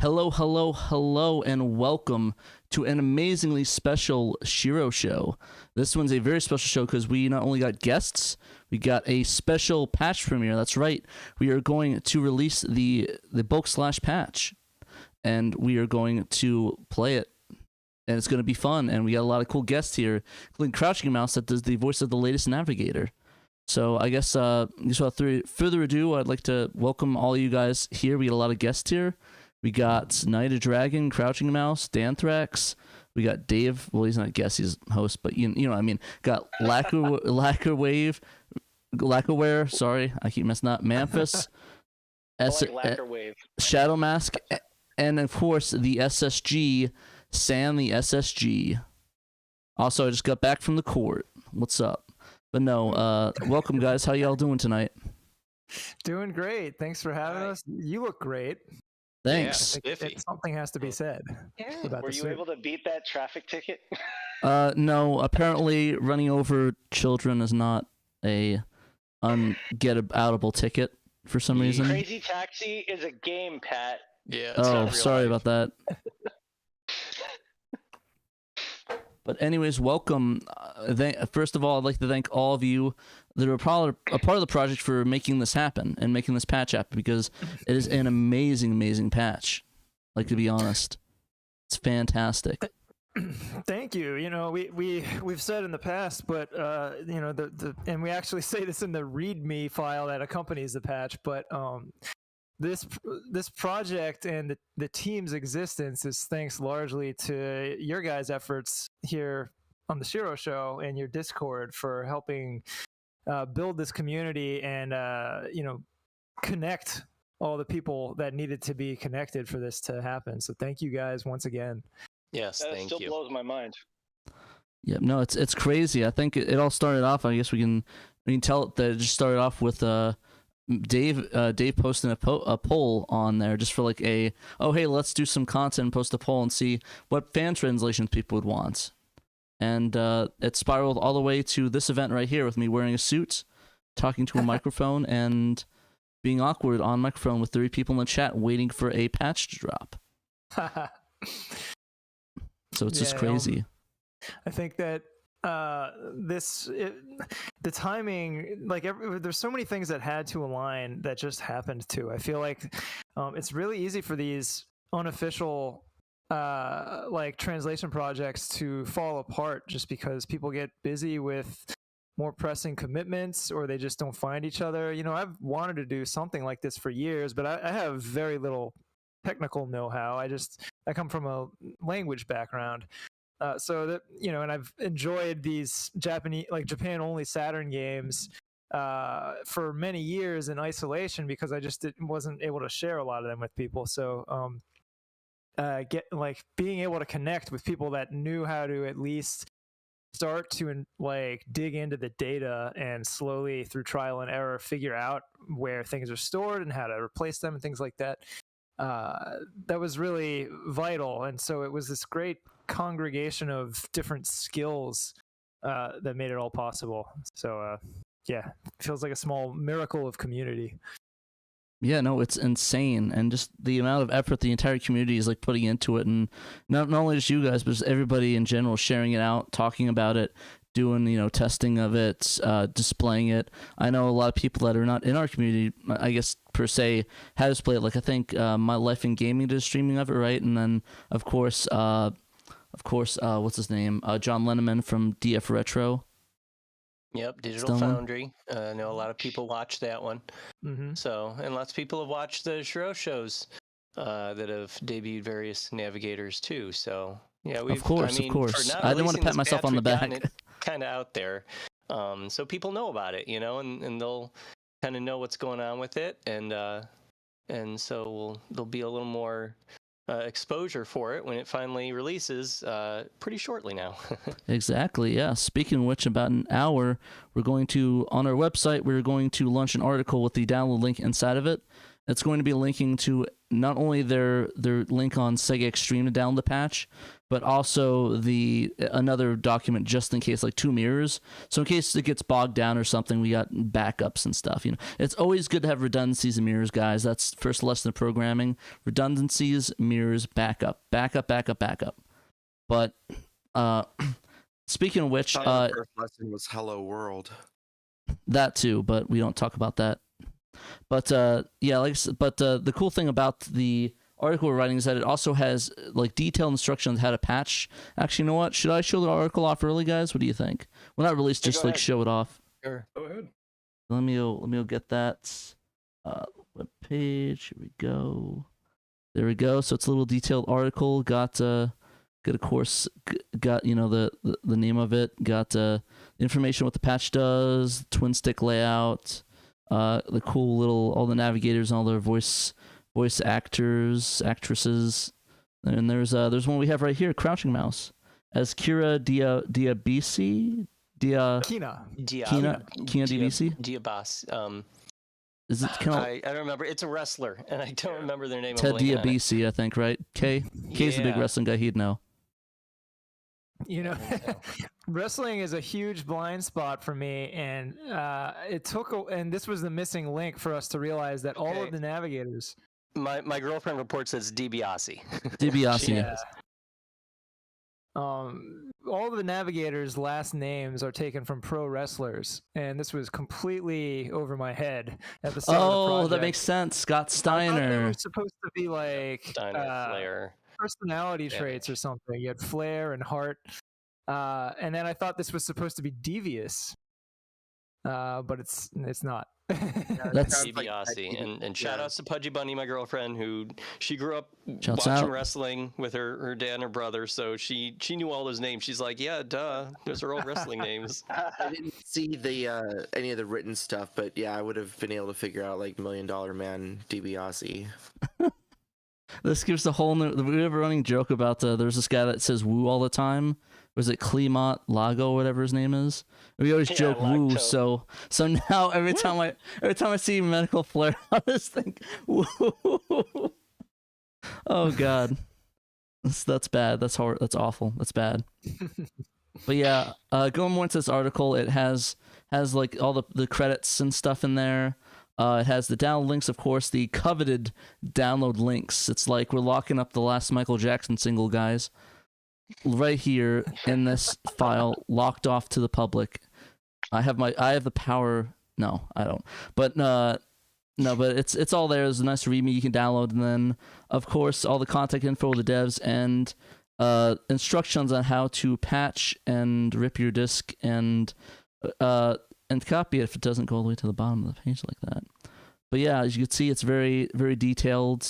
Hello, hello, hello, and welcome to an amazingly special Shiro show. This one's a very special show because we not only got guests, we got a special patch premiere. That's right. We are going to release the bulk / patch, and we are going to play it, and it's going to be fun. And we got a lot of cool guests here, including CrouchingMouse that does the voice of the latest navigator. So I guess without further ado, I'd like to welcome all you guys here. We got a lot of guests here. We got Night of Dragon, CrouchingMouse, Danthrax. We got Dave. Well, he's not a guest, he's host, but you know what I mean. Got Lacquerware. Sorry, I keep messing up. Memphis, Shadow Mask, and of course the SSG, Sam the SSG. Also, I just got back from the court. What's up? But no, welcome guys. How y'all doing tonight? Doing great. Thanks for having us. You look great. Thanks. Yeah, something has to be said. Yeah. Were you able to beat that traffic ticket? No. Apparently, running over children is not a unget-outable ticket for some reason. Crazy Taxi is a game, Pat. Yeah. Oh, sorry about that. But anyways, welcome. First of all, I'd like to thank all of you that are a part of the project for making this happen and making this patch happen, because it is an amazing patch. Like, to be honest, it's fantastic. Thank you. You know, we've said in the past, but you know, and we actually say this in the README file that accompanies the patch, but this project and the team's existence is thanks largely to your guys' efforts here on the Shiro show and your Discord for helping build this community and you know, connect all the people that needed to be connected for this to happen. So thank you guys once again. Yes, thank you. That still blows my mind. Yeah, no, it's crazy. I think it all started off. I guess we can tell it that it just started off with Dave posting a poll on there just for like hey, let's do some content and post a poll and see what fan translations people would want. And it spiraled all the way to this event right here with me wearing a suit, talking to a microphone, and being awkward on microphone with 3 people in the chat waiting for a patch to drop. So it's just crazy. I think that the timing, like there's so many things that had to align that just happened to. I feel like it's really easy for these unofficial like translation projects to fall apart just because people get busy with more pressing commitments or they just don't find each other. You know, I've wanted to do something like this for years, but I have very little technical know-how. I come from a language background. So that, you know, and I've enjoyed these Japan only Saturn games for many years in isolation because I just wasn't able to share a lot of them with people. So being able to connect with people that knew how to at least start to like dig into the data and slowly through trial and error figure out where things are stored and how to replace them and things like that. That was really vital. And so it was this great congregation of different skills that made it all possible. So yeah, it feels like a small miracle of community. Yeah, no, it's insane, and just the amount of effort the entire community is like putting into it, and not only just you guys, but just everybody in general sharing it out, talking about it, doing testing of it, displaying it. I know a lot of people that are not in our community, I guess per se, had displayed it. Like I think My Life in Gaming did a streaming of it, right? And then of course, what's his name? John Lenneman from DF Retro. Yep, Digital Foundry. I know a lot of people watch that one. Mm-hmm. So, and lots of people have watched the Shiro shows that have debuted various navigators too. So, yeah, of course. I didn't want to pat myself on the back. Kind of out there, so people know about it, and they'll kind of know what's going on with it, and so there'll be a little more exposure for it when it finally releases pretty shortly now. Exactly, yeah. Speaking of which, about an hour, on our website, we're going to launch an article with the download link inside of it. It's going to be linking to not only their link on Sega Extreme to download the patch, but also another document just in case, like 2 mirrors. So in case it gets bogged down or something, we got backups and stuff. It's always good to have redundancies and mirrors, guys. That's first lesson of programming: redundancies, mirrors, backup. But speaking of which, the first lesson was Hello World. That too, but we don't talk about that. But the cool thing about the article we're writing is that it also has like detailed instructions on how to patch. Actually, you know what? Should I show the article off early, guys? What do you think? Well, not really, just like show it off. Sure. Go ahead. Let me go get that web page. Here we go. There we go. So it's a little detailed article. Got of course, got the name of it. Got information what the patch does, twin stick layout, the cool little all the navigators and all their voice actresses, and there's one we have right here, CrouchingMouse as Kira Diabisi. Kina Diabisi. Diabas. Is it I don't remember. It's a wrestler, and I don't remember their name. Ted Diabisi, I think, right? K's the big wrestling guy. He'd know. Wrestling is a huge blind spot for me, and it took and this was the missing link for us to realize that all of the navigators. My girlfriend reports as DiBiase. DiBiase. Yeah. All of the navigators' last names are taken from pro wrestlers, and this was completely over my head at the start of the project. That makes sense. Scott I thought Steiner. they were supposed to be like Flair. personality traits or something. You had Flair and Hart, and then I thought this was supposed to be devious, but it's not. That's DiBiase. And shout outs to Pudgy Bunny, my girlfriend, who she grew up Shouts watching out. wrestling with her dad and her brother, so she knew all those names. She's like, yeah, duh, those are all wrestling names. I didn't see the any of the written stuff, but yeah, I would have been able to figure out like $1 Million Man DiBiase. This gives a whole new. We have a running joke about there's this guy that says "woo" all the time. Was it Clemont Lago, whatever his name is? We always joke "woo." So now every time I see medical flare, I just think "woo." Oh God, that's bad. That's hard. That's awful. That's bad. But yeah, going more into this article, it has like all the credits and stuff in there. It has the download links, of course, the coveted download links. It's like we're locking up the last Michael Jackson single, guys. Right here in this file, locked off to the public. I have the power. No, I don't. But but it's all there. There's a nice README you can download, and then of course all the contact info of the devs and instructions on how to patch and rip your disk and copy it if it doesn't go all the way to the bottom of the page like that. But yeah, as you can see, it's very, very detailed.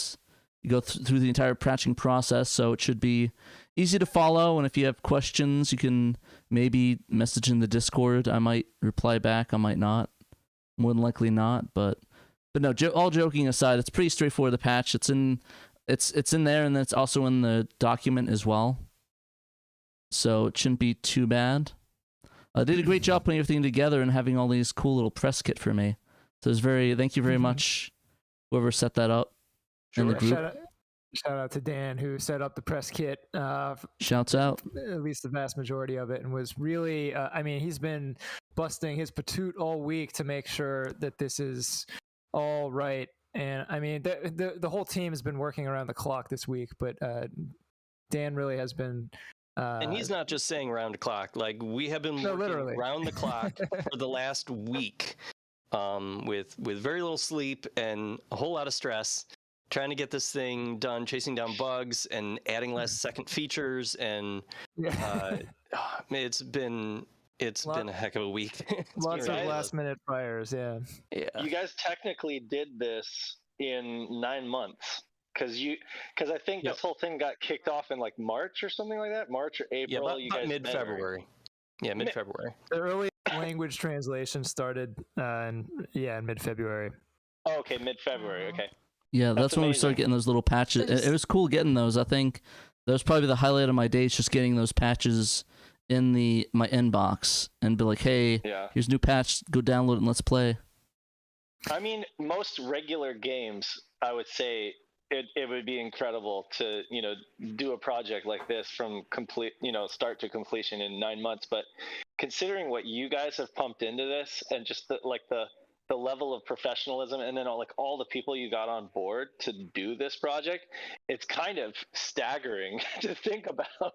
You go through the entire patching process, so it should be easy to follow. And if you have questions, you can maybe message in the Discord. I might reply back. I might not. More than likely not. But no. All joking aside, it's pretty straightforward. The patch. It's in there, and then it's also in the document as well. So it shouldn't be too bad. Did a great job putting everything together and having all these cool little press kit for me. So thank you very much, whoever set that up in the group. Shout out to Dan who set up the press kit. Shouts out. At least the vast majority of it, and was really. He's been busting his patoot all week to make sure that this is all right. And I mean, the whole team has been working around the clock this week, but Dan really has been. And he's not just saying round the clock. Like, we have been working round the clock for the last week, with very little sleep and a whole lot of stress, trying to get this thing done, chasing down bugs and adding less second features. And it's been a heck of a week. Lots of last minute fires. Yeah. You guys technically did this in 9 months. Because I think this whole thing got kicked off in like March or something like that. March or April. Yeah, about mid-February. Yeah, mid-February. The early language translation started in mid-February. Oh, okay, mid-February. Okay. Yeah, that's when we started getting those little patches. It was cool getting those. I think that was probably the highlight of my days, just getting those patches in my inbox and be like, hey, here's a new patch. Go download it and let's play. I mean, most regular games, I would say, it would be incredible to do a project like this from complete start to completion in 9 months. But considering what you guys have pumped into this, and just the level of professionalism, and then all the people you got on board to do this project, it's kind of staggering to think about.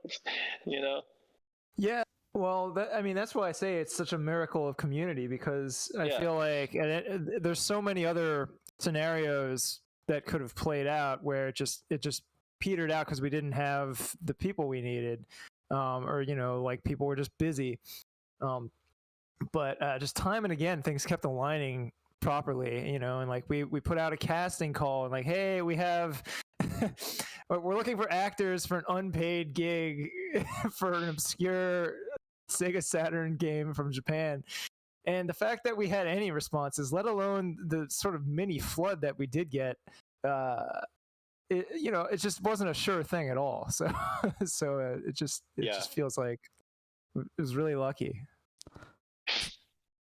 Yeah. Well, that's why I say it's such a miracle of community, because I feel like there's so many other scenarios that could have played out where it just petered out because we didn't have the people we needed, or people were just busy. But just time and again, things kept aligning properly, and we put out a casting call and hey, we have we're looking for actors for an unpaid gig for an obscure Sega Saturn game from Japan. And the fact that we had any responses, let alone the sort of mini flood that we did get, it just wasn't a sure thing at all. So it just feels like it was really lucky.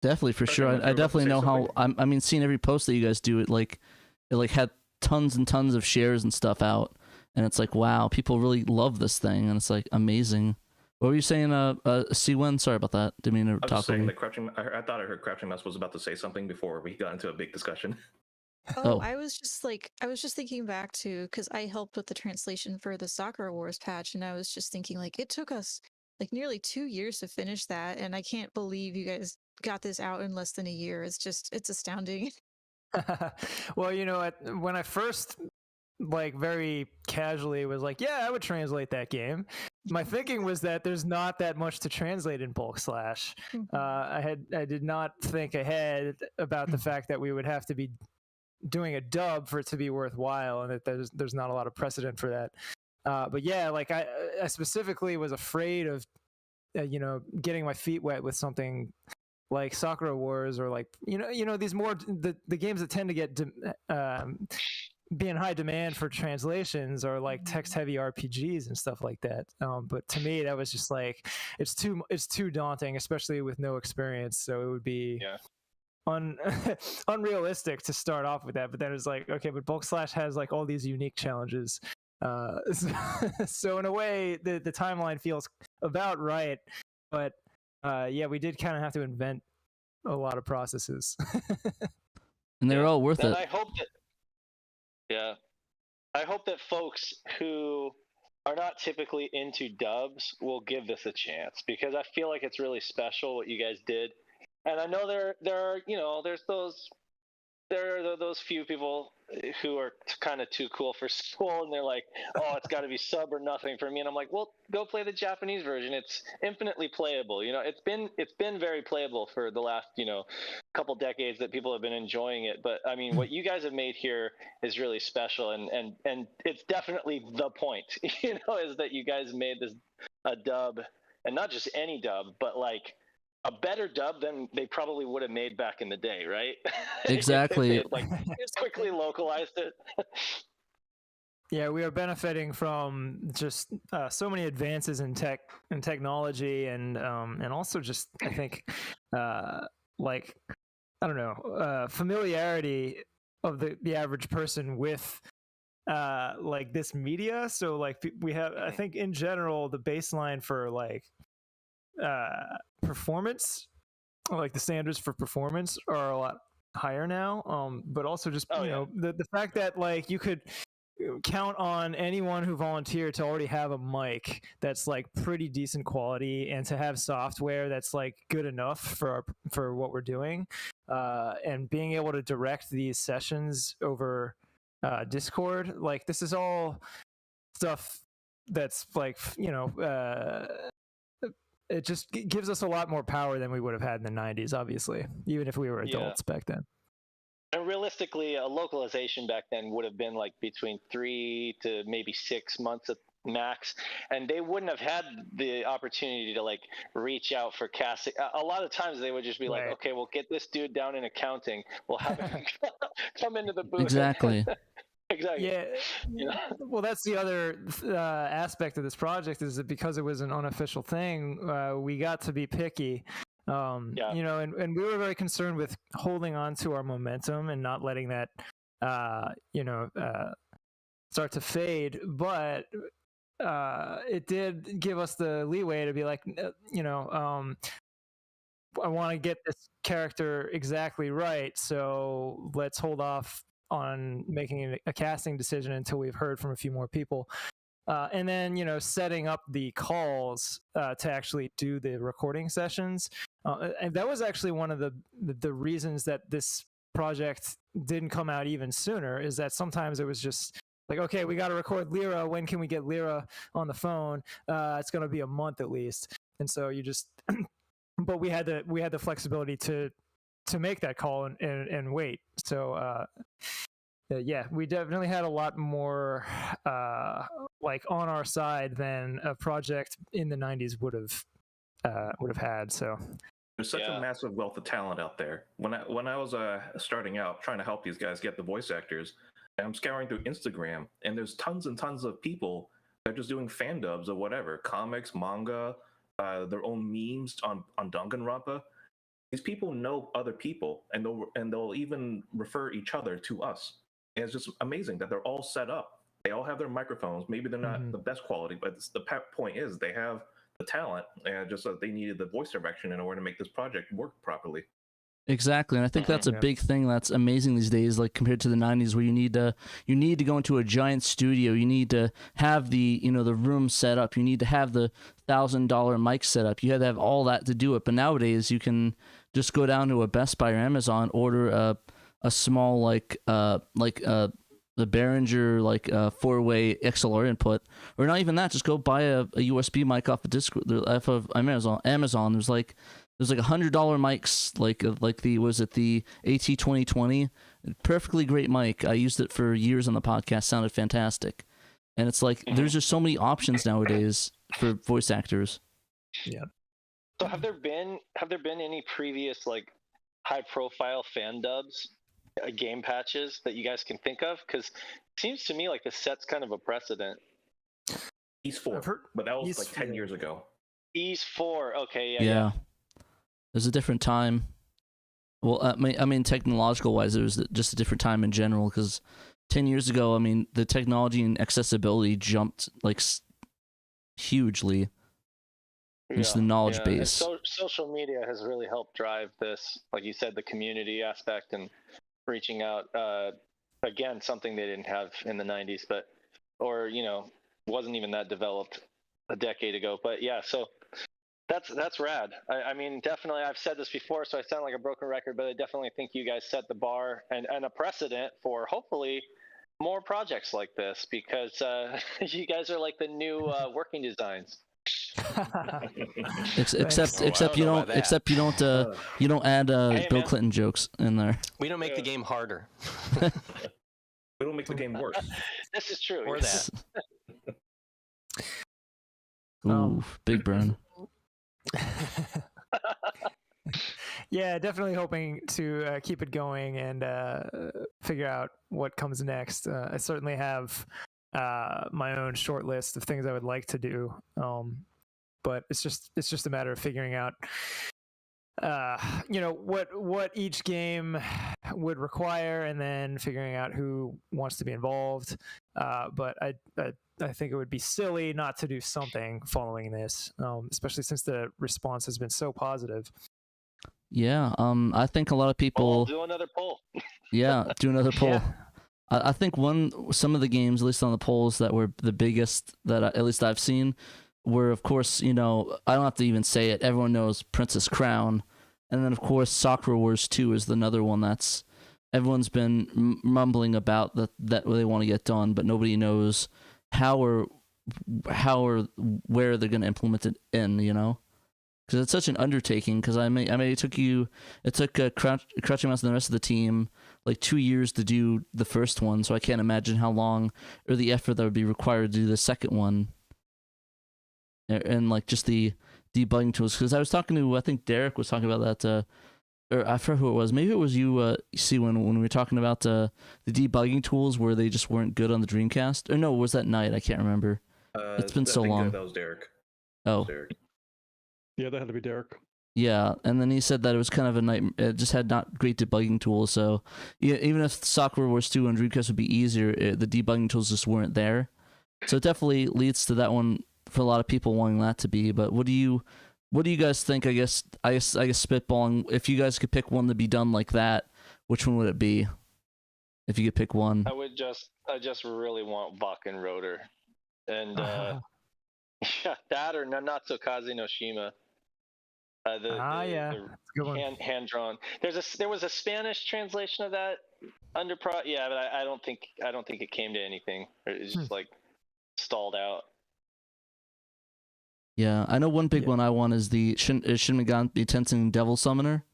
Definitely, for sure. I definitely know how. I mean, seeing every post that you guys do, it had tons and tons of shares and stuff out, and it's wow, people really love this thing, and it's amazing. What were you saying, C1? Sorry about that. Didn't mean to talk. I was saying that I thought I heard CrouchingMouse was about to say something before we got into a big discussion. Oh, I was just thinking back to, because I helped with the translation for the Sakura Wars patch, and I was just thinking it took us nearly 2 years to finish that, and I can't believe you guys got this out in less than a year. It's astounding. Well, when I first very casually was I would translate that game, my thinking was that there's not that much to translate in Bulk Slash. I did not think ahead about the fact that we would have to be doing a dub for it to be worthwhile, and that there's not a lot of precedent for that. But yeah, I specifically was afraid of getting my feet wet with something like Sakura Wars, or these more the games that tend to get be in high demand for translations, or text heavy RPGs and stuff like that. But to me, that was just it's too daunting, especially with no experience. So it would be unrealistic to start off with that. But then it's okay, but Bulk Slash has all these unique challenges. So in a way, the timeline feels about right. But we did kind of have to invent a lot of processes. And they're all worth it. I hope that folks who are not typically into dubs will give this a chance, because I feel like it's really special what you guys did. And I know there are those few people who are kind of too cool for school, and they're oh, it's got to be sub or nothing for me. And I'm well, go play the Japanese version. It's infinitely playable. It's been very playable for the last couple decades that people have been enjoying it. But I mean, what you guys have made here is really special, and it's definitely the point. Is that you guys made this a dub, and not just any dub, but a better dub than they probably would have made back in the day, right? Exactly. Quickly localized it. Yeah, we are benefiting from just so many advances in tech and technology, and also just, I think I don't know, familiarity of the average person with this media. So we have, I think in general, the baseline for performance, the standards for performance are a lot higher now. But also just the fact that you could count on anyone who volunteered to already have a mic that's pretty decent quality, and to have software that's good enough for what we're doing, and being able to direct these sessions over Discord. This is all stuff that's it just gives us a lot more power than we would have had in the 90s, obviously, even if we were adults back then. And realistically, a localization back then would have been between 3 to maybe 6 months at max, and they wouldn't have had the opportunity to reach out for casting. A lot of times they would just be right. Okay, we'll get this dude down in accounting, we'll have him come into the booth. Exactly. Exactly. Yeah. Well, that's the other aspect of this project, is that because it was an unofficial thing, we got to be picky. And we were very concerned with holding on to our momentum and not letting that start to fade, but it did give us the leeway to be like, I want to get this character exactly right, so let's hold off on making a casting decision until we've heard from a few more people. And then, setting up the calls to actually do the recording sessions. And that was actually one of the reasons that this project didn't come out even sooner, is that sometimes it was just like, okay, we got to record Lyra. When can we get Lyra on the phone? It's going to be a month at least. And so you just, but we had the flexibility to make that call and wait. So, yeah, we definitely had a lot more like on our side than a project in the 90s would have had. So there's such a massive wealth of talent out there. When I was starting out trying to help these guys get the voice actors, I'm scouring through Instagram, and there's tons and tons of people that are just doing fan dubs of whatever, comics, manga, their own memes on Danganronpa. These people know other people, and they'll even refer each other to us. And it's just amazing that they're all set up. They all have their microphones. Maybe they're not the best quality, but the point is they have the talent, and just that they needed the voice direction in order to make this project work properly. Exactly, and I think that's a big thing that's amazing these days, like compared to the 90s, where you need to go into a giant studio, you need to have the the room set up, you need to have the $1,000 mic set up, you had to have all that to do it. But nowadays, you can just go down to a Best Buy or Amazon, order a small the Behringer 4-way XLR input, or not even that, just go buy a USB mic off of Amazon. There's like $100 mics, like the AT2020, perfectly great mic. I used it for years on the podcast, sounded fantastic. And it's like there's just so many options nowadays for voice actors. Yeah. So have there been any previous high profile fan dubs, game patches that you guys can think of? Because it seems to me like this sets kind of a precedent. East 4, but that was like 10 years ago. East 4, okay, yeah. There's a different time. Well, I mean, technological wise, it was just a different time in general. Because 10 years ago, I mean, the technology and accessibility jumped hugely. Just the knowledge base. So, social media has really helped drive this, like you said, the community aspect and reaching out. Again, something they didn't have in the 90s, or wasn't even that developed a decade ago. But yeah, so. That's rad. I mean, definitely, I've said this before, so I sound like a broken record, but I definitely think you guys set the bar and a precedent for hopefully more projects like this, because you guys are like the new working designs. Except you don't add Bill Clinton jokes in there. We don't make the game harder. We don't make the game worse. This is true. Or that. Ooh, big burn. Yeah, definitely hoping to keep it going and figure out what comes next. I certainly have my own short list of things I would like to do, but it's just a matter of figuring out what each game would require, and then figuring out who wants to be involved. But I think it would be silly not to do something following this, especially since the response has been so positive. Yeah, I think a lot of people do another poll. Yeah, do another poll. Yeah. I think some of the games, at least on the polls, that were the biggest that at least I've seen, were, of course, I don't have to even say it. Everyone knows Princess Crown, and then of course Sakura Wars 2 is another one that's everyone's been mumbling about that they want to get done, but nobody knows how or where they're going to implement it in, because it's such an undertaking. Because it took CrouchingMouse and the rest of the team like 2 years to do the first one, so I can't imagine how long or the effort that would be required to do the second one, and like just the debugging tools. Because I was talking to, I think Derek was talking about that, or I forgot who it was. Maybe it was you, see, when we were talking about the debugging tools where they just weren't good on the Dreamcast. Or no, was that Night? I can't remember. It's been so long. That was Derek. Oh. Derek. Yeah, that had to be Derek. Yeah, and then he said that it was kind of a nightmare. It just had not great debugging tools. So yeah, even if Sakura Wars 2 on Dreamcast would be easier, the debugging tools just weren't there. So it definitely leads to that one for a lot of people wanting that to be. But what do you guys think? I guess spitballing. If you guys could pick one to be done like that, which one would it be? If you could pick one, I just really want Bakken Rotor, and yeah, that or Nanatsu Kaze no Shima. Yeah, that's a good one. Hand drawn. There was a Spanish translation of that under yeah, but I don't think it came to anything. It's just like stalled out. yeah, I know one big one I want is the Shin Megami Tensei Devil Summoner.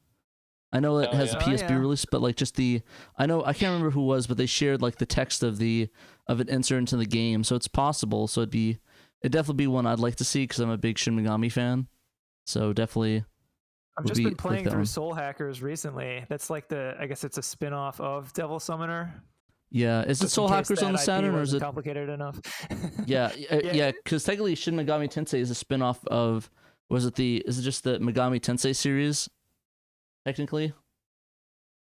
I know it has a PSP release, but like just I can't remember who it was, but they shared like the text of an insert into the game, so it's possible. So it'd definitely be one I'd like to see because I'm a big Shin Megami fan. So definitely. I've just been playing through Soul Hackers recently. That's like I guess it's a spin-off of Devil Summoner. Yeah, is it Soul Hackers on the Saturn or is it complicated enough? yeah, because technically Shin Megami Tensei is a spin-off of is it just the Megami Tensei series? Technically.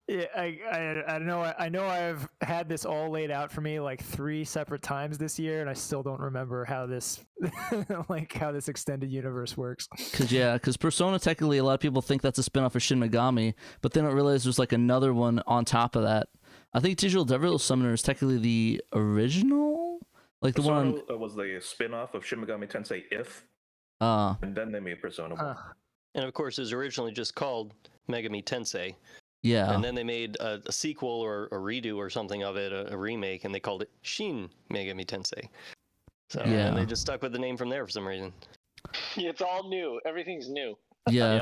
Yeah, I know. I know I've had this all laid out for me like 3 separate times this year, and I still don't remember how this how this extended universe works. Because Persona, technically, a lot of people think that's a spinoff of Shin Megami, but they don't realize there's like another one on top of that. I think Digital Devil Summoner is technically the original, like Persona the one was the spin-off of Shin Megami Tensei and then they made Persona 1. And of course, it was originally just called Megami Tensei. Yeah. And then they made a sequel or a redo or something of it, a remake, and they called it Shin Megami Tensei. So and they just stuck with the name from there for some reason. It's all new. Everything's new. Yeah,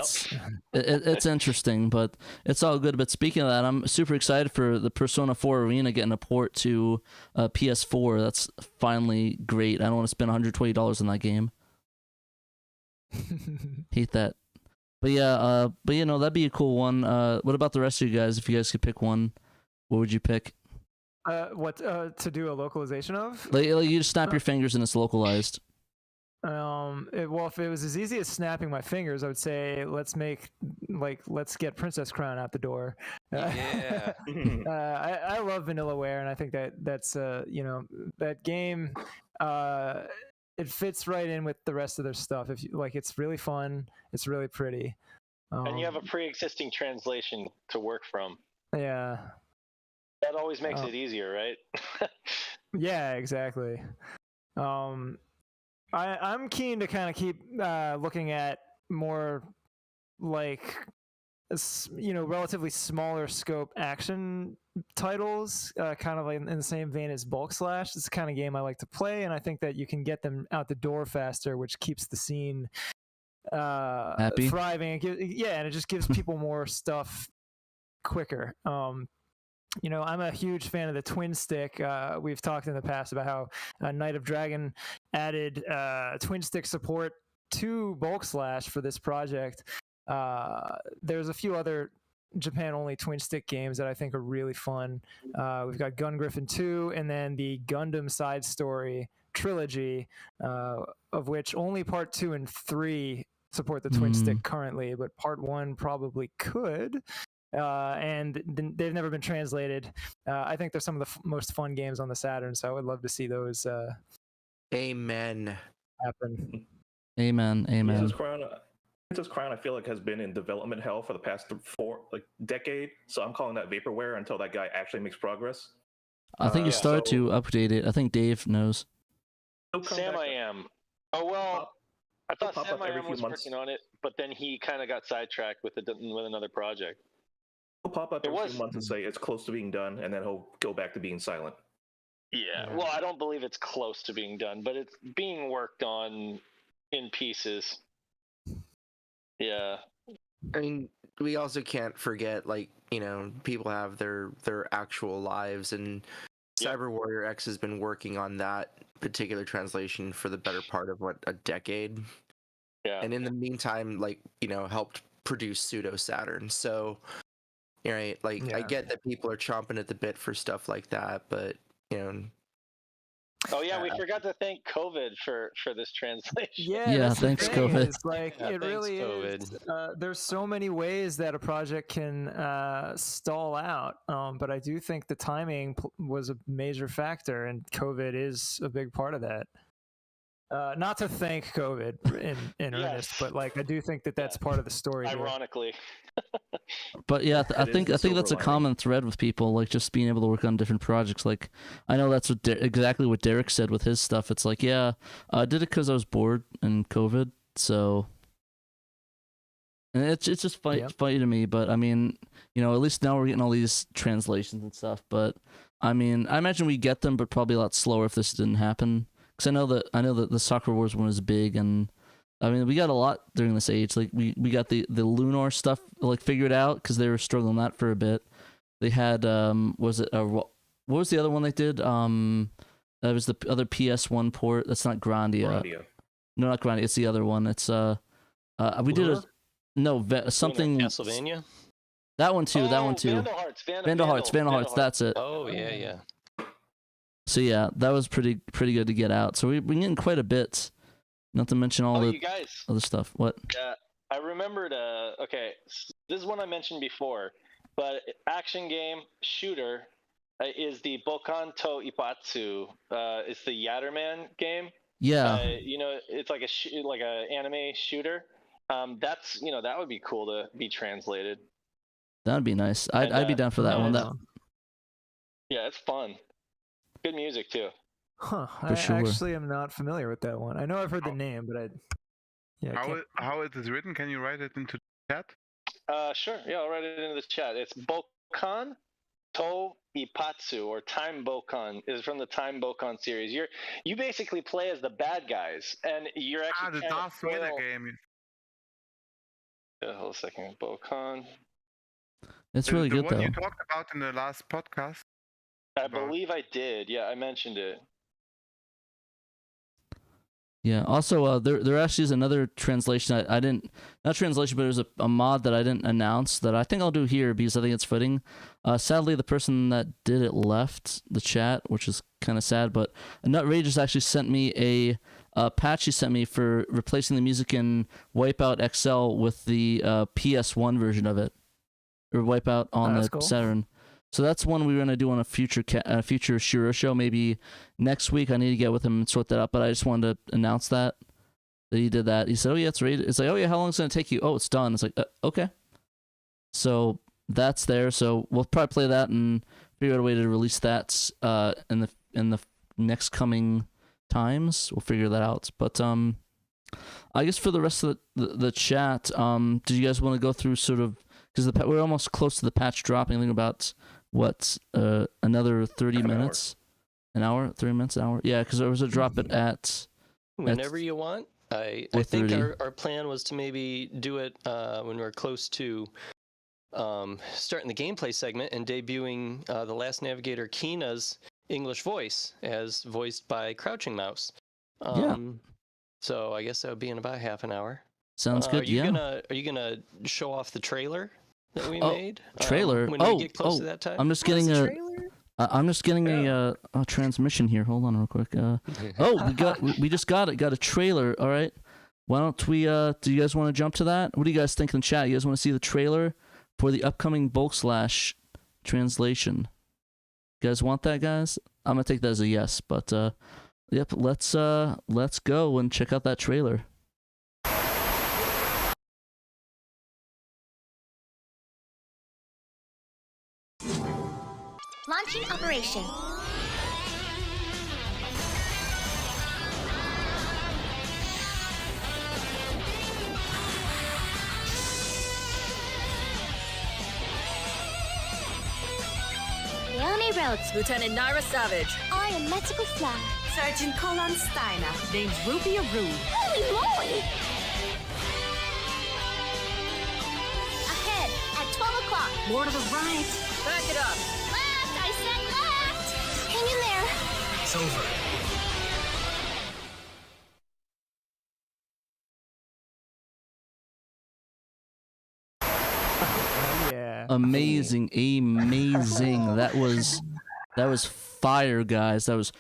it's interesting, but it's all good. But speaking of that, I'm super excited for the Persona 4 Arena getting a port to PS4. That's finally great. I don't want to spend $120 on that game. Hate that. But yeah, that'd be a cool one. What about the rest of you guys? If you guys could pick one, what would you pick? What to do a localization of? Like you just snap your fingers and it's localized. Well, if it was as easy as snapping my fingers, I would say let's get Princess Crown out the door. Yeah. I love Vanillaware, and I think that's that game. It fits right in with the rest of their stuff. If you like, it's really fun. It's really pretty. And you have a pre-existing translation to work from. Yeah. That always makes it easier, right? Yeah, exactly. I'm keen to kind of keep looking at more like relatively smaller scope action titles, kind of like in the same vein as Bulk Slash. It's the kind of game I like to play, and I think that you can get them out the door faster, which keeps the scene happy, thriving. And it just gives people more stuff quicker. I'm a huge fan of the twin stick. We've talked in the past about how Night of Dragon added twin stick support to Bulk Slash for this project. There's a few other Japan-only twin stick games that I think are really fun. We've got Gun Griffin 2, and then the Gundam Side Story trilogy, of which only Part 2 and 3 support the twin stick currently, but Part 1 probably could. And they've never been translated. I think they're some of the most fun games on the Saturn, so I would love to see those Amen. happen. Amen. Princess Crown, I feel like, has been in development hell for the past decade. So I'm calling that vaporware until that guy actually makes progress. I think you started to update it. I think Dave knows. Sam I am. Oh well, I thought Sam I am was months. working on it, but then he kind of got sidetracked with another project. He'll pop up every few months and say it's close to being done, and then he'll go back to being silent. Yeah. Well, I don't believe it's close to being done, but it's being worked on in pieces. Yeah. I mean, we also can't forget, people have their actual lives, and Cyber Warrior X has been working on that particular translation for the better part of a decade. Yeah. And in the meantime, helped produce Pseudo Saturn. So, right, I get that people are chomping at the bit for stuff like that, but Oh yeah, we forgot to thank COVID for this translation. Yeah, Yeah, that's the thanks, thing, COVID. is, like, Yeah, it thanks, really COVID. is. There's so many ways that a project can stall out, but I do think the timing was a major factor, and COVID is a big part of that. Not to thank COVID in earnest, Yes. but like I do think that that's part of the story here. Ironically. But yeah, I It is think the that's a silver lining. common thread with people, like just being able to work on different projects. Like I know that's what exactly what Derek said with his stuff. It's like, yeah, I did it because I was bored and COVID. So, and it's just funny to me. But I mean, at least now we're getting all these translations and stuff. But I mean, I imagine we get them, but probably a lot slower if this didn't happen. Because I know that the Soccer Wars one was big, and I mean, we got a lot during this age. Like we got the Lunar stuff like figured out because they were struggling that for a bit. They had what was the other one they did? That was the other PS1 port. That's not Grandia. No, not Grandia. It's the other one. It's we did something Castlevania. That one too. That one too. Vandal Hearts. Vandal Hearts. That's it. Oh yeah. So yeah, that was pretty good to get out. So we're getting quite a bit. Not to mention all the you guys, other stuff. What? I remembered. Okay, this is one I mentioned before, but action game shooter is the Bokan to Ipatsu. It's the Yatterman game. Yeah. It's like a anime shooter. That's that would be cool to be translated. That'd be nice. I'd be down for that one. Yeah, it's fun. Good music too. Huh. For sure. I actually am not familiar with that one. I know I've heard the name, but how it is written? Can you write it into the chat? Sure. Yeah, I'll write it into the chat. It's Bokan to Ipatsu, or Time Bokan, is from the Time Bokan series. You basically play as the bad guys, and you're actually the Darth Vader game. Hold a second. Bokan. It's really good the one though. you talked about in the last podcast. I believe I did. Yeah, I mentioned it. Yeah. Also, there actually is another translation. I didn't, not translation, but there's a mod that I didn't announce that I think I'll do here because I think it's fitting. Sadly, the person that did it left the chat, which is kind of sad. But Nutrageous actually sent me a patch he sent me for replacing the music in Wipeout XL with the PS1 version of it, or Wipeout on the cool. Saturn. So that's one we're gonna do on a future Shiro show, maybe next week. I need to get with him and sort that out. But I just wanted to announce that he did that. He said, "Oh yeah, it's ready." It's like, "Oh yeah, how long is it gonna take you?" "Oh, it's done." It's like, "Okay." So that's there. So we'll probably play that and figure out a way to release that in the next coming times. We'll figure that out. But I guess for the rest of the chat, do you guys want to go through sort of, because we're almost close to the patch dropping. I think about another 30 minutes, an hour, 30 minutes, an hour. Yeah, because there was a drop it at whenever you want. I think our plan was to maybe do it when we're close to starting the gameplay segment and debuting the last navigator Kina's English voice as voiced by CrouchingMouse. Yeah. So I guess that would be in about half an hour. Sounds good. Are you gonna show off the trailer that we made? Trailer. When we get close to that time. I'm just getting a transmission here. Hold on real quick. We just got it. Got a trailer. All right. Why don't we? Do you guys want to jump to that? What do you guys think in the chat? You guys want to see the trailer for the upcoming bulk slash translation? You guys want that, guys? I'm gonna take that as a yes. But yep. Let's go and check out that trailer. Launching operation. Leone Rhodes. Lieutenant Lyra Savage. I am Medical Flag. Sergeant Colin Steiner. Named Ruby of Rue. Holy moly! Ahead at 12 o'clock. More to the right. Back it up. Left! I said left! Hang in there. It's over. Yeah. Amazing. That was fire, guys. That was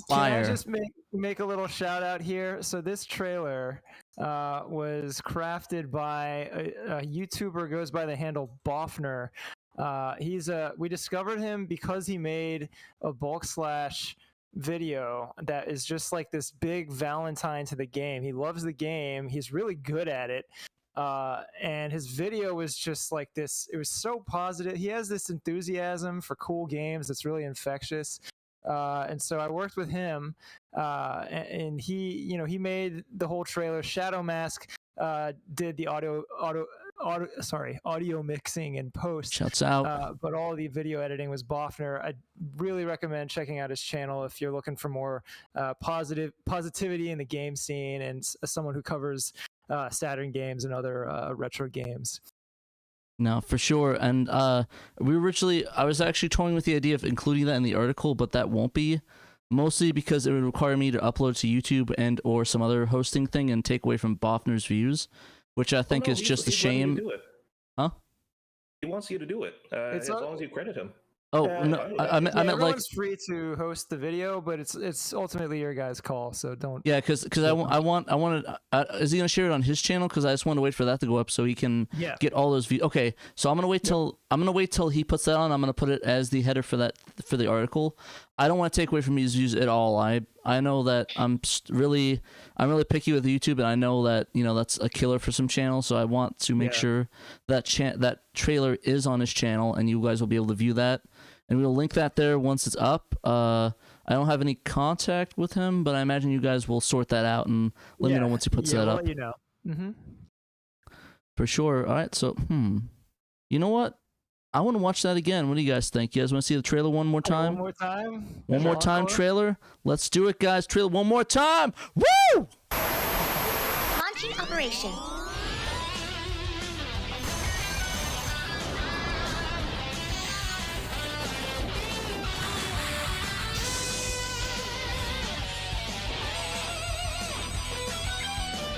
Fire. Can I just make a little shout out here? So this trailer was crafted by a YouTuber who goes by the handle Boffner. We discovered him because he made a bulk slash video that is just like this big Valentine to the game. He loves the game. He's really good at it. And his video was just like this. It was so positive. He has this enthusiasm for cool games that's really infectious. And so I worked with him, and he made the whole trailer. Shadow Mask did the audio mixing and post. Shouts out. But all the video editing was Boffner. I really recommend checking out his channel if you're looking for more positivity in the game scene and someone who covers Saturn games and other retro games. No, for sure. And I was actually toying with the idea of including that in the article, but that won't be, mostly because it would require me to upload to YouTube and or some other hosting thing and take away from Boffner's views, which I think is just a shame. Huh? He wants you to do it, as long as you credit him. Oh, no, I meant like everyone's free to host the video, but it's ultimately your guys' call, so don't. Yeah, because I wanted. Is he gonna share it on his channel? Because I just want to wait for that to go up so he can get all those views. Okay, so I'm gonna wait till he puts that on. I'm gonna put it as the header for the article. I don't want to take away from his views at all. I know that I'm really picky with YouTube, and I know that that's a killer for some channels. So I want to make sure that that trailer is on his channel, and you guys will be able to view that. And we'll link that there once it's up. I don't have any contact with him, but I imagine you guys will sort that out and let me know once he puts that we'll up. let you know. Mm-hmm. For sure. All right. So, you know what? I want to watch that again. What do you guys think? You guys want to see the trailer one more time? One more time? One more time, trailer? Let's do it, guys. Trailer one more time. Woo! Launching operation.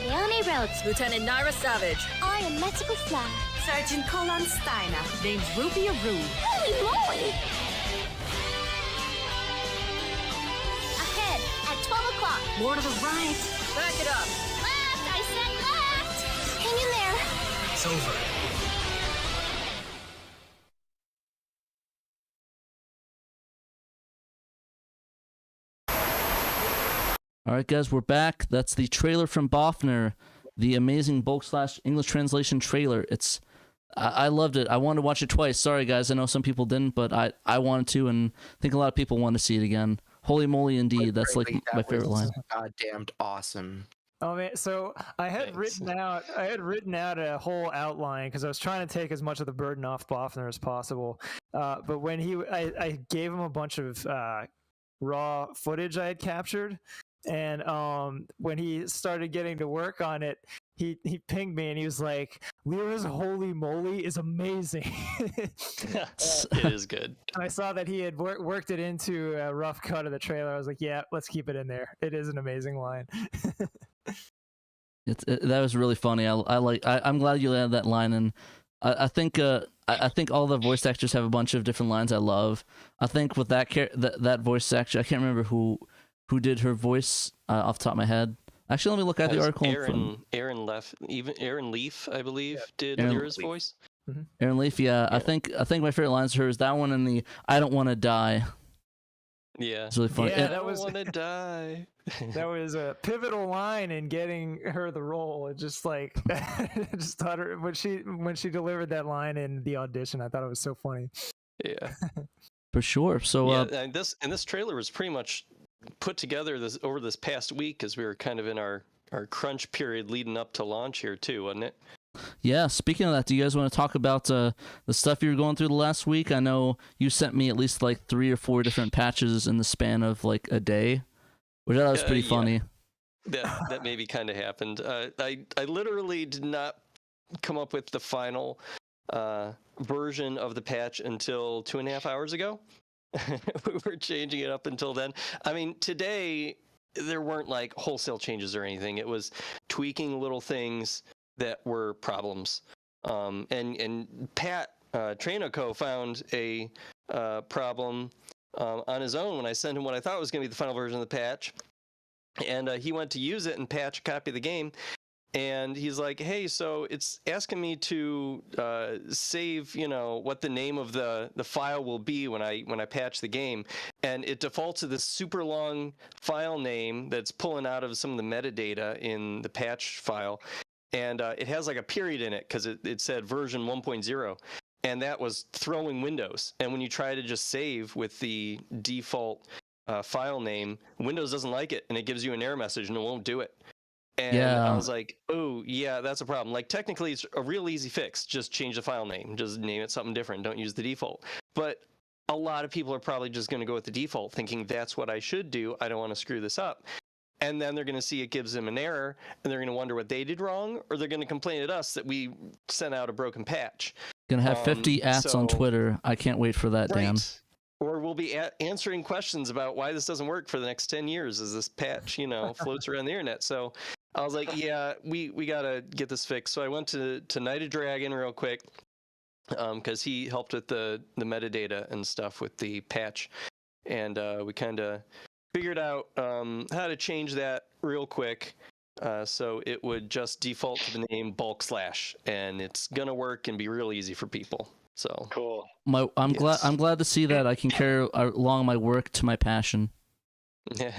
Leone Rhodes. Lieutenant Lyra Savage. I am Naxia Flag. Sergeant Colon Steiner. Named Ruby of Rue. Holy moly! Ahead at 12 o'clock. More to the right. Back it up. Left! I said left! Hang in there. It's over. All right, guys, we're back. That's the trailer from Boffner, the amazing bulk / English translation trailer. I loved it. I wanted to watch it twice. Sorry, guys. I know some people didn't, but I wanted to, and I think a lot of people want to see it again. Holy moly, indeed. That's like my favorite line. Goddamn awesome. Oh man, so I had written out a whole outline because I was trying to take as much of the burden off Boffner as possible. But when I gave him a bunch of raw footage I had captured. And when he started getting to work on it, he pinged me and he was like, "Lyra's holy moly is amazing." It is good. And I saw that he had worked it into a rough cut of the trailer. I was like, "Yeah, let's keep it in there. It is an amazing line." That was really funny. I'm glad you added that line, and I think all the voice actors have a bunch of different lines I love. I think with that voice actor, I can't remember who did her voice off the top of my head. Actually, let me look at the article. Aaron Leaf, I believe, did Lyra's voice. Mm-hmm. Aaron Leaf, yeah. I think my favorite lines of her is that one and the "I don't want to die." Yeah, it's really funny. Yeah, I don't want to die. That was a pivotal line in getting her the role. It just just thought her when she delivered that line in the audition. I thought it was so funny. Yeah, for sure. So and this trailer was pretty much put together over this past week as we were kind of in our crunch period leading up to launch here too, wasn't it? Yeah, speaking of that, do you guys want to talk about the stuff you were going through the last week? I know you sent me at least like 3 or 4 different patches in the span of like a day, which I thought was pretty funny. That maybe kind of happened. I literally did not come up with the final version of the patch until 2.5 hours ago. We were changing it up until then. I mean, today there weren't like wholesale changes or anything. It was tweaking little things that were problems. And Pat Trainoco found a problem on his own when I sent him what I thought was going to be the final version of the patch. And he went to use it and patch a copy of the game. And he's like, hey, so it's asking me to save, what the name of the file will be when I patch the game. And it defaults to this super long file name that's pulling out of some of the metadata in the patch file. And it has like a period in it because it said version 1.0. And that was throwing windows. And when you try to just save with the default file name, Windows doesn't like it. And it gives you an error message and it won't do it. And I was like, oh, yeah, that's a problem. Like, technically, it's a real easy fix. Just change the file name. Just name it something different. Don't use the default. But a lot of people are probably just going to go with the default, thinking that's what I should do. I don't want to screw this up. And then they're going to see it gives them an error, and they're going to wonder what they did wrong, or they're going to complain at us that we sent out a broken patch. Gonna have 50 ats on Twitter. I can't wait for that, right. Dan. Or we'll be answering questions about why this doesn't work for the next 10 years as this patch, floats around the internet. So I was like, yeah, we got to get this fixed. So I went to Night of Dragon real quick because he helped with the metadata and stuff with the patch. And we kind of figured out how to change that real quick. So it would just default to the name bulk /, and it's going to work and be real easy for people. So cool. I'm glad to see that I can carry along my work to my passion.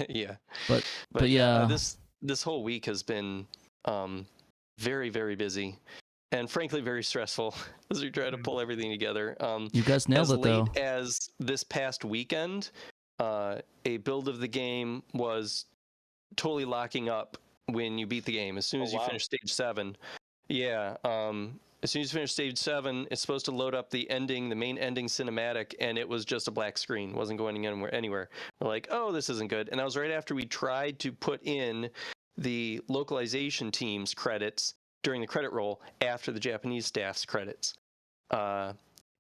Yeah. But yeah, this whole week has been very, very busy and frankly very stressful as we try to pull everything together. You guys nailed it though. As late as this past weekend, a build of the game was totally locking up when you beat the game. As soon as you finish stage 7. Yeah. As soon as you finish stage 7, it's supposed to load up the main ending cinematic, and it was just a black screen. Wasn't going anywhere. We're like, oh, this isn't good. And that was right after we tried to put in the localization team's credits during the credit roll after the Japanese staff's credits.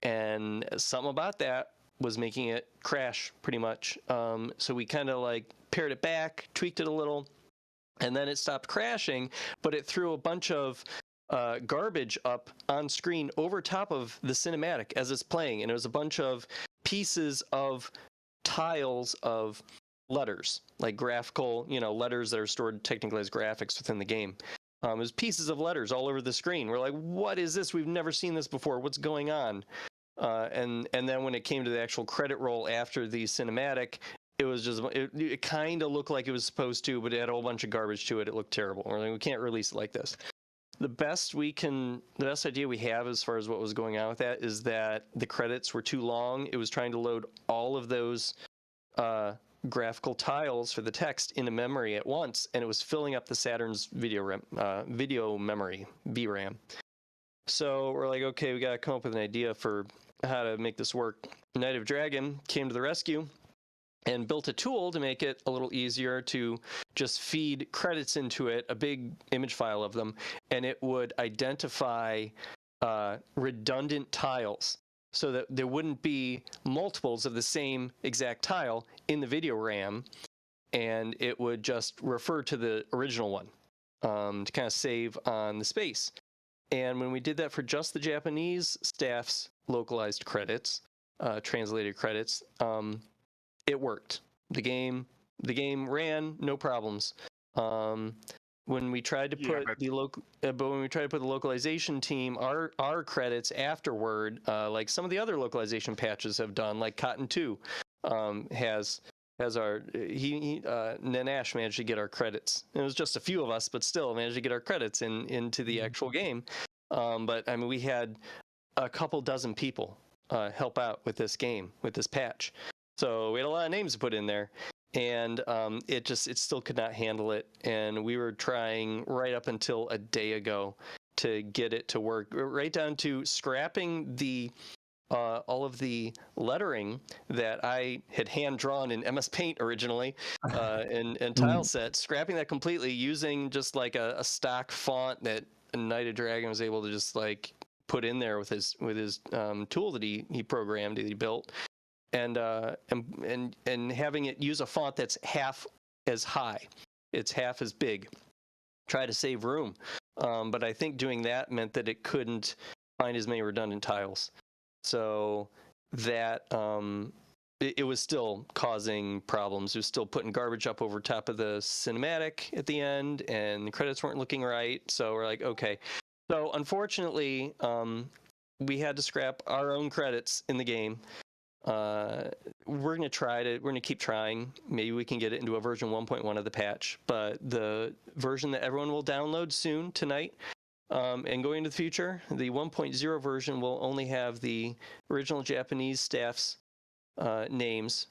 And something about that was making it crash pretty much. So we kind of like pared it back, tweaked it a little, and then it stopped crashing, but it threw a bunch of garbage up on screen over top of the cinematic as it's playing, and it was a bunch of pieces of tiles of letters, like graphical, letters that are stored technically as graphics within the game. It was pieces of letters all over the screen. We're like, what is this? We've never seen this before. What's going on? And then when it came to the actual credit roll after the cinematic, it was just it kind of looked like it was supposed to, but it had a whole bunch of garbage to it. It looked terrible. We're like, we can't release it like this. The best idea we have as far as what was going on with that is that the credits were too long. It was trying to load all of those graphical tiles for the text into memory at once, and it was filling up the Saturn's video memory, VRAM. So we're like, okay, we got to come up with an idea for how to make this work. Night of Dragon came to the rescue and built a tool to make it a little easier to just feed credits into it, a big image file of them, and it would identify redundant tiles so that there wouldn't be multiples of the same exact tile in the video RAM, and it would just refer to the original one to kind of save on the space. And when we did that for just the Japanese staff's localized credits, translated credits, it worked. The game ran, no problems. When we tried to put the localization team, our credits afterward, like some of the other localization patches have done, like Cotton 2, has our Nanash managed to get our credits. It was just a few of us, but still managed to get our credits into the actual game. But I mean, we had a couple dozen people help out with this game, with this patch. So we had a lot of names to put in there, and it still could not handle it. And we were trying right up until a day ago to get it to work, right down to scrapping all of the lettering that I had hand drawn in MS Paint originally, and tile set, scrapping that completely, using just like a stock font that Night of Dragon was able to just like put in there with his tool that he programmed, that he built. And having it use a font that's half as high, it's half as big. Try to save room, but I think doing that meant that it couldn't find as many redundant tiles. So that it was still causing problems. It was still putting garbage up over top of the cinematic at the end, and the credits weren't looking right. So we're like, okay. So unfortunately, we had to scrap our own credits in the game. We're gonna keep trying. Maybe we can get it into a version 1.1 of the patch, but the version that everyone will download soon tonight, and going into the future, the 1.0 version will only have the original Japanese staff's names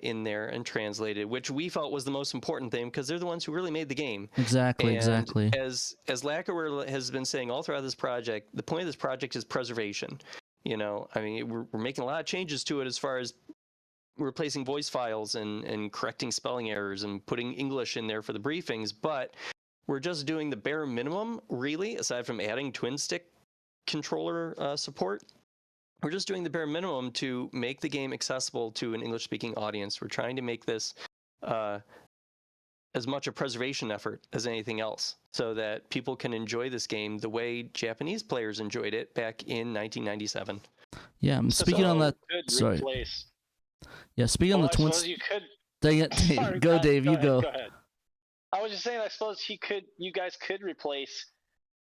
in there and translated, which we felt was the most important thing because they're the ones who really made the game. Exactly. As Lacquer has been saying all throughout this project, the point of this project is preservation. I mean, we're making a lot of changes to it as far as replacing voice files and correcting spelling errors and putting English in there for the briefings, but we're just doing the bare minimum, really, aside from adding twin stick controller support. We're just doing the bare minimum to make the game accessible to an English-speaking audience. We're trying to make this as much a preservation effort as anything else, so that people can enjoy this game the way Japanese players enjoyed it back in 1997. Yeah, speaking on that. Sorry. Yeah, speaking on the twin. You could. Dang it, Dave. Sorry, go, Dave. You go. Go ahead. I was just saying, I suppose you guys could replace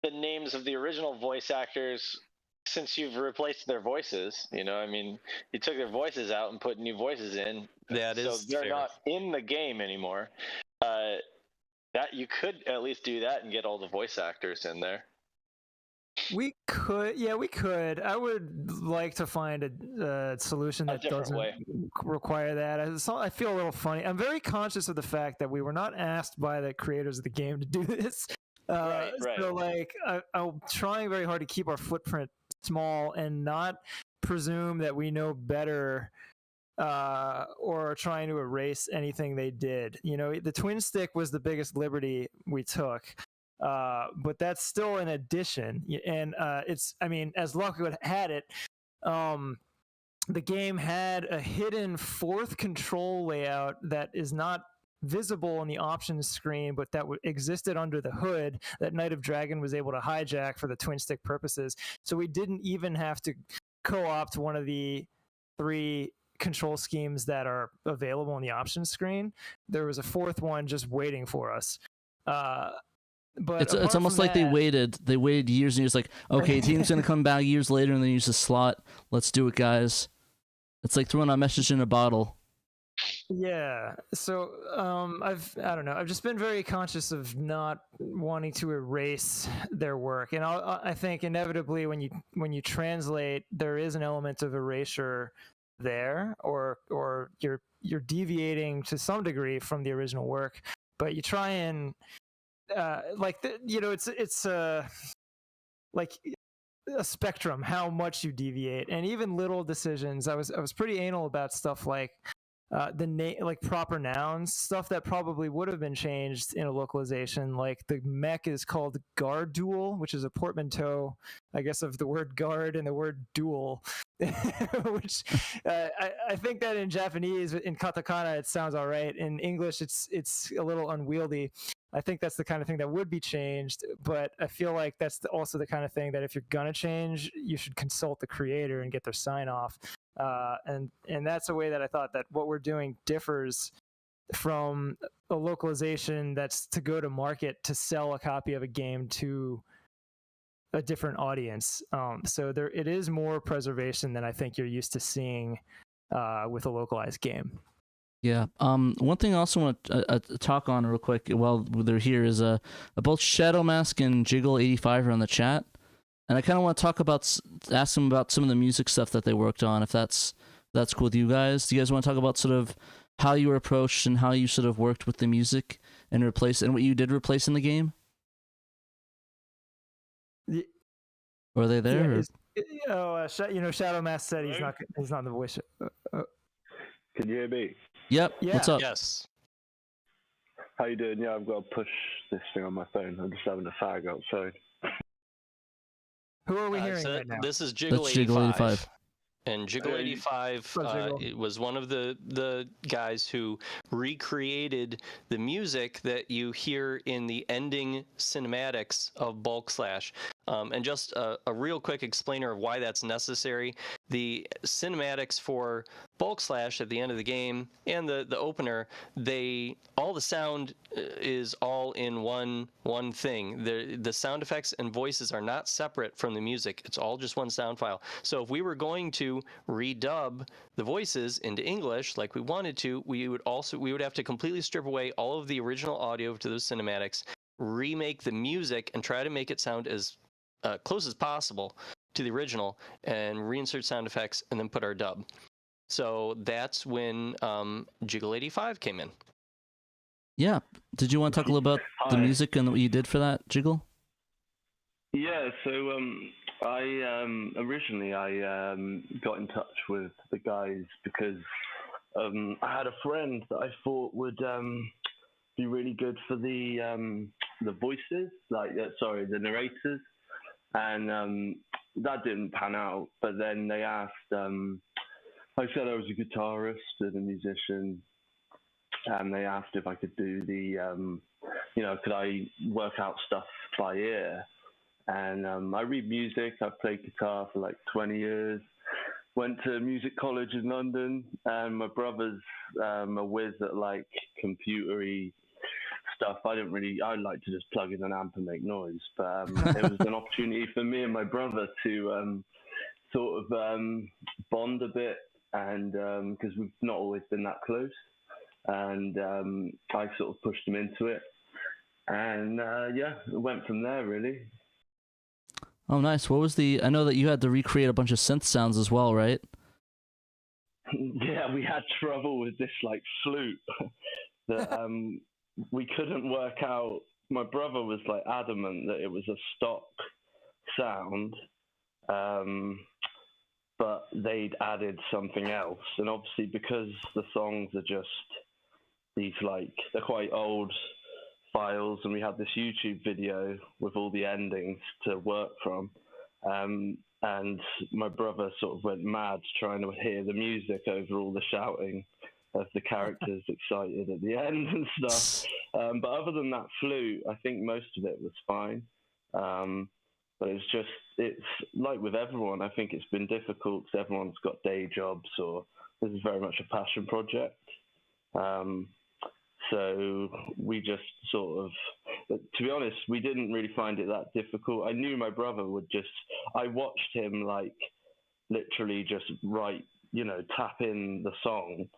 the names of the original voice actors since you've replaced their voices. I mean, you took their voices out and put new voices in. So they're not in the game anymore. That you could at least do that and get all the voice actors in there. We could. I would like to find a solution that doesn't require that. I feel a little funny. I'm very conscious of the fact that we were not asked by the creators of the game to do this. Right. So, I'm trying very hard to keep our footprint small and not presume that we know better or trying to erase anything they did. The twin stick was the biggest liberty we took. But that's still an addition, and as Lockwood had it, the game had a hidden fourth control layout that is not visible on the options screen, but that existed under the hood that Night of Dragon was able to hijack for the twin stick purposes. So we didn't even have to co-opt one of the 3 control schemes that are available on the options screen. There was a fourth one just waiting for us. But it's almost like they waited years and years, like, okay, team's gonna come back years later and then use the slot. Let's do it, guys. It's like throwing a message in a bottle. Yeah. So I've just been very conscious of not wanting to erase their work, and I think inevitably when you translate, there is an element of erasure there, or you're deviating to some degree from the original work, but you try and it's like a spectrum how much you deviate, and even little decisions. I was pretty anal about stuff like the name, like proper nouns, stuff that probably would have been changed in a localization. Like the mech is called guard duel, which is a portmanteau, I guess, of the word guard and the word duel. Which I think that in Japanese, in katakana, it sounds all right. In English, it's a little unwieldy. I think that's the kind of thing that would be changed, but I feel like that's also the kind of thing that if you're gonna change, you should consult the creator and get their sign off. And that's a way that I thought that what we're doing differs from a localization that's to go to market to sell a copy of a game to a different audience. So it is more preservation than I think you're used to seeing with a localized game. Yeah. One thing I also want to talk on real quick while they're here is both Shadow Mask and Jiggle85 are on the chat, and I kind of want to ask them about some of the music stuff that they worked on. If that's cool with you guys. Do you guys want to talk about sort of how you were approached and how you sort of worked with the music and what you did replace in the game? Yeah. Are they there? Yeah, Shadow Mask said he's not the voice. Can you hear me? Yep. Yeah. What's up? Yes. How you doing? Yeah, I've got to push this thing on my phone. I'm just having a fag outside. Who are we hearing right now? This is That's Jiggle85. And Jiggle85 it was one of the guys who recreated the music that you hear in the ending cinematics of Bulk Slash. And just a real quick explainer of why that's necessary. The cinematics for Bulk Slash at the end of the game and the opener, all the sound is all in one thing. The sound effects and voices are not separate from the music. It's all just one sound file. So if we were going to redub the voices into English like we wanted to, we would have to completely strip away all of the original audio to those cinematics, remake the music, and try to make it sound as close as possible to the original, and reinsert sound effects, and then put our dub. So that's when Jiggle 85 came in. Yeah. Did you want to talk a little about the music and what you did for that, Jiggle? Yeah, so I originally got in touch with the guys because I had a friend that I thought would be really good for the voices, the narrators, and that didn't pan out. But then they asked, I said I was a guitarist and a musician, and they asked if I could do could I work out stuff by ear? And I read music. I've played guitar for like 20 years. Went to music college in London, and my brother's a whiz at like computery stuff. I like to just plug in an amp and make noise. But it was an opportunity for me and my brother to sort of bond a bit, and because we've not always been that close. And I sort of pushed him into it, and it went from there really. Oh, nice. What was I know that you had to recreate a bunch of synth sounds as well, right? Yeah, we had trouble with this like flute that we couldn't work out. My brother was like adamant that it was a stock sound, but they'd added something else. And obviously because the songs are just these they're quite old files, and we had this YouTube video with all the endings to work from, and my brother sort of went mad trying to hear the music over all the shouting of the characters excited at the end and stuff. But other than that flute, I think most of it was fine. But it's like with everyone, I think it's been difficult because everyone's got day jobs, or this is very much a passion project. So we just sort of, to be honest, we didn't really find it that difficult. I knew my brother I watched him literally just tap in the song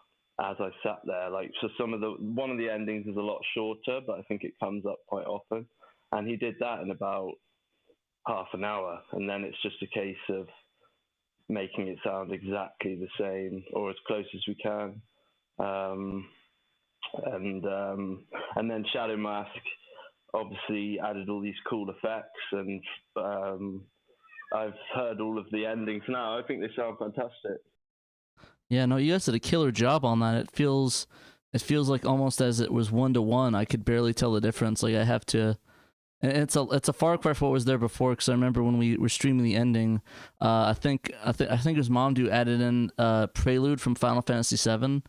as I sat there. So one of the endings is a lot shorter, but I think it comes up quite often. And he did that in about half an hour. And then it's just a case of making it sound exactly the same or as close as we can. And then Shadow Mask obviously added all these cool effects, and I've heard all of the endings now. I think they sound fantastic. Yeah, no, you guys did a killer job on that. It feels like almost as it was 1-to-1. I could barely tell the difference. Like I have to, and it's a far cry from what was there before. Because I remember when we were streaming the ending, I think it was Momdu added in Prelude from Final Fantasy VII.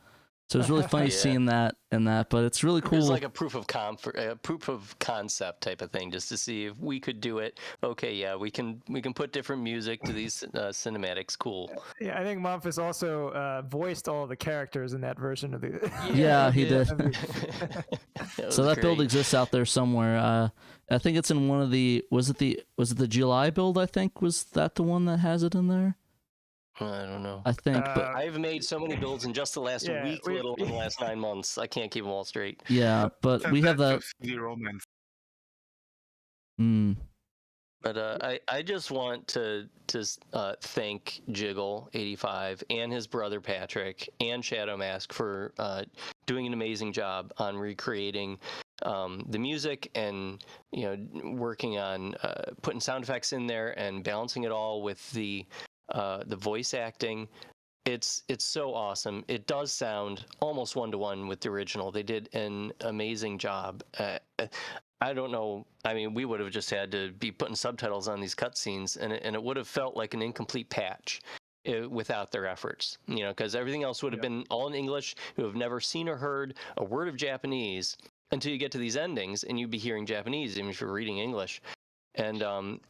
So it's really funny seeing that and that, but it's really cool. It was like a proof of concept type of thing, just to see if we could do it. Okay, yeah, we can put different music to these cinematics. Cool. Yeah, I think Momphis also voiced all of the characters in that version of the. Yeah, he did. So that build exists out there somewhere. I think it's in one of the. Was it the July build? I think was that the one that has it in there. I don't know. I think, but I've made so many builds in just the last week, let alone the last 9 months. I can't keep them all straight. Yeah, but we have that. Romance. But I just want to thank Jiggle 85 and his brother Patrick and Shadow Mask for doing an amazing job on recreating the music, and working on putting sound effects in there and balancing it all with the voice acting. It's so awesome. It does sound almost 1-to-1 with the original. They did an amazing job. I don't know. I mean, we would have just had to be putting subtitles on these cutscenes, and it would have felt like an incomplete patch without their efforts. Because everything else would have been all in English. You have never seen or heard a word of Japanese until you get to these endings, and you'd be hearing Japanese even if you're reading English. And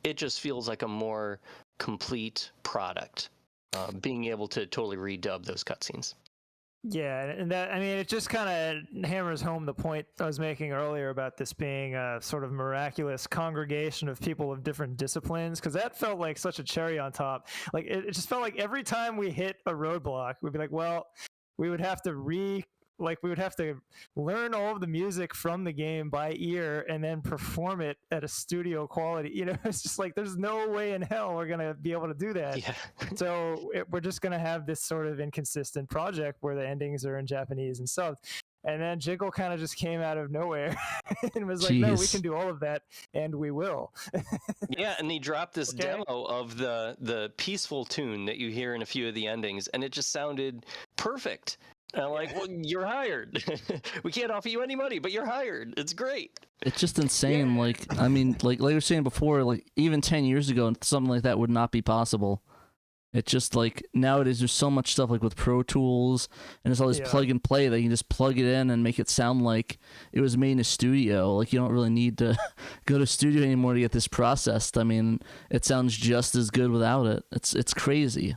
it just feels like a more complete product. being able to totally redub those cutscenes. Yeah, and that, I mean, it just kind of hammers home the point I was making earlier about this being a sort of miraculous congregation of people of different disciplines, because that felt like such a cherry on top. Like, it just felt like every time we hit a roadblock, we'd be like, well, we would have to learn all of the music from the game by ear and then perform it at a studio quality. You know, it's just like there's no way in hell we're gonna be able to do that. Yeah. So we're just gonna have this sort of inconsistent project where the endings are in Japanese and subbed. And then Jiggle kind of just came out of nowhere and was like, "No, we can do all of that, and we will." Yeah, and he dropped this demo of the peaceful tune that you hear in a few of the endings, and it just sounded perfect. And I'm like, well, you're hired. We can't offer you any money, but you're hired. It's great. It's just insane. Yeah. Like, I mean, like you were saying before, like even 10 years ago, something like that would not be possible. It's just like nowadays there's so much stuff like with Pro Tools and there's all this plug and play that you can just plug it in and make it sound like it was made in a studio. Like you don't really need to go to studio anymore to get this processed. I mean, it sounds just as good without it. It's crazy.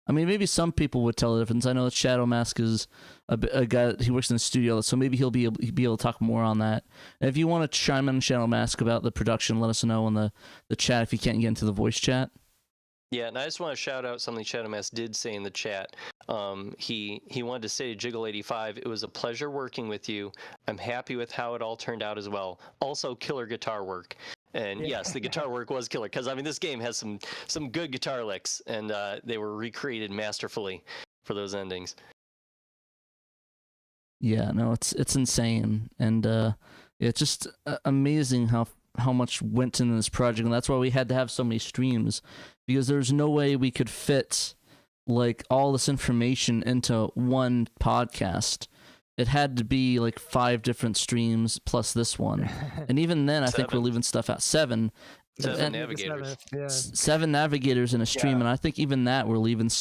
I mean, maybe some people would tell the difference. I know that Shadow Mask is a guy he works in the studio, so maybe he'll be able to talk more on that. And if you want to chime in, Shadow Mask, about the production, let us know in the chat if you can't get into the voice chat. Yeah, and I just want to shout out something Shadow Mask did say in the chat. He wanted to say to Jiggle85, it was a pleasure working with you. I'm happy with how it all turned out as well. Also, killer guitar work. And yes, the guitar work was killer, because I mean this game has some good guitar licks, and they were recreated masterfully for those endings. Yeah, no, it's insane, and it's just amazing how much went into this project, and that's why we had to have so many streams, because there's no way we could fit like all this information into one podcast. It had to be like 5 different streams plus this one. And even then, I think we're leaving stuff out. 7 navigators. 7 navigators in a stream. And I think even that we're leaving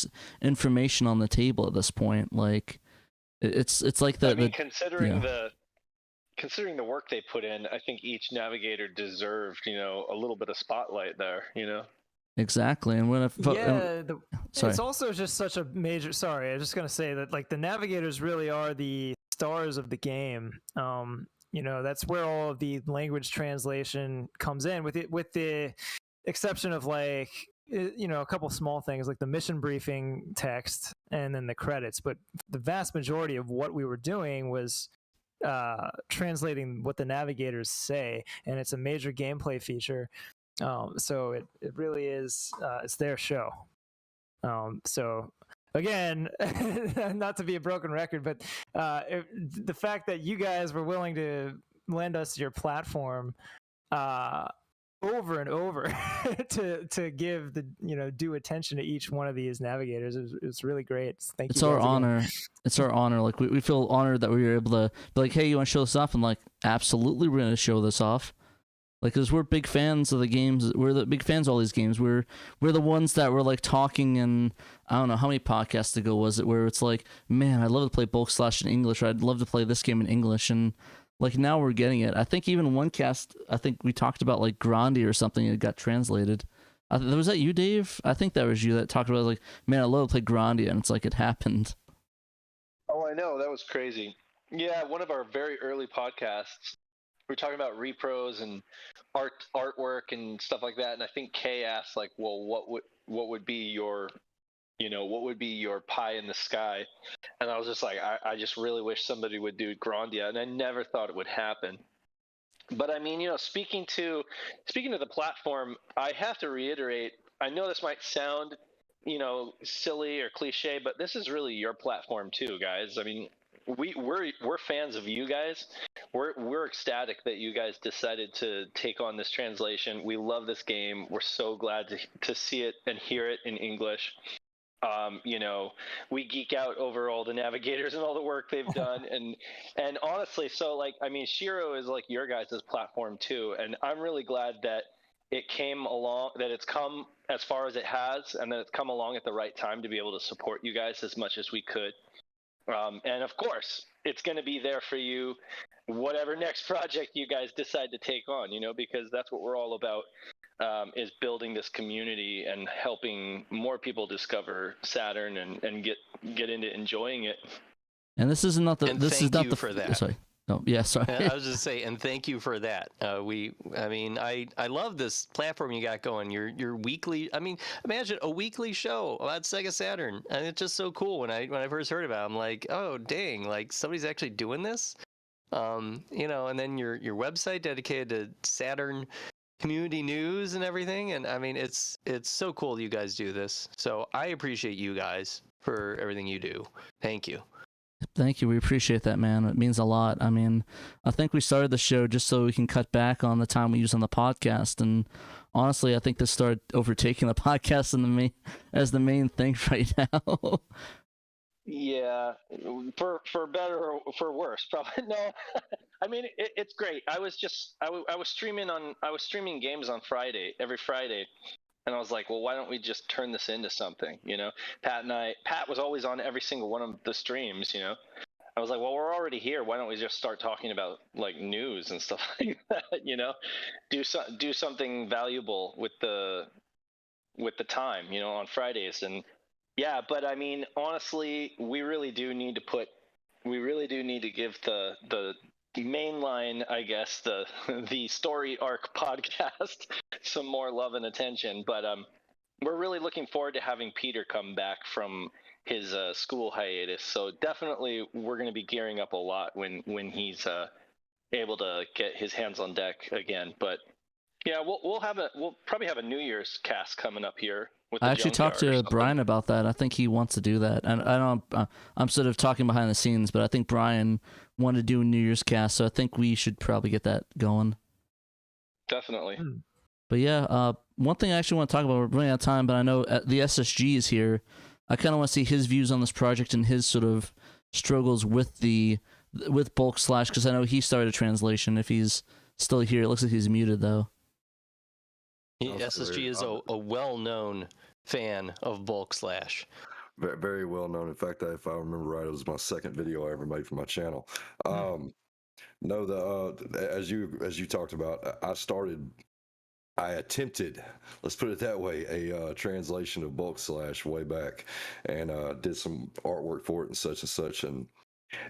information on the table at this point. Like, it's like I mean, considering the work they put in, I think each navigator deserved, a little bit of spotlight there, Exactly, and when it's also just such a major. Sorry, I was just gonna say that like the navigators really are the stars of the game. That's where all of the language translation comes in, with the exception of like a couple small things like the mission briefing text and then the credits. But the vast majority of what we were doing was translating what the navigators say, and it's a major gameplay feature. So it really is, it's their show. So again, not to be a broken record, but the fact that you guys were willing to lend us your platform over and over to give the due attention to each one of these navigators is really great. Thank you. It's our honor. It's our honor. Like we feel honored that we were able to be like, hey, you want to show this off? And like, absolutely, we're going to show this off. Like, because we're big fans of the games. We're the big fans of all these games. We're the ones that were, like, talking, and I don't know, how many podcasts ago was it, where it's like, man, I'd love to play Bulk Slash in English, or I'd love to play this game in English, and, like, now we're getting it. I think even one cast, I think we talked about, like, Grandi or something, and it got translated. Was that you, Dave? I think that was you that talked about, like, man, I'd love to play Grandi, and it's like, it happened. Oh, I know. That was crazy. Yeah, one of our very early podcasts, we're talking about repros and artwork and stuff like that, and I think Kay asked, like, well, what would be your pie in the sky? And I was just like, I just really wish somebody would do Grandia, and I never thought it would happen. But I mean, speaking to the platform, I have to reiterate, I know this might sound, silly or cliche, but this is really your platform too, guys. I mean, we're fans of you guys. We're ecstatic that you guys decided to take on this translation. We love this game. We're so glad to see it and hear it in English. We geek out over all the navigators and all the work they've done, and honestly, so like, I mean, Shiro is like your guys' platform too, and I'm really glad that it came along, that it's come as far as it has, and that it's come along at the right time to be able to support you guys as much as we could. And of course, it's going to be there for you, whatever next project you guys decide to take on, because that's what we're all about. is building this community and helping more people discover Saturn and get into enjoying it. And this is not the. And this is thank not you the. for that. Sorry. No. Yeah. Sorry. I was just saying, and thank you for that. I love this platform you got going. Your weekly. I mean, imagine a weekly show about Sega Saturn, and it's just so cool. When I first heard about it, I'm like, oh dang, like somebody's actually doing this. And then your website dedicated to Saturn community news and everything. And I mean, it's so cool you guys do this. So I appreciate you guys for everything you do. Thank you. Thank you. We appreciate that, man. It means a lot. I mean, I think we started the show just so we can cut back on the time we use on the podcast. And honestly, I think this started overtaking the podcast as the main thing right now. Yeah, for better or for worse, probably. No, I mean it's great. I was streaming games on every Friday, and I was like, well, why don't we just turn this into something? Pat was always on every single one of the streams. I was like, well, we're already here. Why don't we just start talking about like news and stuff like that? Do something valuable with the time, on Fridays. And yeah, but I mean, honestly, we really do need to give the mainline, I guess, the story arc podcast some more love and attention. But we're really looking forward to having Peter come back from his school hiatus. So definitely, we're going to be gearing up a lot when he's able to get his hands on deck again. But yeah, we'll probably have a New Year's cast coming up here. I actually talked to Brian about that. I think he wants to do that. And I don't. I'm sort of talking behind the scenes, but I think Brian wanted to do a New Year's cast, so I think we should probably get that going. Definitely. But yeah, one thing I actually want to talk about. We're running out of time, but I know the SSG is here. I kind of want to see his views on this project and his sort of struggles with Bulk Slash, because I know he started a translation. If he's still here, it looks like he's muted though. SSG is a well-known fan of Bulk Slash. Very, very well known. In fact, if I remember right, it was my second video I ever made for my channel. No, as you talked about, I attempted, let's put it that way, a translation of Bulk Slash way back, and did some artwork for it and such, and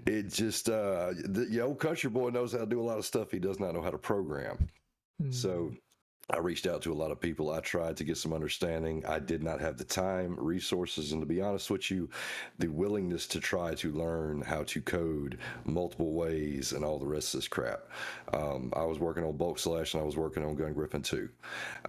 it just the old country boy knows how to do a lot of stuff. He does not know how to program. So I reached out to a lot of people. I tried to get some understanding. I did not have the time, resources, and to be honest with you, the willingness to try to learn how to code multiple ways and all the rest of this crap. I was working on Bulk Slash and I was working on Gun Griffin 2.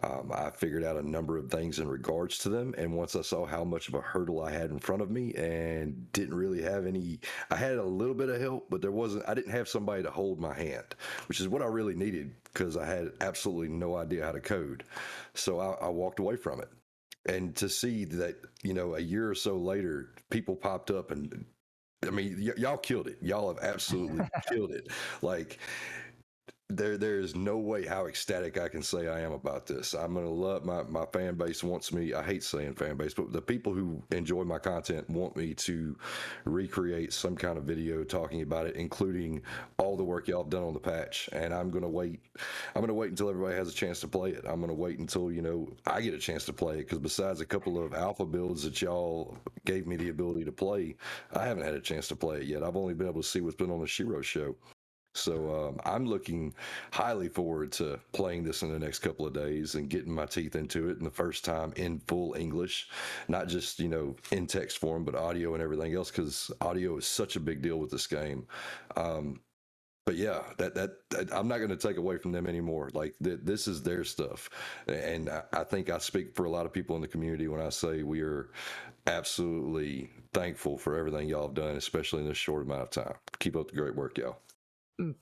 I figured out a number of things in regards to them, and once I saw how much of a hurdle I had in front of me and didn't really have any, I had a little bit of help, but I didn't have somebody to hold my hand, which is what I really needed, because I had absolutely no idea how to code. So I walked away from it. And to see that, a year or so later, people popped up and, I mean, y'all killed it. Y'all have absolutely killed it. Like, there's no way how ecstatic I can say I am about this. I'm going to love my fan base wants me. I hate saying fan base, but the people who enjoy my content want me to recreate some kind of video talking about it, including all the work y'all have done on the patch. And I'm going to wait until everybody has a chance to play it. I'm going to wait until, I get a chance to play it, because besides a couple of alpha builds that y'all gave me the ability to play, I haven't had a chance to play it yet. I've only been able to see what's been on the Shiro show. So I'm looking highly forward to playing this in the next couple of days and getting my teeth into it, and the first time in full English, not just, in text form, but audio and everything else, because audio is such a big deal with this game. But yeah, that I'm not going to take away from them anymore. Like, this is their stuff. And I think I speak for a lot of people in the community when I say we are absolutely thankful for everything y'all have done, especially in this short amount of time. Keep up the great work, y'all.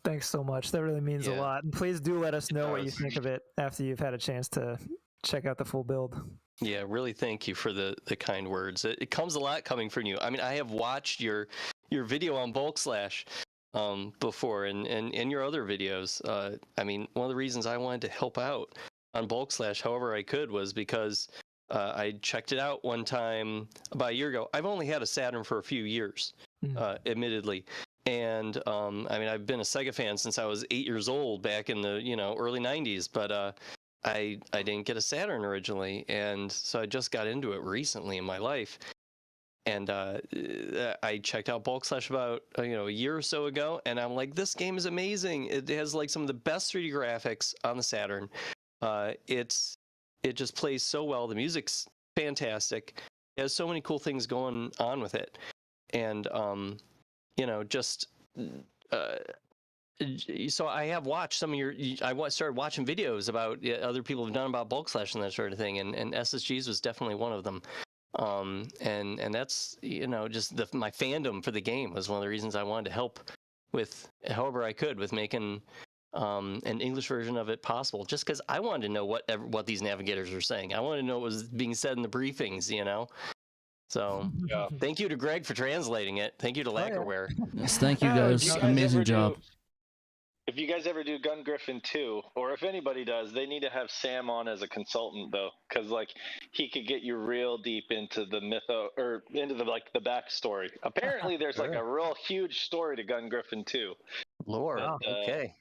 Thanks so much. That really means a lot. And please do let us know what you think of it after you've had a chance to check out the full build. Yeah, really thank you for the kind words. It comes a lot coming from you. I mean, I have watched your video on Bulk Slash before, and your other videos. I mean, one of the reasons I wanted to help out on Bulk Slash however I could was because I checked it out one time about a year ago. I've only had a Saturn for a few years, admittedly. And I mean, I've been a Sega fan since I was 8 years old back in the early 90s. But I didn't get a Saturn originally, and so I just got into it recently in my life. And I checked out Bulk Slash about a year or so ago, and I'm like, this game is amazing. It has like some of the best 3D graphics on the Saturn. It just plays so well. The music's fantastic. It has so many cool things going on with it, and so I have watched some of started watching videos about other people have done about Bulk Slash and that sort of thing, and SSGs was definitely one of them. And that's just my fandom for the game was one of the reasons I wanted to help with however I could with making an English version of it possible, just because I wanted to know what these navigators were saying. I wanted to know what was being said in the briefings, So thank you to Greg for translating it. Thank you to Lacquerware. Yes, thank you guys. Amazing job. If you guys ever do Gun Griffin 2, or if anybody does, they need to have Sam on as a consultant though, because he could get you real deep into the or into the backstory. Apparently, there's a real huge story to Gun Griffin 2. Lord, okay,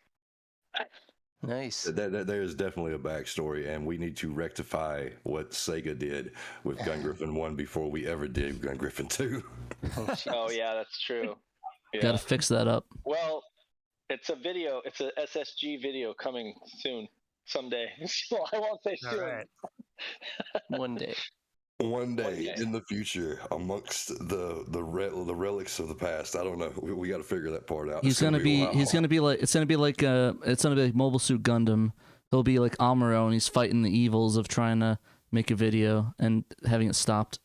nice. There is definitely a backstory, and we need to rectify what Sega did with Gun Griffin 1 before we ever did Gun Griffin 2. Oh yeah, that's true. Yeah. Gotta fix that up. Well. It's a SSG video coming soon, someday. So I won't say soon. Right. One day In the future, amongst the relics of the past. I don't know. We got to figure that part out. It's gonna be like Mobile Suit Gundam. He'll be like Amuro, and he's fighting the evils of trying to make a video and having it stopped.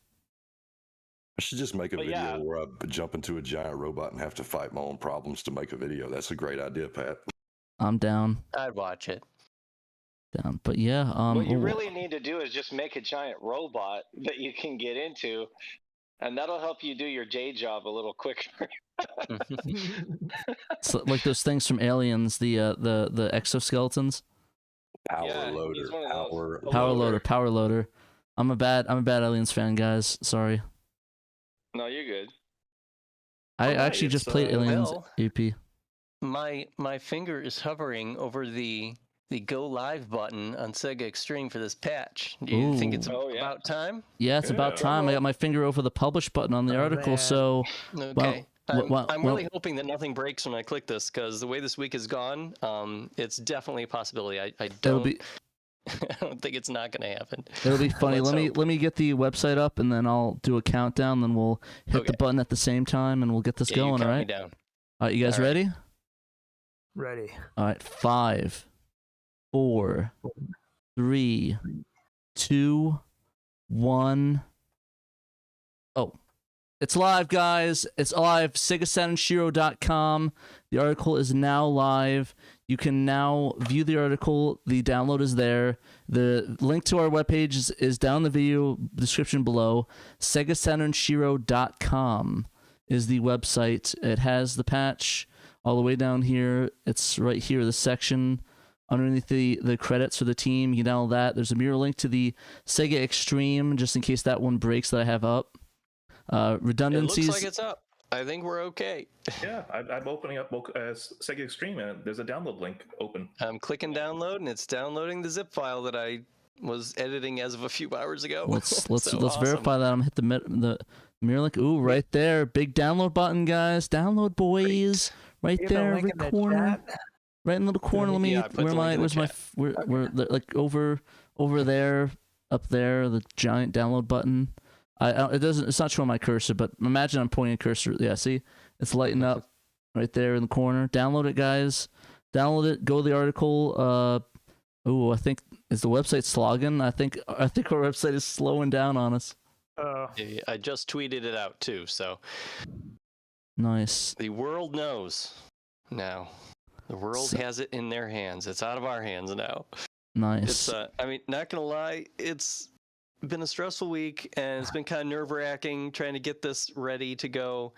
I should just make a video where I jump into a giant robot and have to fight my own problems to make a video. That's a great idea, Pat. I'm down. I'd watch it. Down, but yeah. What you really need to do is just make a giant robot that you can get into, and that'll help you do your day job a little quicker. So, like those things from Aliens, the exoskeletons. Power loader. I'm a bad Aliens fan, guys. Sorry. No, you're good. I actually just played Aliens EP. My finger is hovering over the go live button on Sega Extreme for this patch. Do you think it's about time? Yeah, it's about time. I got my finger over the publish button on the article, man. so okay. I'm really hoping that nothing breaks when I click this, because the way this week has gone, it's definitely a possibility. I don't think it's not going to happen. It'll be funny. Let me get the website up, and then I'll do a countdown. Then we'll hit the button at the same time, and we'll get this going. All right. Down. All right, you guys ready? Ready. All right, 5, 4, 3, 2, 1. Oh, it's live, guys. It's live. SegaSaturnShiro.com. The article is now live. You can now view the article. The download is there. The link to our webpage is down in the video description below. SegaSaturnShiro.com is the website. It has the patch all the way down here. It's right here, the section underneath the credits for the team. You can download that. There's a mirror link to the Sega Extreme, just in case that one breaks, that I have up. Redundancies. It looks like it's up. I think we're okay. Yeah, I'm opening up Sega Extreme, and there's a download link open. I'm clicking download, and it's downloading the zip file that I was editing as of a few hours ago. Let's verify that. I'm gonna hit the mirror link. Ooh, right there, big download button, guys. Download, boys. Right there, every corner. Right in the little corner. Let me. Like over there, up there, the giant download button. It's not showing my cursor, but imagine I'm pointing a cursor. Yeah, see, it's lighting up right there in the corner. Download it, guys. Download it. Go to the article. I think is the website slogging. I think our website is slowing down on us. I just tweeted it out too, so nice. The world knows now. The world has it in their hands. It's out of our hands now. Nice. It's not gonna lie, it's been a stressful week, and it's been kind of nerve-wracking trying to get this ready to go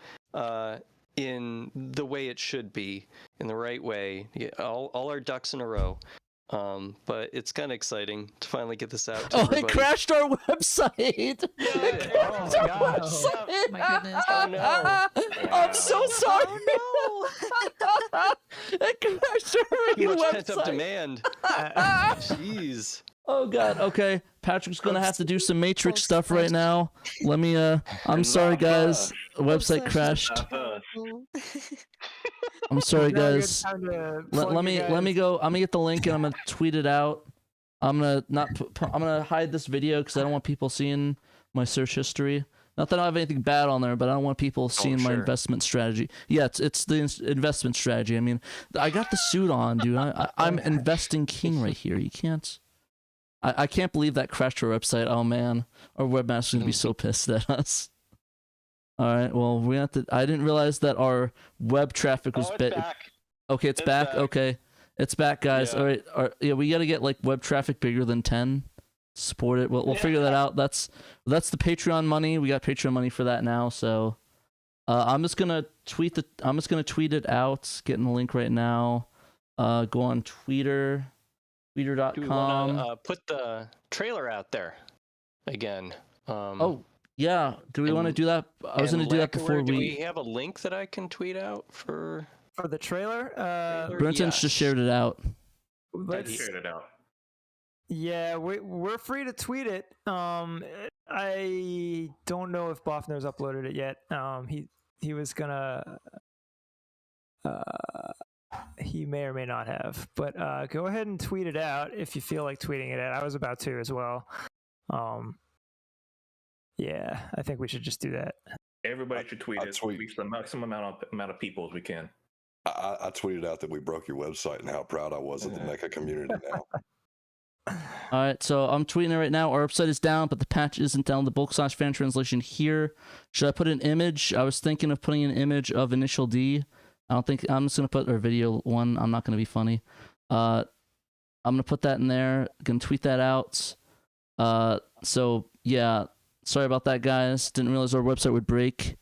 in the way it should be, in the right way, get all our ducks in a row. But it's kind of exciting to finally get this out to everybody. It crashed our website! Oh my gosh. My goodness. Oh no. I'm so sorry! Oh It crashed our Too much website! pent-up demand. Jeez. Oh God. Okay, Patrick's gonna have to do some Matrix stuff slash- right now. Let me. I'm sorry, guys. Website crashed. I'm sorry, guys. Let me go. I'm gonna get the link and I'm gonna tweet it out. I'm gonna I'm gonna hide this video because I don't want people seeing my search history. Not that I have anything bad on there, but I don't want people seeing my investment strategy. Yeah, it's the investment strategy. I mean, I got the suit on, dude. I'm investing king right here. You can't. I can't believe that crashed our website. Oh man, our webmaster's gonna be so pissed at us. All right, well we have to. I didn't realize that our web traffic was back. Okay, it's back. Okay, it's back, guys. Yeah. All right, yeah, we gotta get like web traffic bigger than 10. Support it. We'll figure that out. That's the Patreon money. We got Patreon money for that now. So, I'm just gonna tweet it out. Getting the link right now. Go on Twitter. Twitter.com. Do we want to put the trailer out there again? Oh yeah. Do we want to do that? I was gonna do that before do we have a link that I can tweet out for the trailer? Brenton's just shared it out. Let's shared it out. Yeah, we're free to tweet it. I don't know if Boffner's uploaded it yet. He was gonna. He may or may not have, but go ahead and tweet it out if you feel like tweeting it out. I was about to as well. Yeah, I think we should just do that. Everybody should tweet it. Reach the maximum amount of people as we can. I tweeted out that we broke your website and how proud I was of the Mecha community now. All right, so I'm tweeting it right now. Our website is down, but the patch isn't down. The bulk/fan translation here. Should I put an image? I was thinking of putting an image of Initial D. I don't think I'm just gonna put our video one. I'm not gonna be funny. I'm gonna put that in there. Gonna tweet that out. So yeah, sorry about that, guys. Didn't realize our website would break.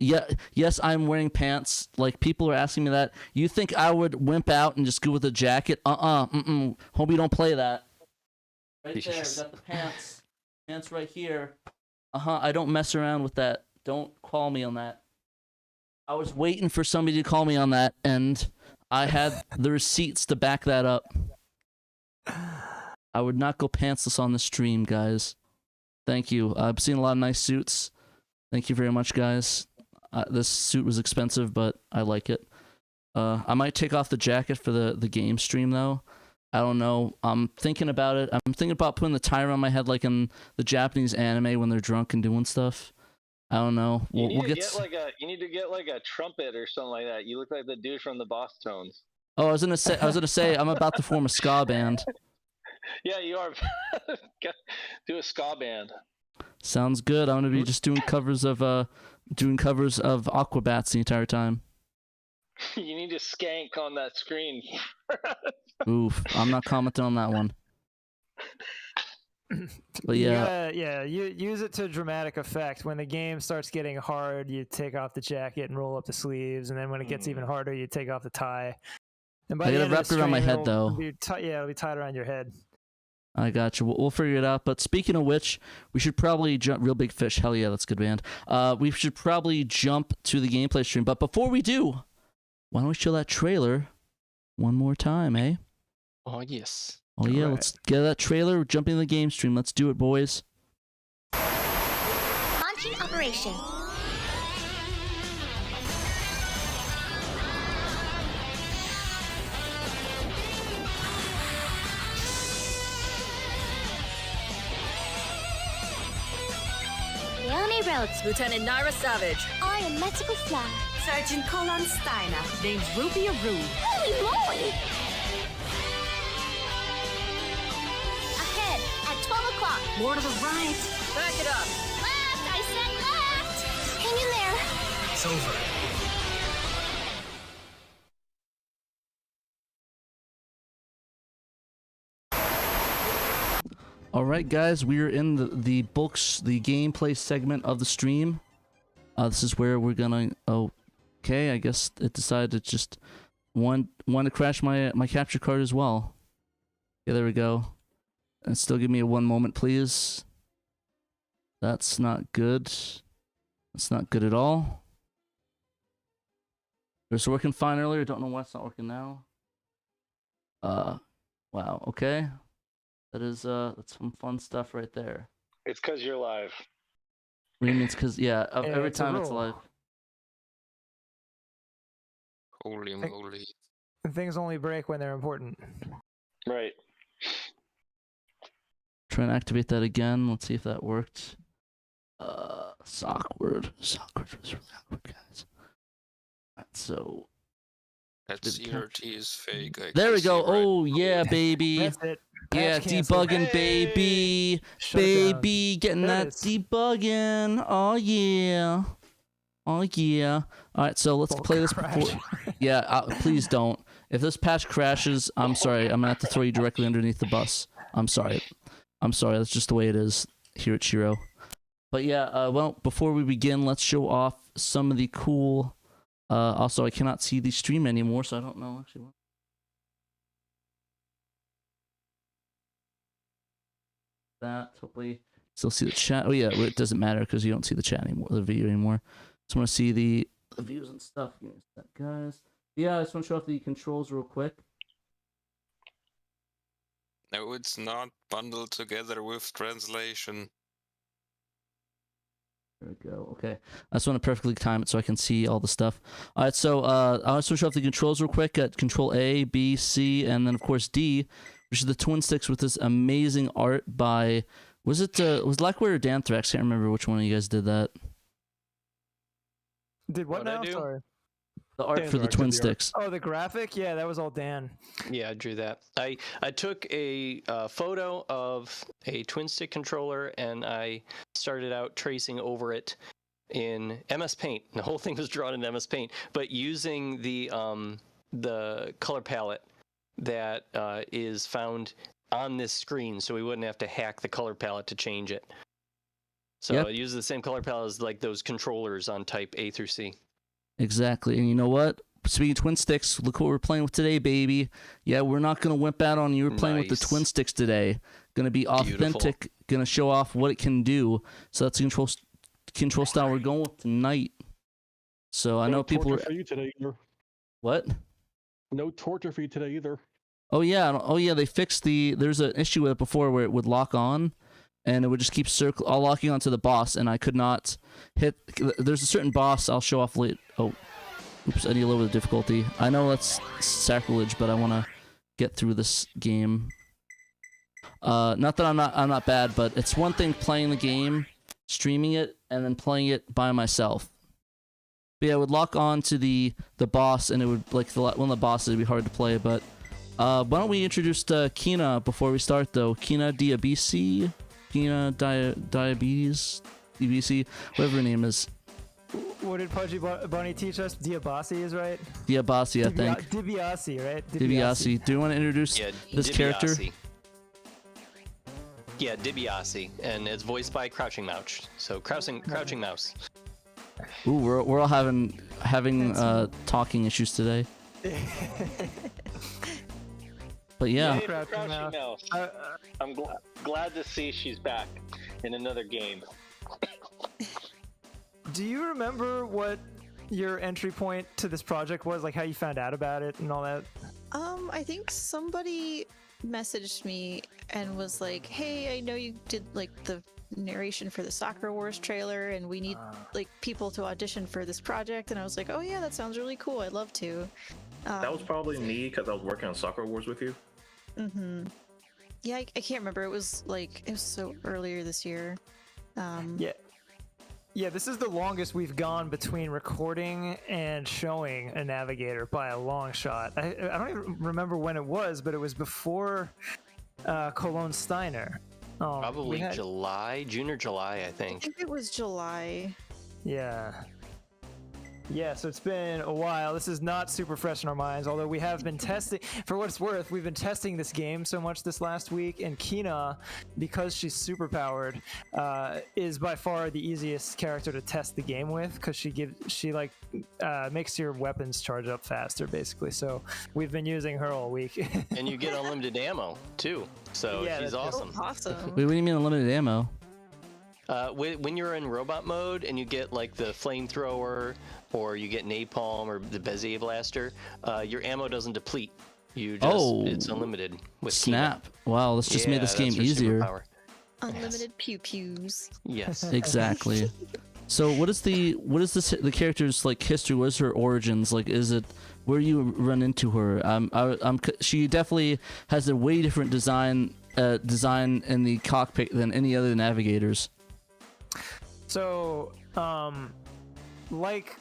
Yeah, yes, I'm wearing pants. Like people are asking me that. You think I would wimp out and just go with a jacket? Hope you don't play that. Right there, got the pants. Pants right here. I don't mess around with that. Don't call me on that. I was waiting for somebody to call me on that, and I had the receipts to back that up. I would not go pantsless on the stream, guys. Thank you. I've seen a lot of nice suits. Thank you very much, guys. This suit was expensive, but I like it. I might take off the jacket for the game stream, though. I don't know. I'm thinking about it. I'm thinking about putting the tie around my head like in the Japanese anime when they're drunk and doing stuff. I don't know. You need to get like a trumpet or something like that. You look like the dude from the Boss Tones. Oh, I was gonna say I'm about to form a ska band. Yeah, you are. Do a ska band. Sounds good. I'm gonna be just doing covers of Aquabats the entire time. You need to skank on that screen. Oof, I'm not commenting on that one. But yeah, you use it to dramatic effect. When the game starts getting hard, you take off the jacket and roll up the sleeves, and then when it gets even harder, you take off the tie. And by I the gotta end of wrap the it around my stream, head though. It'll be tied around your head. I got you. We'll figure it out. But speaking of which, we should probably jump. Real Big Fish. Hell yeah, that's a good band. We should probably jump to the gameplay stream. But before we do, why don't we show that trailer one more time, eh? Oh yes. Oh yeah, let's get that trailer. We're jumping in the game stream. Let's do it, boys. Launching operation. Leone Rhodes. Lieutenant Lyra Savage. I am Medical Flag. Sergeant Colin Steiner. Name's Ruby of Rude. Holy moly! Ahead at 12 o'clock. More to the right. Back it up. Left! I said left! Hang in there. It's over. All right, guys, we are in the gameplay segment of the stream. This is where we're gonna. Okay, I guess it decided to just want to crash my capture card as well. Yeah, there we go. And still give me a 1 moment, please. That's not good. That's not good at all. It was working fine earlier. Don't know why it's not working now. Wow. Okay. that's some fun stuff right there. It's because you're live. What do you mean? It's because every it's a time it's rule. live. Holy moly. Things only break when they're important. Right. Try and activate that again. Let's see if that worked. Awkward. Awkward was really awkward, guys. Alright, so That CRT is fake. I there can we go. see right Oh yeah, baby. That's it. Yeah, Patch canceled. debugging, baby. Shut it down. Baby, getting There it that is. debugging. Oh yeah. Oh yeah. All right, so let's Won't play this crash. before. Yeah, please don't. If this patch crashes, I'm sorry. I'm gonna have to throw you directly underneath the bus. I'm sorry. That's just the way it is here at Shiro. But yeah, well, before we begin, let's show off some of the cool. Also, I cannot see the stream anymore, so I don't know actually what. That hopefully still see the chat. Oh yeah, it doesn't matter because you don't see the chat anymore, the video anymore. Just want to see the views and stuff. Give me a sec, guys. Yeah, I just want to show off the controls real quick. No, it's not bundled together with translation. There we go. Okay, I just want to perfectly time it so I can see all the stuff. All right, so I'll just show off the controls real quick. At Control A, B, C, and then of course D, which is the twin sticks with this amazing art by was Lackware or Danthrax? Can't remember which one of you guys did that. Did what What'd I now? do? Sorry. The art for the Danthrax twin did the art. sticks. Oh, the graphic? Yeah, that was all Dan. Yeah, I drew that. I took a photo of a twin stick controller and I started out tracing over it in MS Paint. The whole thing was drawn in MS Paint, but using the color palette that is found on this screen, so we wouldn't have to hack the color palette to change it. So Yep. I use the same color palette as like those controllers on type A through C. Exactly, and you know what? Speaking of twin sticks, look what we're playing with today, baby. Yeah, we're not gonna wimp out on you. We're playing with the Nice. twin sticks today. Gonna be authentic. Gonna show off what it can do. So that's the control style we're going with tonight. So I know people torture are for you today either. what? No torture for you today either. Oh yeah, they fixed there's an issue with it before where it would lock on and it would just keep locking onto the boss and I could not hit there's a certain boss I'll show off late. Oh, oops, I need a little bit of difficulty. I know that's sacrilege, but I want to get through this game. Not that I'm not bad, but it's one thing playing the game, streaming it, and then playing it by myself. But yeah, it would lock on to the boss and it would like one of the bosses would be hard to play, but why don't we introduce Kina before we start, though? Kina Diabisi? Kina Diabetes? DBC? Whatever her name is. What did Pudgy Bunny teach us? Diabasi is right? Diabasi, I think. Dibiasi, right? Dibiasi. Do you want to introduce this character? Dibiasi. Yeah, Dibiasi, and it's voiced by CrouchingMouse. So CrouchingMouse. Ooh, we're all having talking issues today. But yeah. Yay for Crouching Mouse. I'm glad to see she's back in another game. Do you remember what your entry point to this project was? Like how you found out about it and all that? I think somebody messaged me and was like, "Hey, I know you did like the narration for the Soccer Wars trailer, and we need like people to audition for this project." And I was like, "Oh yeah, that sounds really cool. I'd love to." That was probably me because I was working on Soccer Wars with you. Mm-hmm. Yeah, I can't remember. It was so earlier this year. Yeah, this is the longest we've gone between recording and showing a navigator by a long shot. I don't even remember when it was, but it was before Cologne Steiner. Probably June or July, I I think. think it was July. Yeah, so it's been a while. This is not super fresh in our minds, although we have been testing, for what it's worth, we've been testing this game so much this last week, and Kina, because she's super powered, is by far the easiest character to test the game with, because she makes your weapons charge up faster, basically, so we've been using her all week. And you get unlimited ammo, too, so Yeah, she's that's awesome. Awesome. Wait, what do you mean unlimited ammo? When you're in robot mode and you get like the flamethrower or you get napalm or the Bezier blaster, your ammo doesn't deplete. You just it's unlimited with snap. Kina. Wow, this just made this game that's her easier. superpower. Unlimited pew-pews. Yes. Exactly. So what is the character's like history? What is her origins? Like, is it where you run into her? She definitely has a way different design in the cockpit than any other navigators. So, like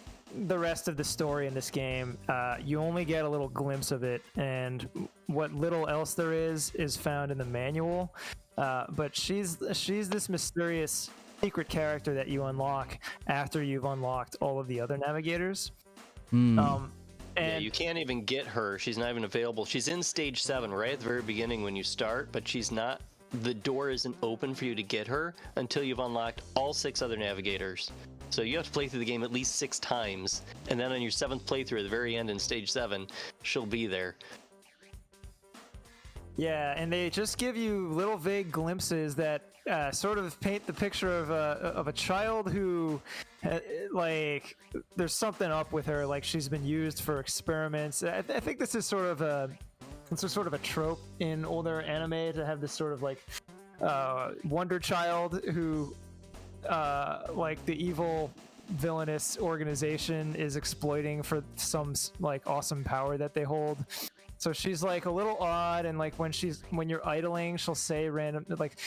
the rest of the story in this game, you only get a little glimpse of it, and what little else there is found in the manual. But she's this mysterious secret character that you unlock after you've unlocked all of the other navigators. Mm. Yeah, you can't even get her. She's not even available. She's in stage 7 right at the very beginning when you start, but she's not. The door isn't open for you to get her until you've unlocked all 6 other navigators. So you have to play through the game at least 6 times, and then on your 7th playthrough at the very end in stage 7, she'll be there. Yeah, and they just give you little vague glimpses that sort of paint the picture of a child who, like, there's something up with her. Like, she's been used for experiments. I think this is sort of a trope in older anime to have this sort of like wonder child who, like, the evil villainous organization is exploiting for some like awesome power that they hold. So she's like a little odd, and like when you're idling, she'll say random, like,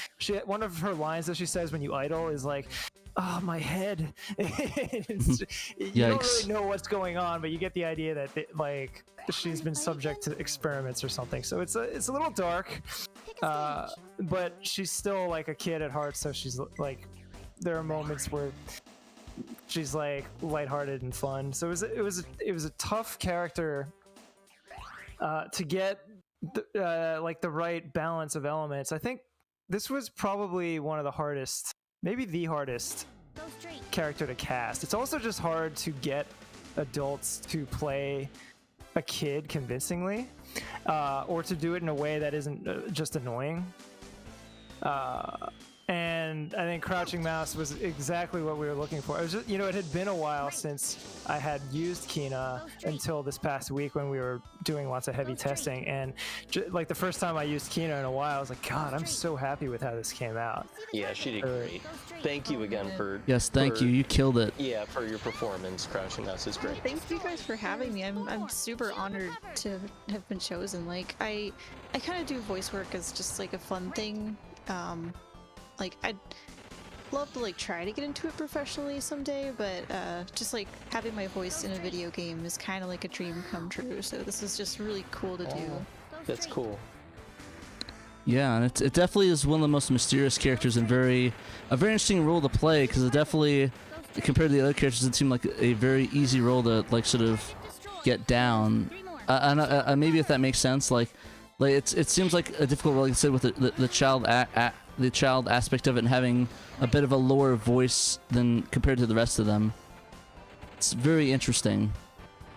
one of her lines that she says when you idle is like, "Oh, my head." You don't really know what's going on, but you get the idea that like she's been subject to experiments or something. So it's a little dark, but she's still like a kid at heart. So she's like, there are moments where she's like lighthearted and fun. So it was a tough character to get like the right balance of elements. I think this was probably one of the hardest, maybe the hardest character to cast. It's also just hard to get adults to play a kid convincingly, or to do it in a way that isn't just annoying. And I think CrouchingMouse was exactly what we were looking for. It was just, it had been a while since I had used Kina until this past week when we were doing lots of heavy testing. And like the first time I used Kina in a while, I was like, God, I'm so happy with how this came out. Yeah, she did great. Thank you again for... Yes, thank you. You killed it. Yeah, for your performance. CrouchingMouse is great. Thank you guys for having me. I'm super honored to have been chosen. Like, I kind of do voice work as just like a fun thing. Like, I'd love to like try to get into it professionally someday, but just like having my voice in a video game is kind of like a dream come true. So this is just really cool to do. That's cool. Yeah, and it definitely is one of the most mysterious characters and a very interesting role to play, because it definitely, compared to the other characters, it seemed like a very easy role to like sort of get down. Maybe if that makes sense, like it seems like a difficult role, like I said, with the child aspect of it and having a bit of a lower voice than compared to the rest of them. It's very interesting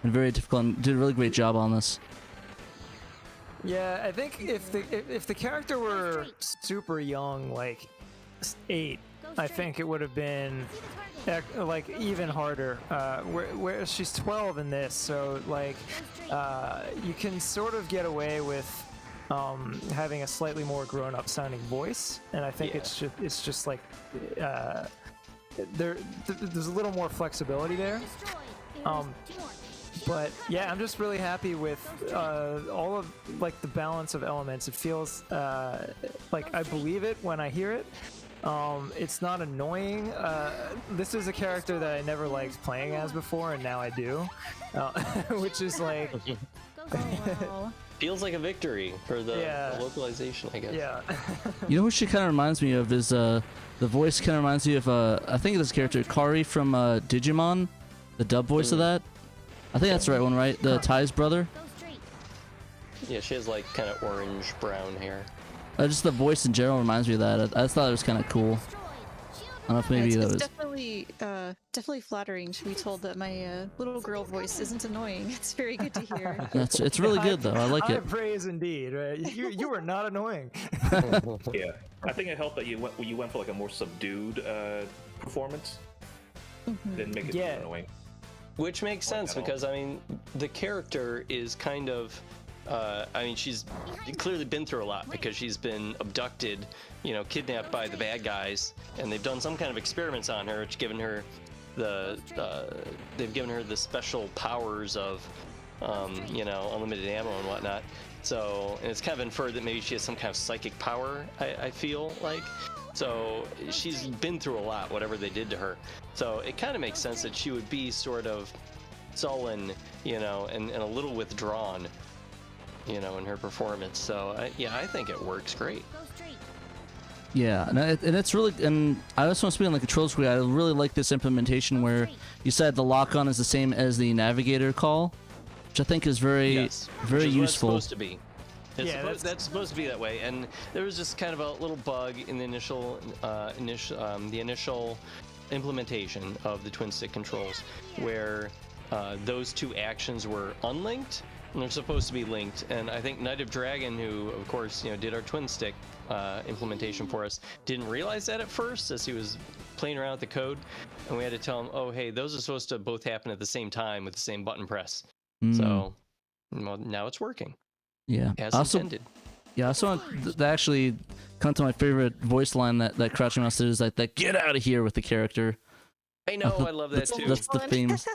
and very difficult, and did a really great job on this. Yeah, I think if the character were super young, like 8, I think it would have been like even harder. Where she's 12 in this, so like you can sort of get away with having a slightly more grown-up sounding voice, and I think it's just like there's a little more flexibility there. But yeah, I'm just really happy with all of like the balance of elements. It feels like I believe it when I hear it. It's not annoying. This is a character that I never liked playing as before, and now I do, which is like feels like a victory for the localization, I guess. Yeah. You know who she kind of reminds me of is the voice kind of reminds me of I think of this character Kari from Digimon, the dub voice of that. I think that's the right one, right? The Ty's brother. Yeah, she has like kind of orange brown hair. Just the voice in general reminds me of that. I just thought it was kind of cool. I don't know if maybe that was definitely flattering to be told that my little girl voice isn't annoying. It's very good to hear. It's really good though. I like it. High praise indeed. Right? You are not annoying. Yeah, I think it helped that you went for like a more subdued performance. Didn't make it too annoying. Which makes sense because I mean the character is kind of I mean, she's clearly been through a lot because she's been abducted, kidnapped by the bad guys, and they've done some kind of experiments on her, which given her they've given her the special powers of, unlimited ammo and whatnot. So, and it's kind of inferred that maybe she has some kind of psychic power, I feel like. So she's been through a lot, whatever they did to her. So it kind of makes sense that she would be sort of sullen, and a little withdrawn, in her performance. So I think it works great. Yeah, and it's really, and I just want to speak on the control screen. I really like this implementation where you said the lock-on is the same as the navigator call, which I think is very Which is useful. What it's supposed to be. That's supposed to be that way. And there was just kind of a little bug in the initial implementation of the twin stick controls, where those two actions were unlinked and they're supposed to be linked. And I think Knight of Dragon, who of course did our twin stick implementation for us, didn't realize that at first as he was playing around with the code, and we had to tell him, oh hey, those are supposed to both happen at the same time with the same button press. So now it's working. Yeah. As also, intended. Yeah, I also want to actually come to my favorite voice line that CrouchingMouse did, is like that "get out of here" with the character. I know, I love that too. That's the famous.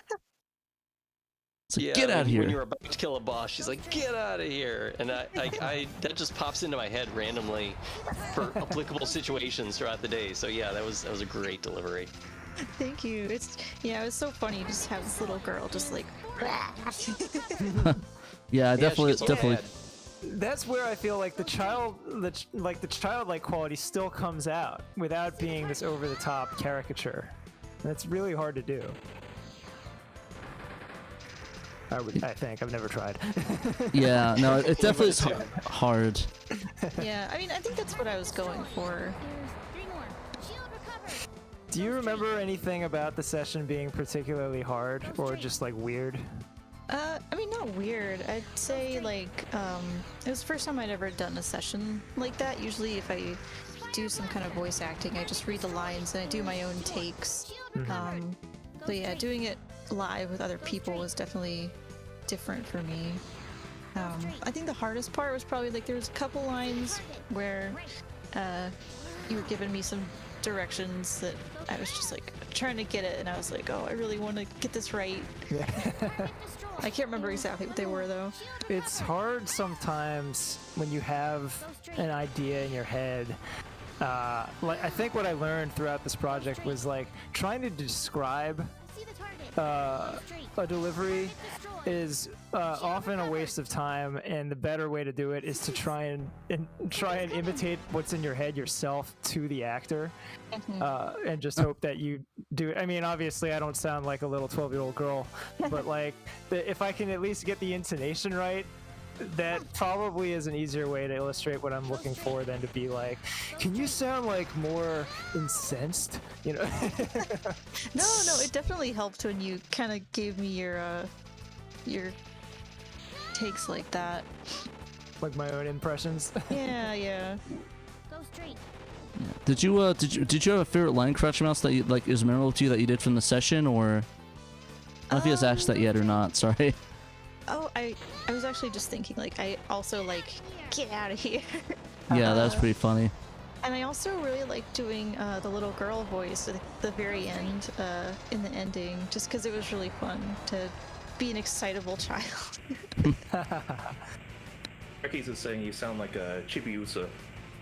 It's like, get out of here. When you're about to kill a boss, she's like, get out of here. And I that just pops into my head randomly for applicable situations throughout the day. So yeah, that was a great delivery. Thank you. It was so funny to just have this little girl just like. Yeah, definitely. That's where I feel like the childlike quality still comes out without being this over-the-top caricature. That's really hard to do. I think I've never tried. Yeah, no, it definitely is hard. Yeah, I mean, I think that's what I was going for. Do you remember anything about the session being particularly hard or just like weird? I mean, not weird. I'd say like it was the first time I'd ever done a session like that. Usually if I do some kind of voice acting, I just read the lines and I do my own takes. But yeah, doing it live with other people was definitely different for me. I think the hardest part was probably like there was a couple lines where you were giving me some directions that I was just like trying to get it, and I was like, oh, I really want to get this right. I can't remember exactly what they were though. It's hard sometimes when you have an idea in your head. Like I think what I learned throughout this project was like trying to describe a delivery is often a waste of time, and the better way to do it is to try and imitate what's in your head yourself to the actor, and just hope that you do it. I mean, obviously, I don't sound like a little 12-year-old girl, but like if I can at least get the intonation right, that probably is an easier way to illustrate what I'm looking for than to be like, can you sound like more incensed? You know? No, it definitely helped when you kind of gave me your takes like that. Like my own impressions. Yeah. Go straight. Yeah. Did you have a favorite line, CrouchingMouse, that you, like is memorable to you that you did from the session, or I don't know if he has asked that yet or not? Sorry. Oh, I was actually just thinking, like, I also like get out of here. Yeah, that was pretty funny. And I also really like doing the little girl voice at the very end, in the ending, just because it was really fun to be an excitable child. Ricky's is saying you sound like a Chibiusa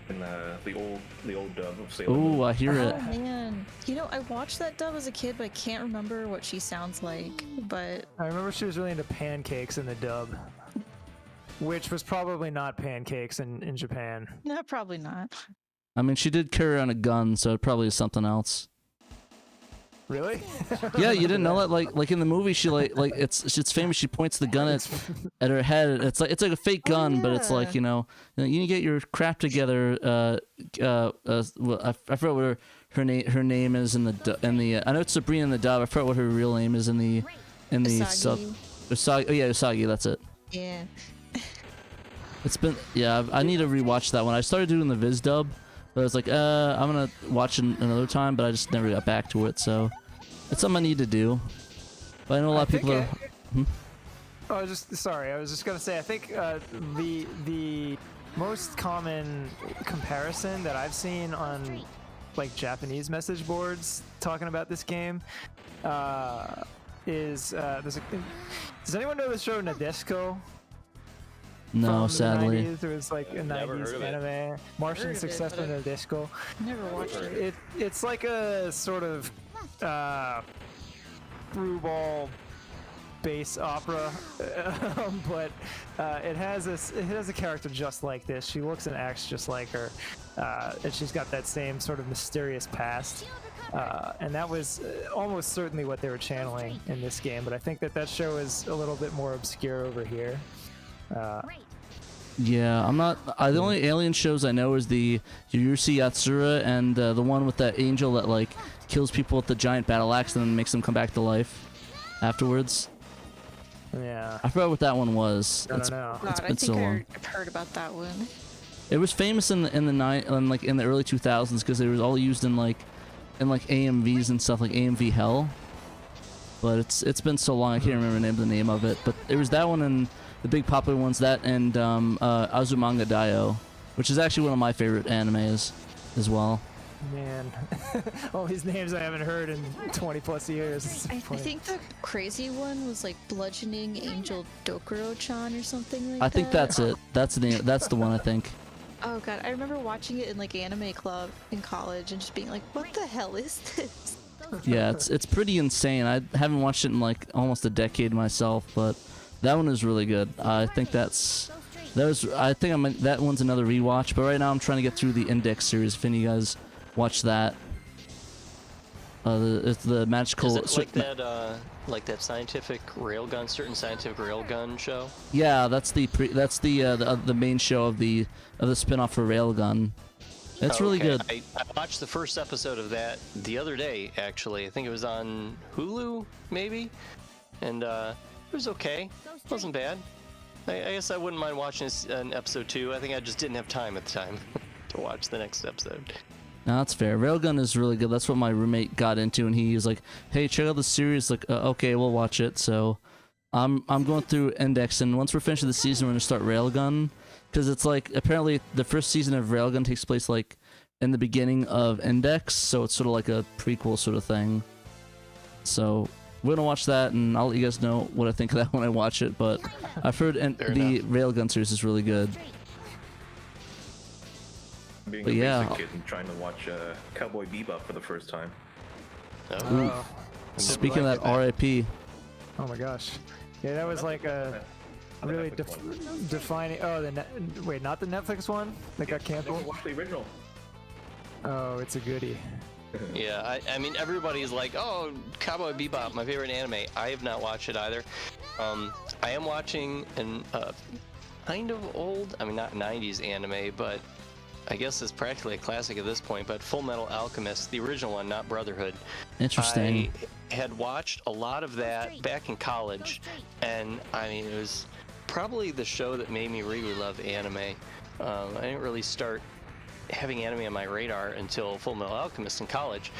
in the old dub of Sailor Ooh, Moon. I hear it. Oh man, I watched that dub as a kid, but I can't remember what she sounds like. But I remember she was really into pancakes in the dub, which was probably not pancakes in Japan. No, probably not. I mean, she did carry around a gun, so it probably is something else. Really? Yeah, you didn't know that? Like in the movie, she like it's famous. She points the gun at her head. It's like a fake gun, but it's like you need to get your crap together. I forgot what her name is in the I know it's Sabrina in the dub. I forgot what her real name is in the sub. Usagi. Oh yeah, Usagi. That's it. Yeah. It's been I need to rewatch that one. I started doing the Viz dub. But I was like, I'm gonna watch it another time, but I just never got back to it, so it's something I need to do. But I know a lot of people are... I was just gonna say, I think the most common comparison that I've seen on like Japanese message boards talking about this game is does anyone know the show Nadeshiko? No, From sadly. The 90s? It was like a Never 90s heard of it. anime. Martian Heard of it, successor but Nadeshiko. Never watched it. It's like a sort of screwball bass opera, but it has a character just like this. She looks and acts just like her, and she's got that same sort of mysterious past. And that was almost certainly what they were channeling in this game. But I think that show is a little bit more obscure over here. Yeah, I'm not. The only alien shows I know is the Yurushi Yatsura and the one with that angel that like kills people with the giant battle axe and then makes them come back to life afterwards. Yeah. I forgot what that one was. I don't know. It's God, I been so think long. I've heard about that one. It was famous in the early 2000s because it was all used in like AMVs and stuff like AMV Hell. But it's been so long I can't remember the name of it. But it was that one and the big popular ones, that and Azumanga Daioh, which is actually one of my favorite animes as well. Man, all these names I haven't heard in 20 plus years. I think the crazy one was like Bludgeoning Angel Dokuro-chan or something like that. I think that's it. That's the name. That's the one I think. Oh god, I remember watching it in like anime club in college and just being like, what the hell is this? Yeah, it's pretty insane. I haven't watched it in like almost a decade myself, but that one is really good. I think that one's another rewatch. But right now I'm trying to get through the Index series. If any of you guys watch that, it's the magical. Is it like that scientific railgun, certain scientific railgun show? Yeah, that's the main show of the spin-off for Railgun. It's really good. I watched the first episode of that the other day, actually. I think it was on Hulu, maybe, and it was okay. It wasn't bad. I guess I wouldn't mind watching an episode 2. I think I just didn't have time at the time to watch the next episode. No, that's fair. Railgun is really good. That's what my roommate got into, and he was like, "Hey, check out the series." Like, okay, we'll watch it. So, I'm going through Index, and once we're finished with the season, we're gonna start Railgun, because it's like apparently the first season of Railgun takes place like in the beginning of Index, so it's sort of like a prequel sort of thing. So we're gonna watch that, and I'll let you guys know what I think of that when I watch it. But I've heard the Railgun series is really good. Being But a yeah. basic kid and trying to watch Cowboy Bebop for the first time. Ooh. Speaking of that, R.I.P. Oh my gosh. Yeah, that was like a really defining. Oh, wait, not the Netflix one that got canceled. Watch the original. Oh, it's a goodie. Yeah, I mean, everybody's like, oh, Cowboy Bebop, my favorite anime. I have not watched it either. I am watching an kind of old, I mean, not 90s anime, but I guess it's practically a classic at this point, but Fullmetal Alchemist, the original one, not Brotherhood. Interesting. I had watched a lot of that back in college, and I mean, it was probably the show that made me really love anime. I didn't really start having anime on my radar until Fullmetal Alchemist in college,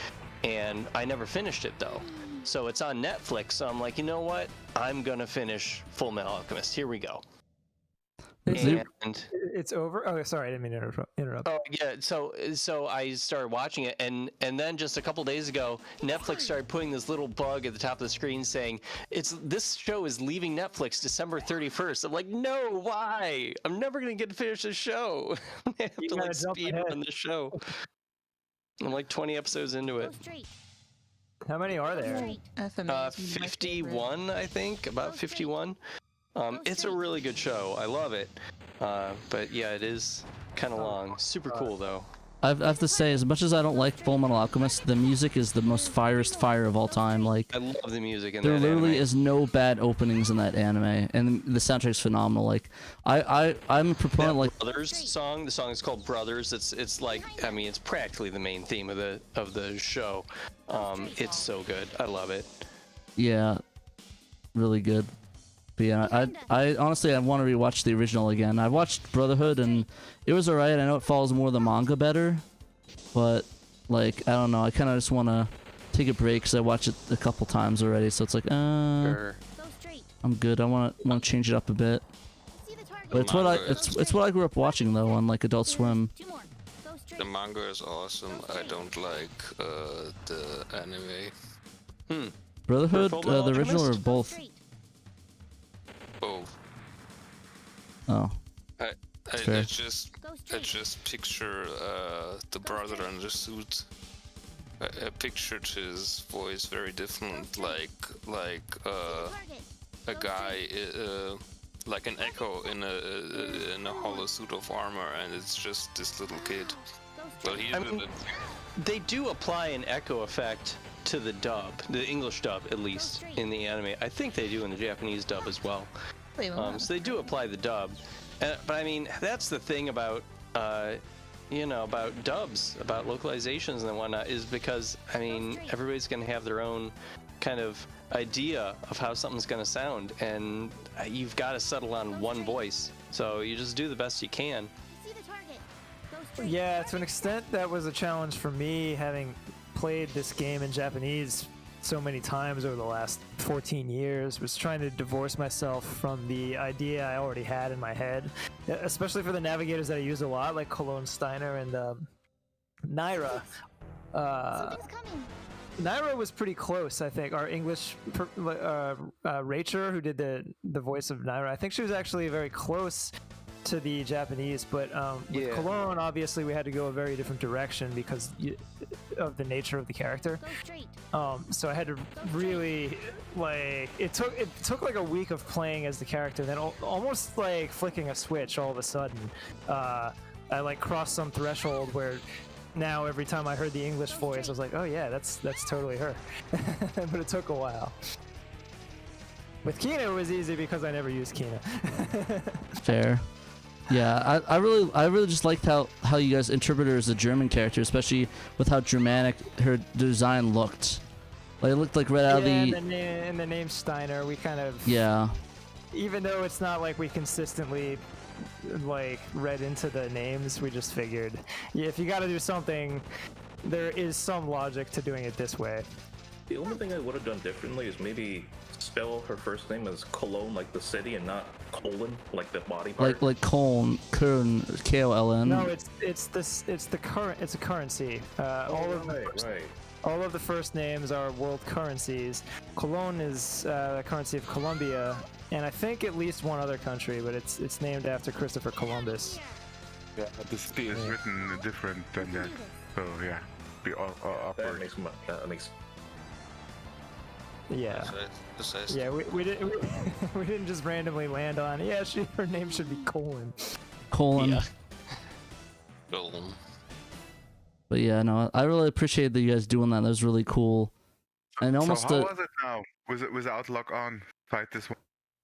and I never finished it though. So it's on Netflix, so I'm like, you know what? I'm gonna finish Fullmetal Alchemist. Here we go. And It's over. Oh, sorry, I didn't mean to interrupt. oh yeah, so I started watching it, and then just a couple days ago, Netflix started putting this little bug at the top of the screen saying this show is leaving Netflix December 31st. I'm like, no, why? I'm never gonna get to finish the show. I have to like speed run the show. I'm like 20 episodes into it. How many are there? 51, I think, about 51. It's a really good show. I love it. But yeah, it is kind of long. Super cool though. I have to say, as much as I don't like Fullmetal Alchemist, the music is the most fire of all time. Like, I love the music in there that literally anime. is no bad openings in that anime, and the soundtrack's phenomenal. Like, I'm a proponent. Like, Brothers song. The song is called Brothers. It's like, I mean, it's practically the main theme of the show. It's so good. I love it. yeah, really good. But yeah, I honestly I want to rewatch the original again. I watched Brotherhood and it was alright. I know it follows more the manga better, but like I don't know. I kind of just want to take a break because I watched it a couple times already. So it's like, I I'm good. I want to change it up a bit. But it's what I grew up watching though on like Adult Swim. The manga is awesome. I don't like the anime. Brotherhood, Fullmetal the original or Alchemist? both? Both. Oh. I just picture the brother in the suit. I pictured his voice very different, like a guy, like an echo in a hollow suit of armor, and it's just this little kid. Well, they do apply an echo effect to the dub, the English dub at least in the anime. I think they do in the Japanese dub as well. So they do apply the dub. But I mean, that's the thing about about dubs, about localizations and whatnot, is because I mean everybody's going to have their own kind of idea of how something's going to sound, and you've got to settle on one voice. So you just do the best you can. Yeah, to an extent, that was a challenge for me, having played this game in Japanese so many times over the last 14 years, was trying to divorce myself from the idea I already had in my head, especially for the navigators that I use a lot, like Cologne Steiner and Lyra. Lyra was pretty close, I think. Our English Rachel, who did the voice of Lyra, I think she was actually very close to the Japanese, but with Cologne, obviously we had to go a very different direction because of the nature of the character. So I had to really it took like a week of playing as the character, then almost like flicking a switch. All of a sudden, I like crossed some threshold where now every time I heard the English voice, I was like, oh yeah, that's totally her. But it took a while. With Kina, it was easy because I never used Kina. Fair. Yeah, I really just liked how you guys interpreted her as a German character, especially with how Germanic her design looked. Like it looked like right out of the. And the name Steiner, we kind of. Yeah. Even though it's not like we consistently like read into the names, we just figured, if you got to do something, there is some logic to doing it this way. The only thing I would have done differently is maybe spell her first name as Cologne, like the city, and not colon, like the body part. Like Köln, K-O-L-N. No, it's a currency. All of the first names are world currencies. Cologne is the currency of Colombia, and I think at least one other country, but it's named after Christopher Columbus. Yeah, the city is written different than that. So yeah, be awkward. That makes. Yeah. Yeah, we didn't just randomly land on. Yeah, her name should be Colon. Yeah. But yeah, no, I really appreciate that you guys doing that. That was really cool. And almost. So how was it now? Was it without lock on? Fight this one.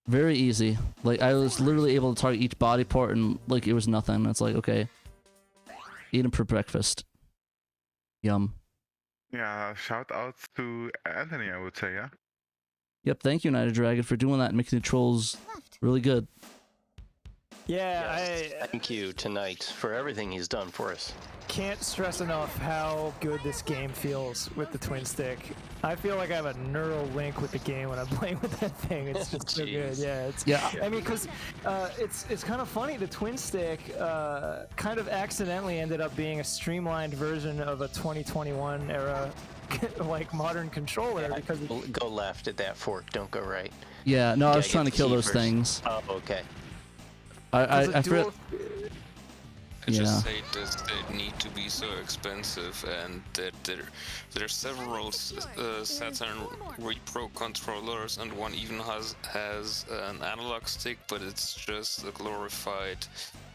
Very easy. Like I was literally able to target each body part, and like it was nothing. It's like okay, eat them for breakfast. Yum. Yeah, shout out to Anthony, I would say, yeah? Yep, thank you, Night of Dragon, for doing that and making the trolls really good. Yeah, thank you tonight for everything he's done for us. Can't stress enough how good this game feels with the twin stick. I feel like I have a neural link with the game when I'm playing with that thing. It's just so good. Yeah, I mean, because it's kind of funny. The twin stick kind of accidentally ended up being a streamlined version of a 2021 era like modern controller because go left at that fork. Don't go right. Yeah, no, I was trying to kill those things. Oh, okay. I forgot. I just hate that they need to be so expensive, and that there are several Saturn Repro controllers, and one even has an analog stick, but it's just a glorified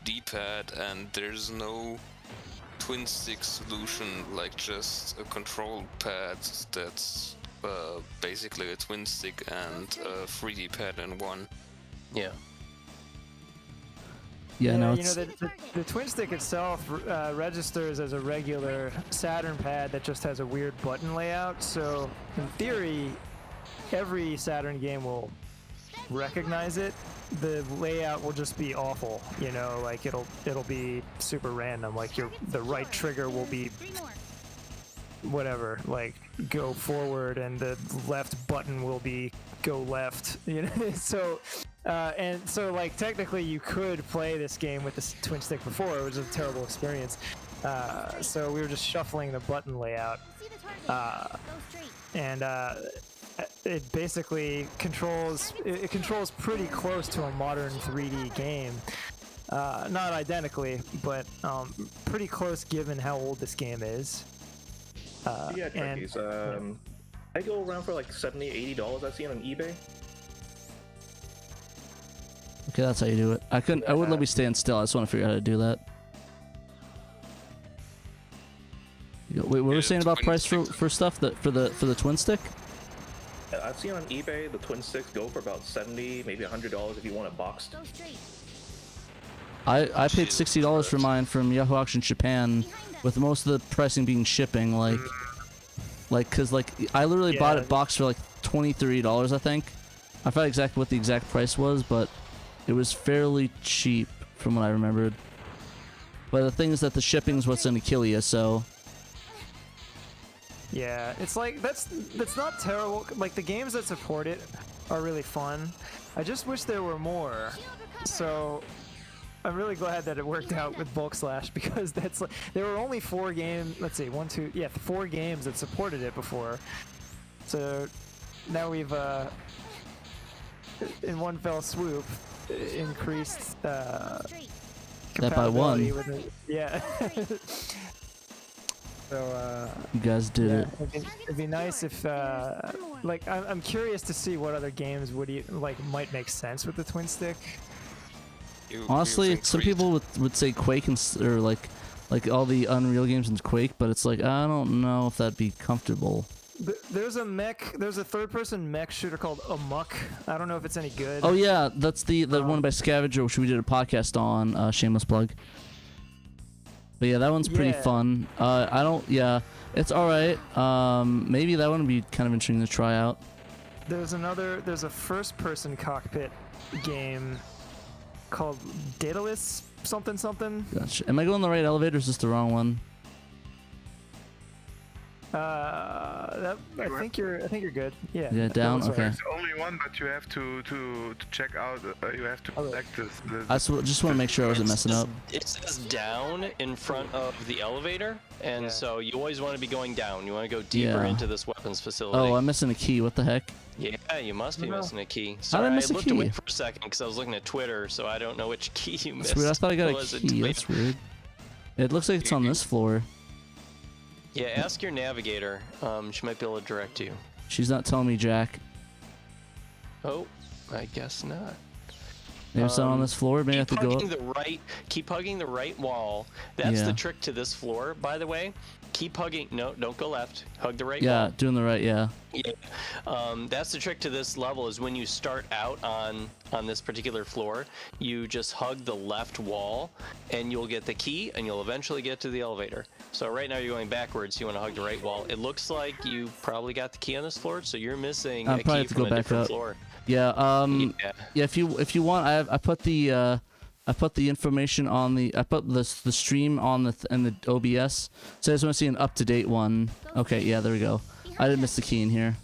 D-pad, and there's no twin stick solution, like just a control pad that's basically a twin stick and a 3D pad in one. Yeah. Yeah, no, you know, the twin stick itself registers as a regular Saturn pad that just has a weird button layout. So in theory, every Saturn game will recognize it. The layout will just be awful, you know, like it'll be super random. Like the right trigger will be whatever, like go forward, and the left button will be go left. You know, so and so like technically you could play this game with the twin stick before. It was a terrible experience. So we were just shuffling the button layout, and it basically controls pretty close to a modern 3D game. Not identically, but pretty close given how old this game is. Yeah, turkeys. I go around for like $70, $80. I've seen on eBay. Okay, that's how you do it. I wouldn't let me stand still. I just want to figure out how to do that. Wait, what were we saying about price for stuff that for the twin stick? I've seen on eBay the twin sticks go for about $70, maybe $100 if you want it boxed. I paid $60 for mine from Yahoo Auctions Japan, with most of the pricing being shipping. Cause I literally bought it boxed for like $23, I think. I forgot exactly what the exact price was, but it was fairly cheap from what I remembered. But the thing is that the shipping's what's gonna kill you, so. Yeah, it's like that's not terrible. Like the games that support it are really fun. I just wish there were more. So I'm really glad that it worked out with Bulk Slash, because that's like there were only 4 games. Let's see, 4 games that supported it before. So now we've in one fell swoop increased compatibility with it. Yeah. So you guys did it. It'd be nice if like I'm curious to see what other games might make sense with the twin stick. Honestly, some people would say Quake or like all the Unreal games in Quake, but it's like I don't know if that'd be comfortable. There's a third-person mech shooter called Amok. I don't know if it's any good. Oh yeah, that's the one by Scavenger, which we did a podcast on. Shameless plug. But yeah, that one's pretty fun. It's alright. Maybe that one would be kind of interesting to try out. There's a first-person cockpit game called Daedalus something. Gotcha. Am I going the right elevator, or is this the wrong one? I think you're good. Yeah. Yeah, down. Okay. There's only one, but you have to check out. You have to select this. I just want to make sure I wasn't messing up. It says down in front of the elevator, and so you always want to be going down. You want to go deeper into this weapons facility. Oh, I'm missing a key. What the heck? Yeah, you must be missing a key. How did I miss a looked key? away for a second because I was looking at Twitter, so I don't know which key you missed. That's weird. I thought I got a key. That's weird. It looks like it's on this floor. Yeah, ask your navigator. She might be able to direct you. She's not telling me jack. Oh, I guess not. Maybe it's not on this floor. Maybe I have to go up. Keep hugging the right wall. That's the trick to this floor, by the way. Keep hugging. No, don't go left. Hug the right wall. Yeah, doing the right. Yeah. Yeah. That's the trick to this level, is when you start out on this particular floor, you just hug the left wall, and you'll get the key, and you'll eventually get to the elevator. So right now you're going backwards. You want to hug the right wall. It looks like you probably got the key on this floor, so you're missing a key from a different floor. Yeah. Yeah. If you want, I put the information on the. I put the stream on the OBS. So I just want to see an up-to-date one. Okay. Yeah. There we go. I didn't miss the key in here.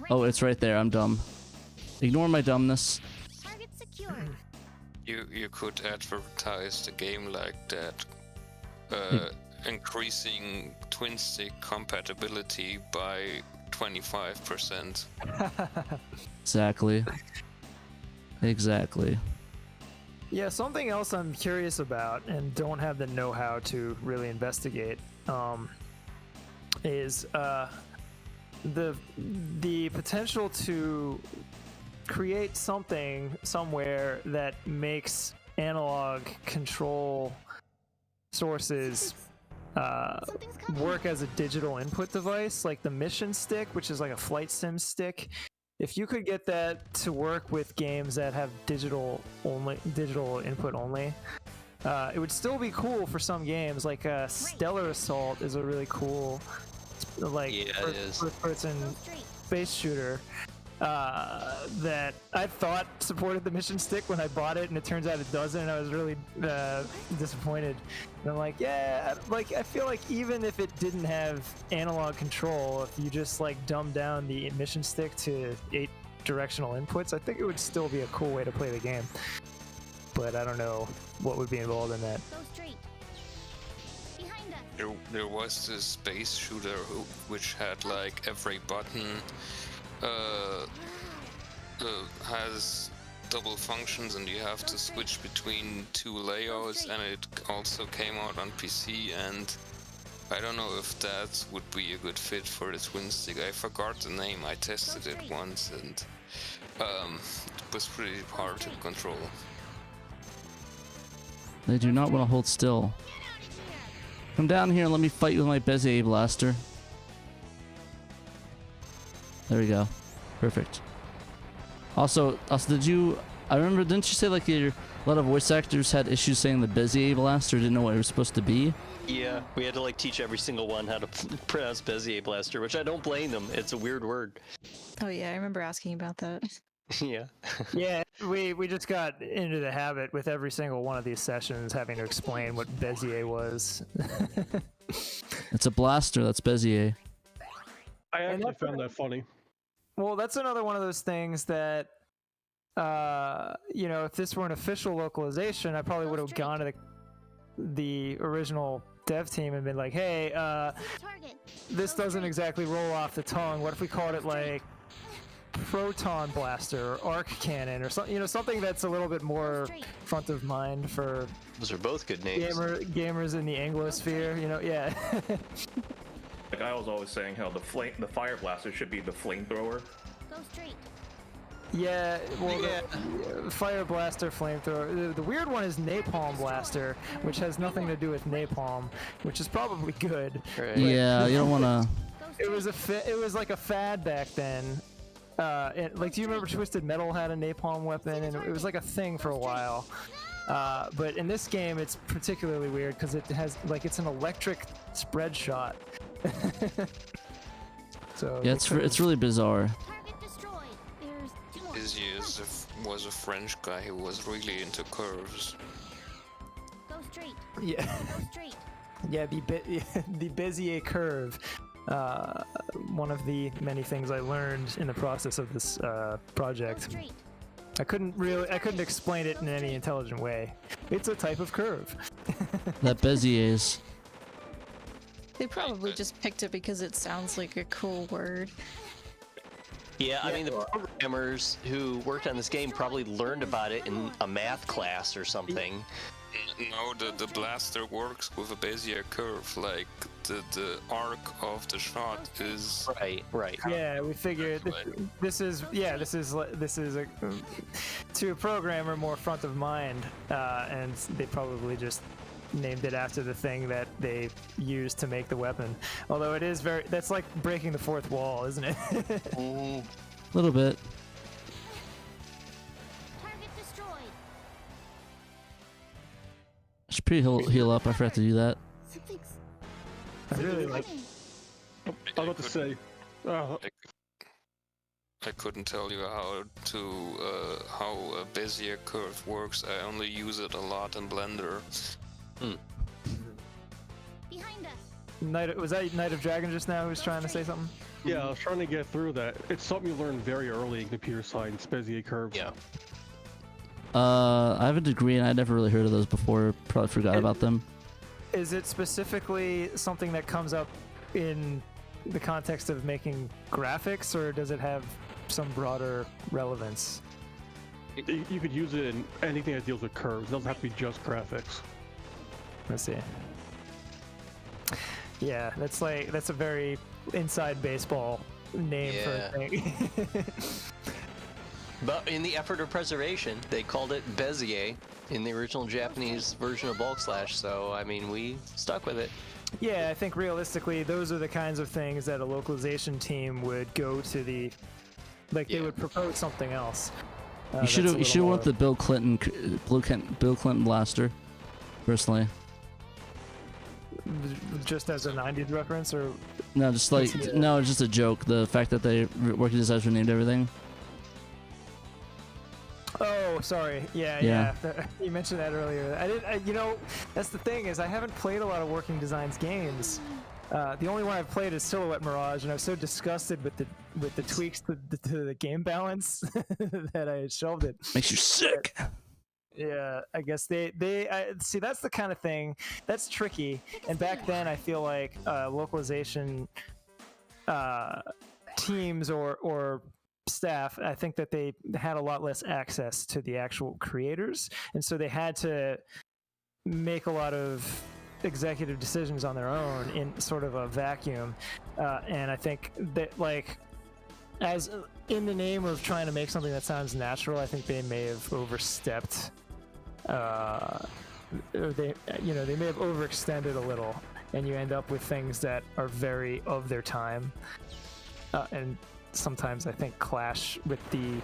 Oh, it's right there. I'm dumb. Ignore my dumbness. You could advertise the game like that, increasing twin stick compatibility by 25%. Exactly. Yeah, something else I'm curious about and don't have the know-how to really investigate is the potential to create something somewhere that makes analog control sources work as a digital input device, like the mission stick, which is like a flight sim stick. If you could get that to work with games that have digital input only, it would still be cool for some games. Like Stellar Assault is a really cool, first-person space shooter. that I thought supported the mission stick when I bought it, and it turns out it doesn't, and I was really disappointed. And I'm like, yeah, like I feel like even if it didn't have analog control, if you just like dumb down the mission stick to 8 directional inputs, I think it would still be a cool way to play the game. But I don't know what would be involved in that. Go straight. Behind us. There was this space shooter which had like every button has double functions, and you have to switch between 2 layouts, and it also came out on PC, and I don't know if that would be a good fit for the twin stick. I forgot the name. I tested it once, and it was pretty hard to control. They do not want to hold still. Come down here and let me fight you with my Bezier blaster. There we go. Perfect. Also, did you... I remember, didn't you say like a lot of voice actors had issues saying the Bezier blaster didn't know what it was supposed to be? Yeah, we had to like teach every single one how to pronounce Bezier blaster, which I don't blame them. It's a weird word. Oh yeah, I remember asking about that. Yeah. Yeah, we just got into the habit with every single one of these sessions having to explain what Bezier was. It's a blaster, that's Bezier. I actually found that funny. Well, that's another one of those things that, you know, if this were an official localization, I probably would have gone to the original dev team and been like, hey, this doesn't exactly roll off the tongue. What if we called it like proton blaster or arc cannon or something, you know, something that's a little bit more front of mind for those are both good names. Gamers in the Anglosphere, you know, yeah. Like I was always saying how the fire blaster should be the flamethrower. Go straight. Yeah, well, the fire blaster, flamethrower. The weird one is napalm blaster, which has nothing to do with napalm, which is probably good. Right. Yeah, you don't want to... It was like a fad back then. Like, do you remember Twisted Metal had a napalm weapon, and it was like a thing for a while. But in this game, it's particularly weird because it has like it's an electric spread shot. So yeah, it's really bizarre. Bezier was a French guy who was really into curves. Go straight. Yeah. Go straight. Yeah, the Bezier curve. One of the many things I learned in the process of this project. I couldn't explain it in any intelligent way. It's a type of curve. That Bezier is. They probably just picked it because it sounds like a cool word. Yeah, I mean, the programmers who worked on this game probably learned about it in a math class or something. No, the blaster works with a Bezier curve, like the arc of the shot is... Right. Yeah, we figured this is a, to a programmer more front of mind, and they probably just named it after the thing that they used to make the weapon. Although it is that's like breaking the fourth wall, isn't it? A little bit. Target destroyed. I should probably heal up. I forgot to do that. I really like. I was about to say. I couldn't tell you how a Bezier curve works. I only use it a lot in Blender. Behind us. Was that Knight of Dragon just now who was trying to say something? Yeah, I was trying to get through that. It's something you learn very early in computer science, Bezier curves. Yeah. I have a degree and I'd never really heard of those before. Probably forgot about them. Is it specifically something that comes up in the context of making graphics, or does it have some broader relevance? You could use it in anything that deals with curves. It doesn't have to be just graphics. Let's see. Yeah, that's a very inside baseball name for a thing. But in the effort of preservation, they called it Bezier in the original Japanese version of Bulk Slash, so I mean, we stuck with it. Yeah, I think realistically, those are the kinds of things that a localization team would go to the, like they would propose something else. You should have went the Bill Clinton blaster, personally. Just as a 90s reference, or no, just like just a joke. The fact that they working designs renamed everything. Oh, sorry. Yeah. You mentioned that earlier. You know, that's the thing is I haven't played a lot of Working Designs games. The only one I've played is Silhouette Mirage, and I was so disgusted with the tweaks to the game balance that I shelved it. Makes you sick. But, yeah, I guess they see that's the kind of thing that's tricky. And back then, I feel like localization teams or staff, I think that they had a lot less access to the actual creators, and so they had to make a lot of executive decisions on their own in sort of a vacuum. And I think that, like, as in the name of trying to make something that sounds natural, I think they may have overstepped. They may have overextended a little, and you end up with things that are very of their time, and sometimes I think clash with the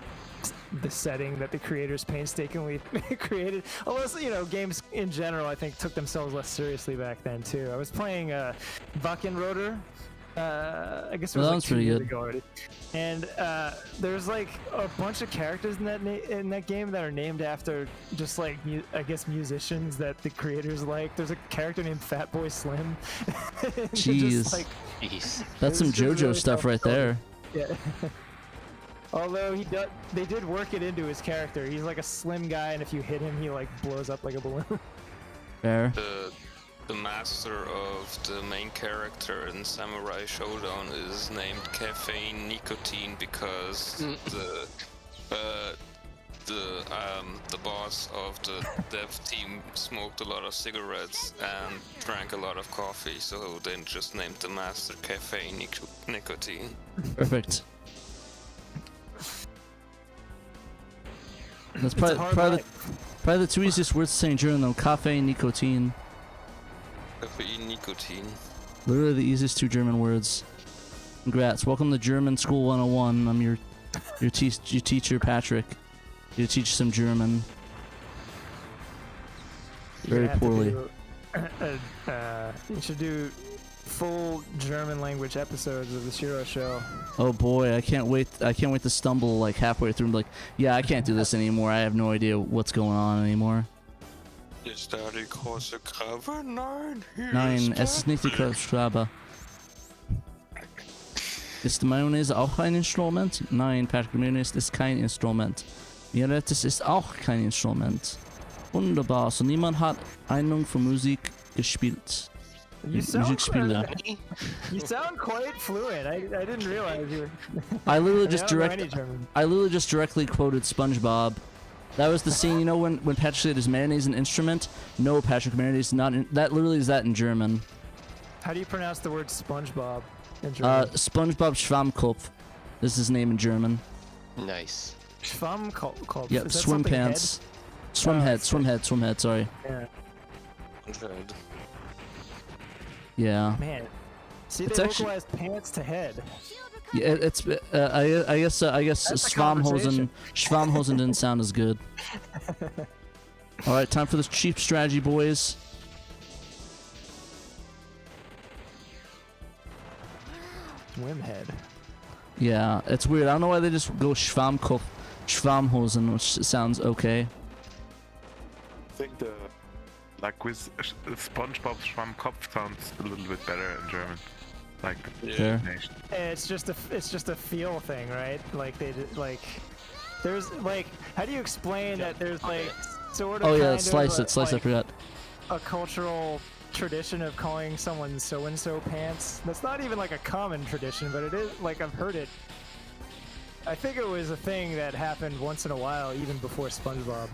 setting that the creators painstakingly created. Although, you know, games in general, I think, took themselves less seriously back then too. I was playing Wackenroder. I guess it was like 2 years ago already. And there's like a bunch of characters in that game that are named after just like I guess musicians that the creators like. There's a character named Fatboy Slim. Jeez, like, that's some JoJo really stuff right there. Yeah. Although they did work it into his character. He's like a slim guy, and if you hit him, he like blows up like a balloon. Fair. The master of the main character in Samurai Showdown is named Caffeine Nicotine because the boss of the dev team smoked a lot of cigarettes and drank a lot of coffee, so they just named the master Caffeine Nicotine. Perfect. That's probably the two easiest words to say in German though. Caffeine, nicotine. Caffeine, nicotine. Literally the easiest two German words. Congrats. Welcome to German School 101. I'm your teacher, Patrick. You teach some German. Very poorly. You should do full German language episodes of the Shiro show. Oh boy, I can't wait to stumble like halfway through and be like, yeah, I can't do this anymore. I have no idea what's going on anymore. Ist da die große Krabbe? Nein, es ist nicht die große Krabbe. Ist Mayonnaise auch ein Instrument? Nein, Patrick, Mayonnaise ist kein Instrument. Mirettes ist auch kein Instrument. Wunderbar, so niemand hat Ahnung von Musik gespielt. You sound quite fluent. I didn't realize you were. I literally just directly quoted SpongeBob. That was the scene, you know, when Patrick said is mayonnaise an instrument? No, Patrick, mayonnaise is not. That literally is that in German. How do you pronounce the word SpongeBob in German? SpongeBob Schwammkopf. This is his name in German. Nice. Schwammkopf. Yep, swim pants. Swim head, sorry. Yeah. Yeah. Man. See, they localized pants to head. Yeah, it's I guess Schwammhosen didn't sound as good. All right, time for this cheap strategy, boys. Swim head. Yeah, it's weird. I don't know why they just go Schwammhosen, which sounds okay. I think with SpongeBob Schwammkopf sounds a little bit better in German. Like, it's just a feel thing, right? Like there's like, how do you explain that there's like sort of? Oh yeah, slice it. I forgot. A cultural tradition of calling someone so and so pants. That's not even like a common tradition, but it is. Like, I've heard it. I think it was a thing that happened once in a while, even before SpongeBob.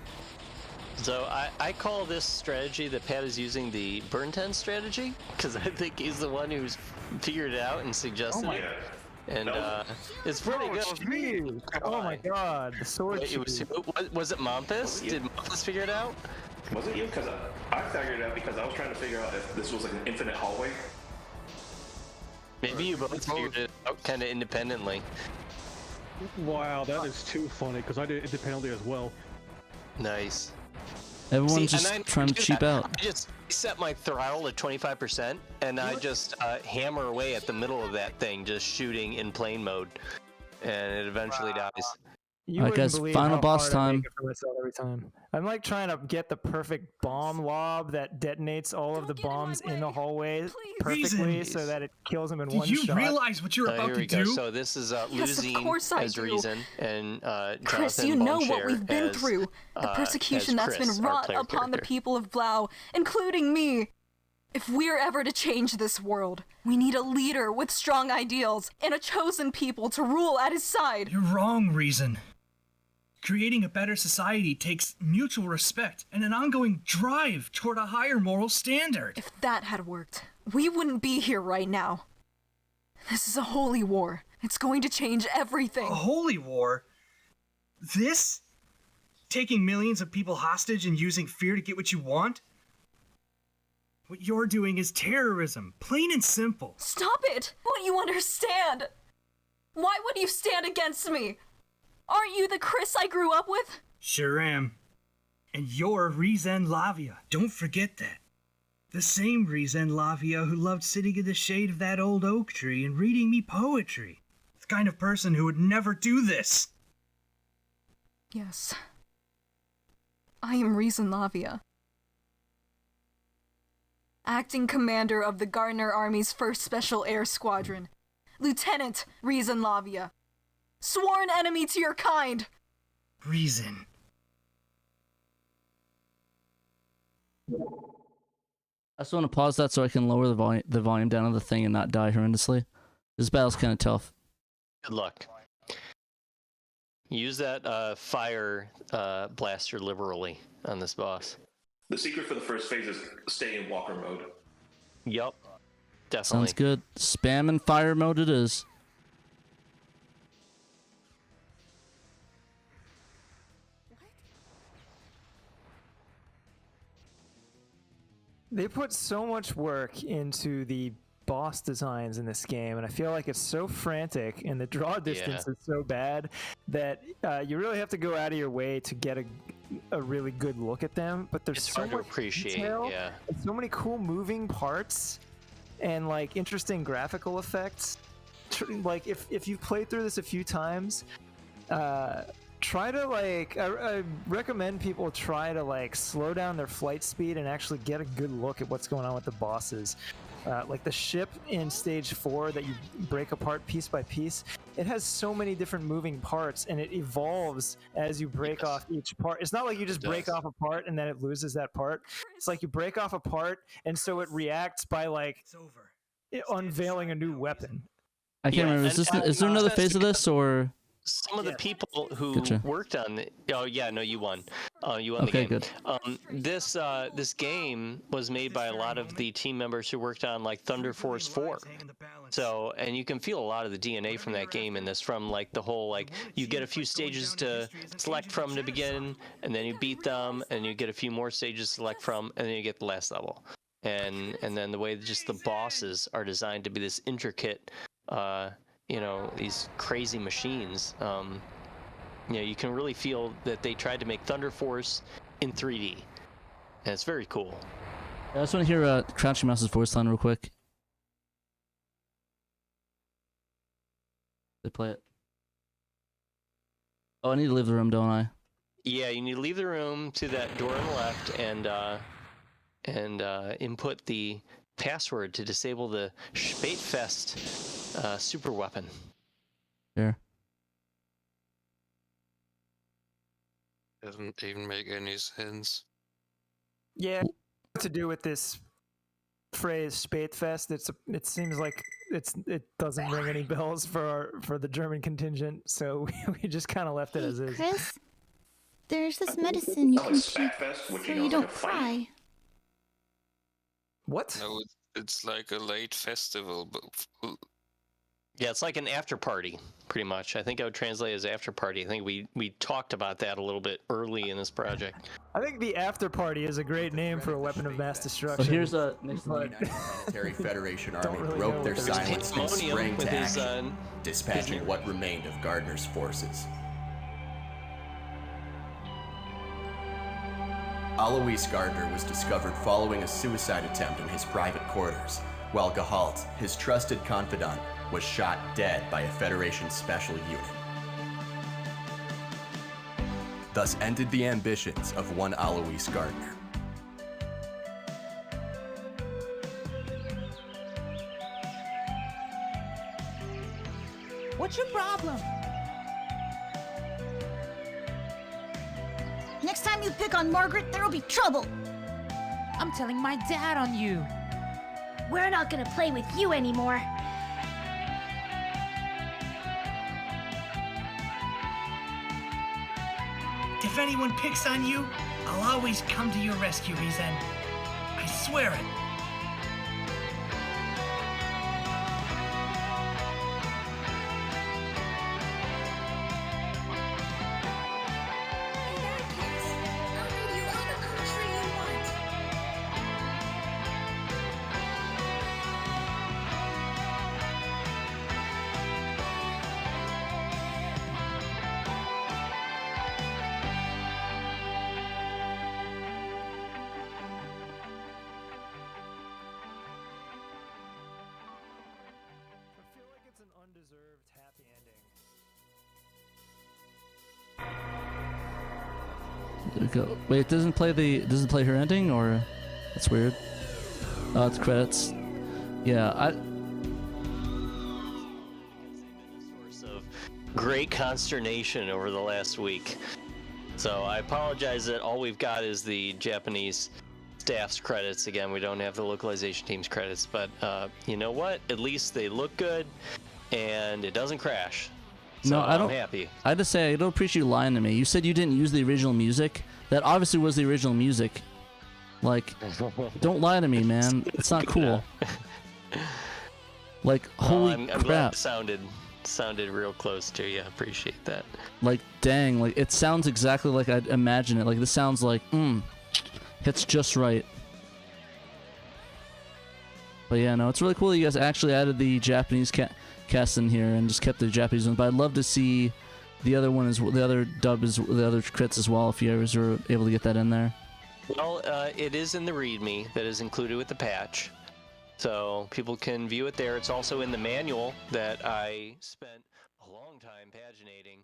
So I call this strategy that Pat is using the burn tent strategy, because I think he's the one who's figured it out and suggested it. And it's pretty good. It's me. Oh my god, the sword. Wait, was it Mompus? Did Mompus figure it out? Was it you? Because I figured it out because I was trying to figure out if this was like an infinite hallway. Maybe you both figured it out kind of independently. Wow, that is too funny, because I did it independently as well. Nice. Everyone's just trying to cheap out. I just set my throttle at 25%, and I just hammer away at the middle of that thing, just shooting in plane mode, and it eventually dies. You All right, wouldn't guys, believe final how boss hard I time. make it for myself every time. I'm like trying to get the perfect bomb lob that detonates all of the bombs in the hallway perfectly so that it kills them in one shot. Do you realize what you're about here to we go. do? So this is Yes, of Luzine course I as do. Reason and Chris, Jonathan you know what Boneshare we've been as, through. The persecution as that's Chris, been our wrought player upon the character. people of Blau, including me. If we're ever to change this world, we need a leader with strong ideals and a chosen people to rule at his side. You're wrong, Reason. Creating a better society takes mutual respect and an ongoing drive toward a higher moral standard. If that had worked, we wouldn't be here right now. This is a holy war. It's going to change everything. A holy war? This? Taking millions of people hostage and using fear to get what you want? What you're doing is terrorism, plain and simple. Stop it! Won't you understand? Why would you stand against me? Aren't you the Chris I grew up with? Sure am. And you're Reason Lavia. Don't forget that. The same Reason Lavia who loved sitting in the shade of that old oak tree and reading me poetry. The kind of person who would never do this. Yes. I am Reason Lavia. Acting commander of the Gardner Army's 1st Special Air Squadron. Lieutenant Reason Lavia. Sworn enemy to your kind! Reason. I just want to pause that so I can lower the volume down of the thing and not die horrendously. This battle's kind of tough. Good luck. Use that fire blaster liberally on this boss. The secret for the first phase is stay in walker mode. Yup. Definitely. Sounds good. Spam and fire mode it is. They put so much work into the boss designs in this game, and I feel like it's so frantic and the draw distance is so bad that you really have to go out of your way to get a really good look at them. But there's so hard to much appreciate, detail, yeah. and so many cool moving parts and like interesting graphical effects. Like if you've played through this a few times, try to I recommend people try to like slow down their flight speed and actually get a good look at what's going on with the bosses. Like the ship in stage 4 that you break apart piece by piece, it has so many different moving parts and it evolves as you break off each part. It's not like you just break off a part and then it loses that part. It's like you break off a part and so it reacts by like unveiling a new weapon. I can't remember. Is there another phase of this or? Some of the people who worked on it. Oh yeah, no, you won. You won Okay, the game. good. This game was made by a lot of the team members who worked on like Thunder Force 4. So, and you can feel a lot of the DNA from that game in this. From like the whole like you get a few stages to select from to begin, and then you beat them, and you get a few more stages to select from, and then you get the last level. And then the way just the bosses are designed to be this intricate. These crazy machines. You can really feel that they tried to make Thunder Force in 3D, and it's very cool. I just want to hear CrouchingMouse's voice line real quick. They play it. Oh, I need to leave the room, don't I? Yeah, you need to leave the room to that door on the left and input the password to disable the Spätfest super weapon. Sure. Doesn't even make any sense. Yeah, to do with this phrase Spätfest, it seems like it doesn't ring any bells for the German contingent, so we just kind of left it as is. Chris, there's this medicine you can take so you don't cry. What? No, it's like a late festival, but yeah, it's like an after party, pretty much. I think I would translate as after party. I think we talked about that a little bit early in this project. I think the after party is a great name for a weapon of mass destruction. So here's The United Planetary Federation Army really broke their know silence and sprang to his, action, dispatching what remained of Gardner's forces. Alois Gardner was discovered following a suicide attempt in his private quarters, while Gehalt, his trusted confidant, was shot dead by a Federation special unit. thus ended the ambitions of one Alois Gardner. What's your problem? Next time you pick on Margaret, there'll be trouble. I'm telling my dad on you. We're not gonna play with you anymore. If anyone picks on you, I'll always come to your rescue, Rizen. I swear it. There we go. Wait, it doesn't play her ending, or that's weird. Oh, it's credits. Yeah, Source of great consternation over the last week. So I apologize that all we've got is the Japanese staff's credits. Again, we don't have the localization team's credits, but you know what? At least they look good, and it doesn't crash. So no, I don't. I'm happy. I just say I don't appreciate you lying to me. You said you didn't use the original music. That obviously was the original music. Like, don't lie to me, man. It's not cool. Like, holy I'm crap! glad it sounded real close to you. I appreciate that. Like, dang, like it sounds exactly like I'd imagine it. Like this sounds like, hits just right. But yeah, no, it's really cool that you guys actually added the Japanese cast in here and just kept the Japanese one. But I'd love to see the other one the other dub the other crits as well if you guys were able to get that in there. Well, it is in the README that is included with the patch, so people can view it there. It's also in the manual that I spent a long time paginating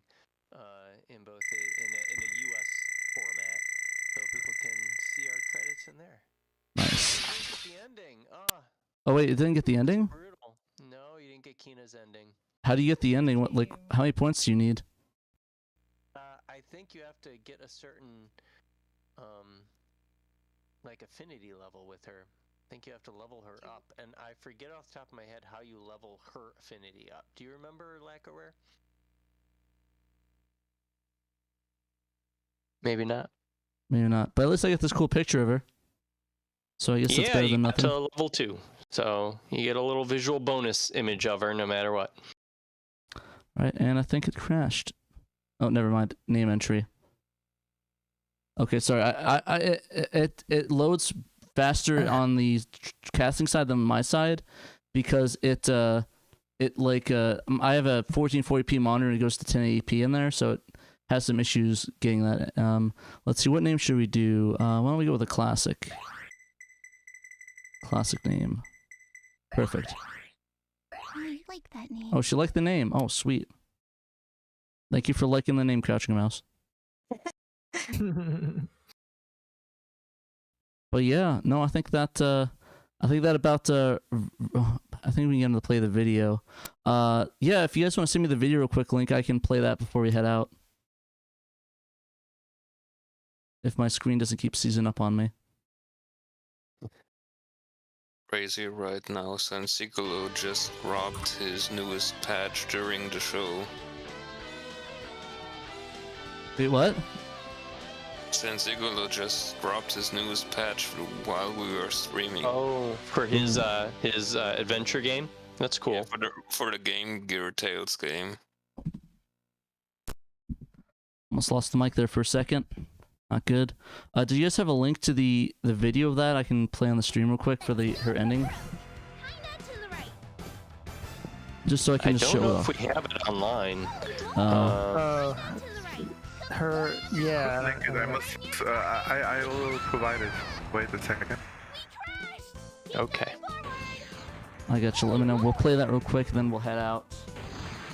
in both in a US format, so people can see our credits in there. Nice. I didn't get the ending. Oh wait, it didn't get the ending? Brutal. No, you didn't get Kina's ending. How do you get the ending? What, like, how many points do you need? I think you have to get a certain like affinity level with her. I think you have to level her up, and I forget off the top of my head how you level her affinity up. Do you remember, Lacquerware? Maybe not. Maybe not. But at least I get this cool picture of her. So I guess that's better than nothing. To level 2. So you get a little visual bonus image of her no matter what. Right, and I think it crashed. Oh, never mind. Name entry. Okay, sorry. It loads faster on the casting side than my side because I have a 1440p monitor and it goes to 1080p in there, so it has some issues getting that. Let's see, what name should we do? Why don't we go with a classic? Classic name. Perfect. I like that name. Oh, she liked the name. Oh, sweet. Thank you for liking the name, CrouchingMouse. But yeah, no, I think that I think we can play the video. Yeah, if you guys want to send me the video real quick link, I can play that before we head out. If my screen doesn't keep seizing up on me. Crazy right now, Sensigolo just dropped his newest patch during the show. Wait, what? Sensigolo just dropped his newest patch while we were streaming. Oh, for his adventure game? That's cool. Yeah, for the Game Gear Tales game. Almost lost the mic there for a second. Not good. Do you guys have a link to the video of that I can play on the stream real quick for her ending? Just so I can just show it off. I don't know if we have it online. Yeah. I will provide it. Wait a second. Okay. I got you. Let me know. We'll play that real quick, then we'll head out.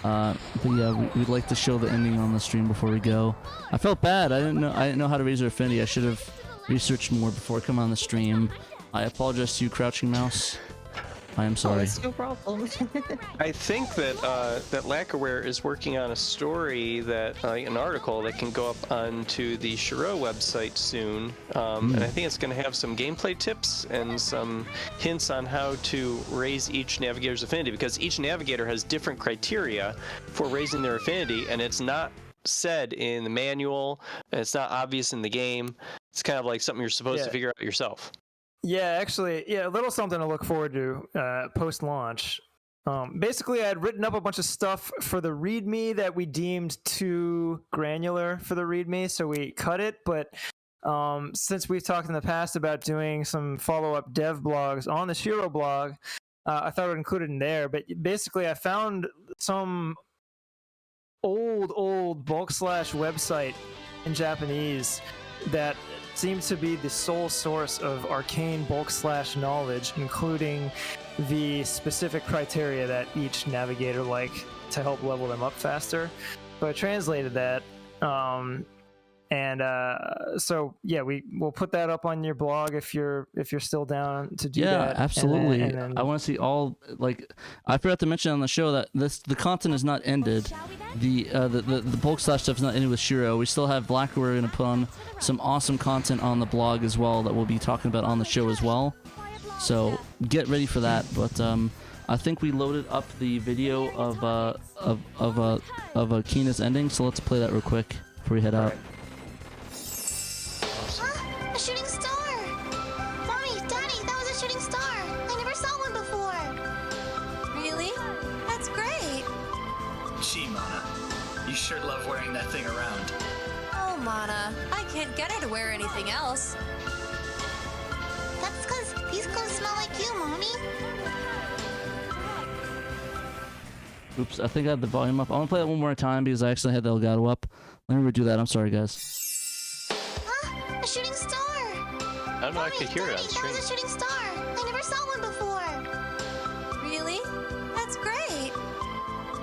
But yeah, we'd like to show the ending on the stream before we go. I felt bad. I didn't know how to raise our affinity. I should have researched more before coming on the stream. I apologize to you, CrouchingMouse. I am sorry. Oh, it's no problem. I think that that Lacquerware is working on a story that an article that can go up onto the Shiro website soon, and I think it's going to have some gameplay tips and some hints on how to raise each navigator's affinity, because each navigator has different criteria for raising their affinity, and it's not said in the manual, and it's not obvious in the game. It's kind of like something you're supposed to figure out yourself. Yeah, actually, a little something to look forward to post-launch. Basically, I had written up a bunch of stuff for the README that we deemed too granular for the README, so we cut it. But since we've talked in the past about doing some follow-up dev blogs on the Shiro blog, I thought I would include it in there. But basically, I found some old bulk / website in Japanese that seems to be the sole source of arcane bulk / knowledge, including the specific criteria that each navigator like to help level them up faster. So I translated that, so yeah, we'll put that up on your blog if you're still down to do that. Yeah, absolutely. And then, I want to see all, like, I forgot to mention on the show that the content is not ended. The bulk / stuff is not ended with Shiro. We still have Blackrock. We're going to put on some awesome content on the blog as well that we'll be talking about on the show as well. So get ready for that. But I think we loaded up the video of Kina's ending. So let's play that real quick before we head out. A shooting star! Mommy, Daddy, that was a shooting star! I never saw one before! Really? That's great! Gee, Mana, you sure love wearing that thing around. Oh, Mana, I can't get her to wear anything else. That's because these clothes smell like you, Mommy. Oops, I think I had the volume up. I want to play that one more time because I actually had the Elgato up. Let me redo that. I'm sorry, guys. A shooting star! I don't know, I could hear it on stream. That was a shooting star! I never saw one before! Really? That's great!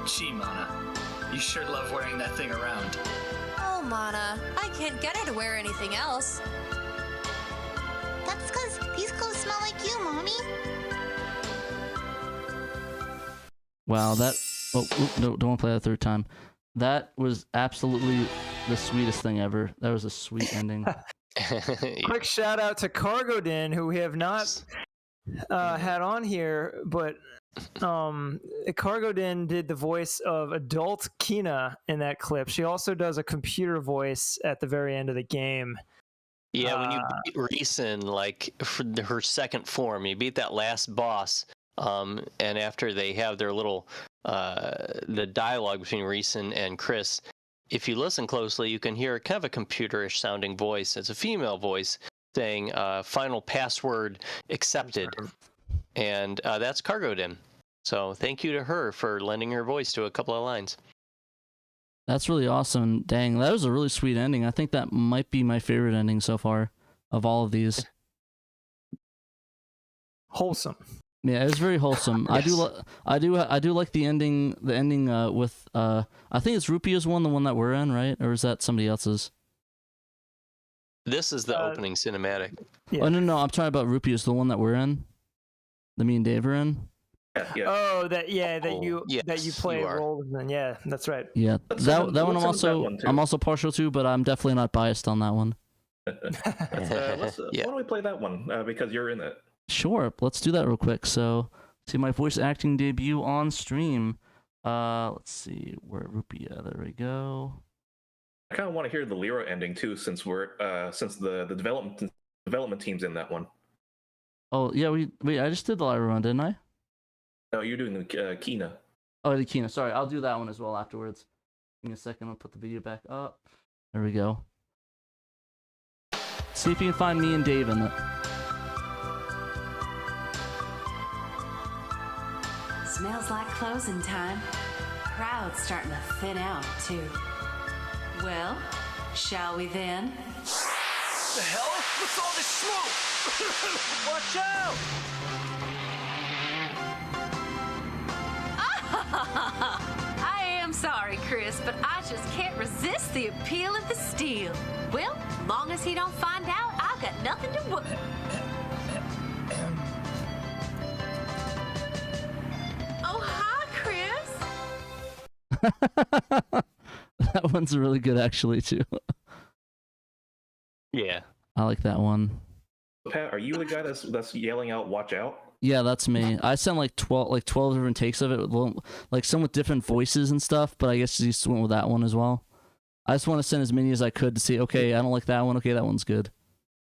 Gee, Mana, you sure love wearing that thing around. Oh, Mana, I can't get her to wear anything else. That's because these clothes smell like you, Mommy. Wow, that... Oh, no, don't want to play that a third time. That was absolutely the sweetest thing ever. That was a sweet ending. Quick shout out to Cargodin, who we have not had on here, but Cargodin did the voice of adult Kina in that clip. She also does a computer voice at the very end of the game. Yeah, when you beat Risen, like for her second form, you beat that last boss, and after they have their little the dialogue between Risen and Chris, if you listen closely, you can hear kind of a computerish sounding voice. It's a female voice saying "final password accepted," and that's Cargodin. So thank you to her for lending her voice to a couple of lines. That's really awesome. Dang, that was a really sweet ending. I think that might be my favorite ending so far of all of these. Wholesome. Yeah, it was very wholesome. Yes. I do like the ending. The ending with I think it's Rupia's one, the one that we're in, right? Or is that somebody else's? This is the opening cinematic. Yeah. Oh no, I'm talking about Rupia's, the one that we're in. The me and Dave are in. Yeah. Oh, that you play roles in. Yeah, that's right. Yeah, that one I'm also partial to, but I'm definitely not biased on that one. Why don't we play that one? Because you're in it. Sure, let's do that real quick. So, see my voice acting debut on stream. Let's see where Rupia. There we go. I kind of want to hear the Lyra ending too, since the development team's in that one. Oh yeah, I just did the Lyra one, didn't I? No, you're doing the Kina. Oh, the Kina. Sorry, I'll do that one as well afterwards. Give me a second. I'll put the video back up. There we go. See if you can find me and Dave in it. Smells like closing time. Crowd's starting to thin out, too. Well, shall we then? The hell? What's all this smoke? Watch out! I Chris, but I just can't resist the appeal of the steel. Well, long as he don't find out, I've got nothing to worry. Oh, hi, Chris. That one's really good, actually, too. Yeah. I like that one. Pat, are you the guy that's yelling out "Watch out"? Yeah, that's me. I sent like 12 different takes of it, like some with different voices and stuff, but I guess you just went with that one as well. I just want to send as many as I could to see, okay, I don't like that one, okay, that one's good.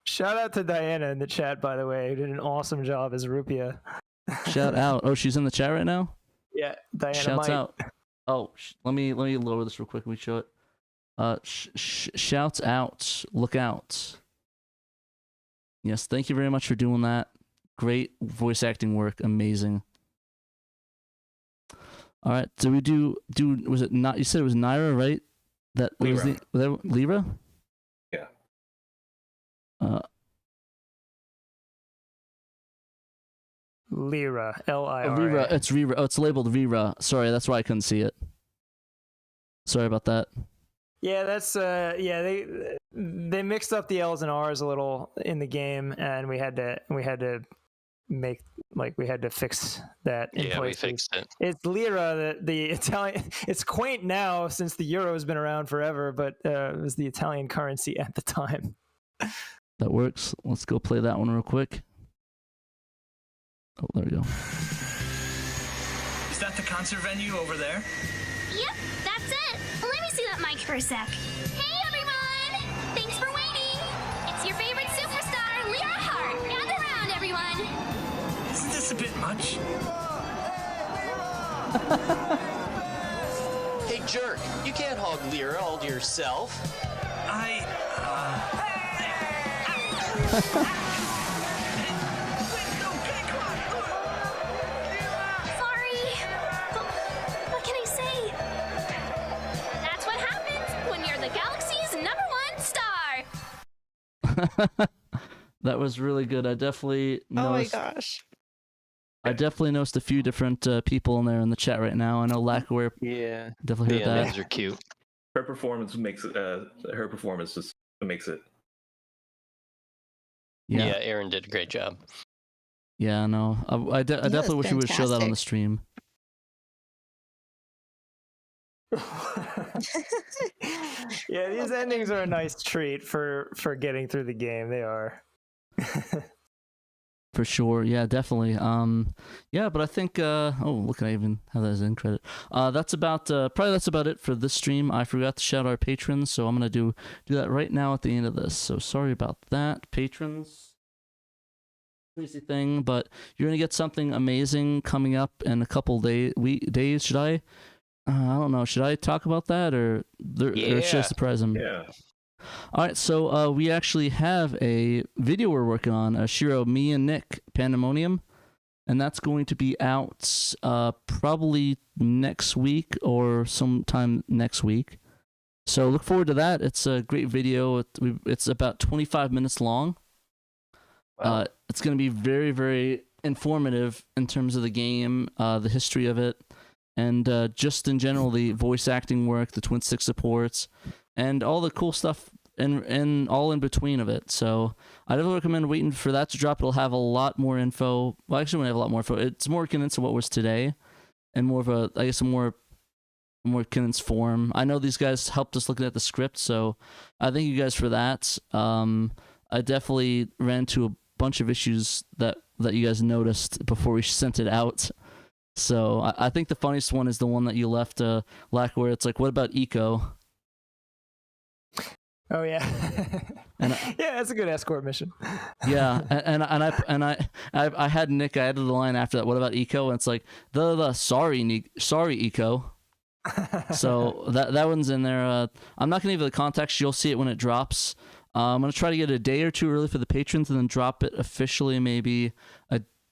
Shout out to Diana in the chat, by the way, who did an awesome job as Rupia. Shout out. Oh, she's in the chat right now? Yeah, Diana Shouts might. out. Oh, let me lower this real quick. Let me show it. Shouts out. Look out. Yes, thank you very much for doing that. Great voice acting work. Amazing. All right, so we do was it not? You said it was Lyra, right? Was that Lyra? Yeah. Lyra, Lyra. Lyra, it's Lyra. Oh, it's labeled Lyra. Sorry, that's why I couldn't see it. Sorry about that. Yeah, that's they mixed up the L's and R's a little in the game, and we had to fix that. Yeah, we fixed it. It's Lyra, the Italian. It's quaint now since the euro has been around forever, but it was the Italian currency at the time. That works. Let's go play that one real quick. Oh, there we go. Is that the concert venue over there? Yep, that's it. Let me see that mic for a sec. Hey, everyone! Thanks for waiting. It's your favorite superstar, Lyra Hart. Gather around, everyone. Isn't this a bit much? Hey, jerk, you can't hog Lyra all to yourself. Sorry. What can I say? That's what happens when you're the galaxy's #1 star. That was really good. I definitely noticed. Oh my gosh. I definitely noticed a few different people in there in the chat right now. I know Lackware. Yeah. Definitely heard that. Those are cute. Her performance makes it. Her performance just makes it. Yeah. Aaron did a great job. Yeah, no. I definitely wish we would show that on the stream. Yeah, these endings are a nice treat for getting through the game. They are. For sure, yeah, definitely. Yeah, but I think. Oh, look, I even have that as end credit. That's about it for this stream. I forgot to shout our patrons, so I'm gonna do that right now at the end of this. So sorry about that, patrons. Crazy thing, but you're gonna get something amazing coming up in a couple days. Should I? I don't know. Should I talk about that or should I surprise them? Yeah. All right, so we actually have a video we're working on, Shiro, me and Nick, Pandemonium, and that's going to be out probably next week or sometime next week. So look forward to that. It's a great video. It's about 25 minutes long. Wow. It's going to be very, very informative in terms of the game, the history of it, and just in general, the voice acting work, the twin stick supports, and all the cool stuff and all in between of it. So I definitely recommend waiting for that to drop. It'll have a lot more info. Well, actually, it won't have a lot more info. It's more condensed to what was today, and more of a, I guess, a more condensed form. I know these guys helped us looking at the script, so I thank you guys for that. I definitely ran into a bunch of issues that you guys noticed before we sent it out. So I think the funniest one is the one that you left, Lack, where it's like, what about eco? Oh yeah, yeah, that's a good escort mission. Yeah, and I had Nick. I added the line after that. What about eco? And it's like sorry eco. So that one's in there. I'm not gonna give it the context. You'll see it when it drops. I'm gonna try to get it a day or two early for the patrons, and then drop it officially maybe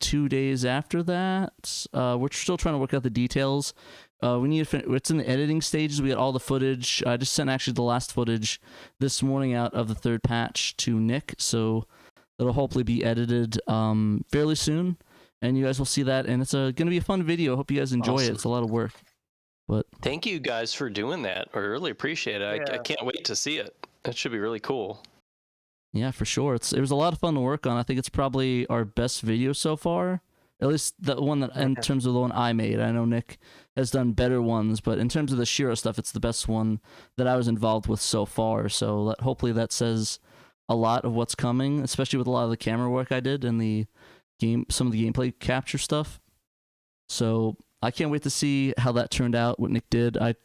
2 days after that. We're still trying to work out the details. We need to it's in the editing stages. We got all the footage. I just sent actually the last footage this morning out of the third patch to Nick, so it'll hopefully be edited fairly soon, and you guys will see that. And it's going to be a fun video. I hope you guys enjoy it. It's a lot of work, but Thank you guys for doing that. I really appreciate it. I can't wait to see it. It should be really cool. Yeah, for sure. It was a lot of fun to work on. I think it's probably our best video so far. At least the one that, in terms of the one I made. I know Nick has done better ones, but in terms of the Shiro stuff, it's the best one that I was involved with so far. So hopefully that says a lot of what's coming, especially with a lot of the camera work I did and some of the gameplay capture stuff. So I can't wait to see how that turned out, what Nick did. I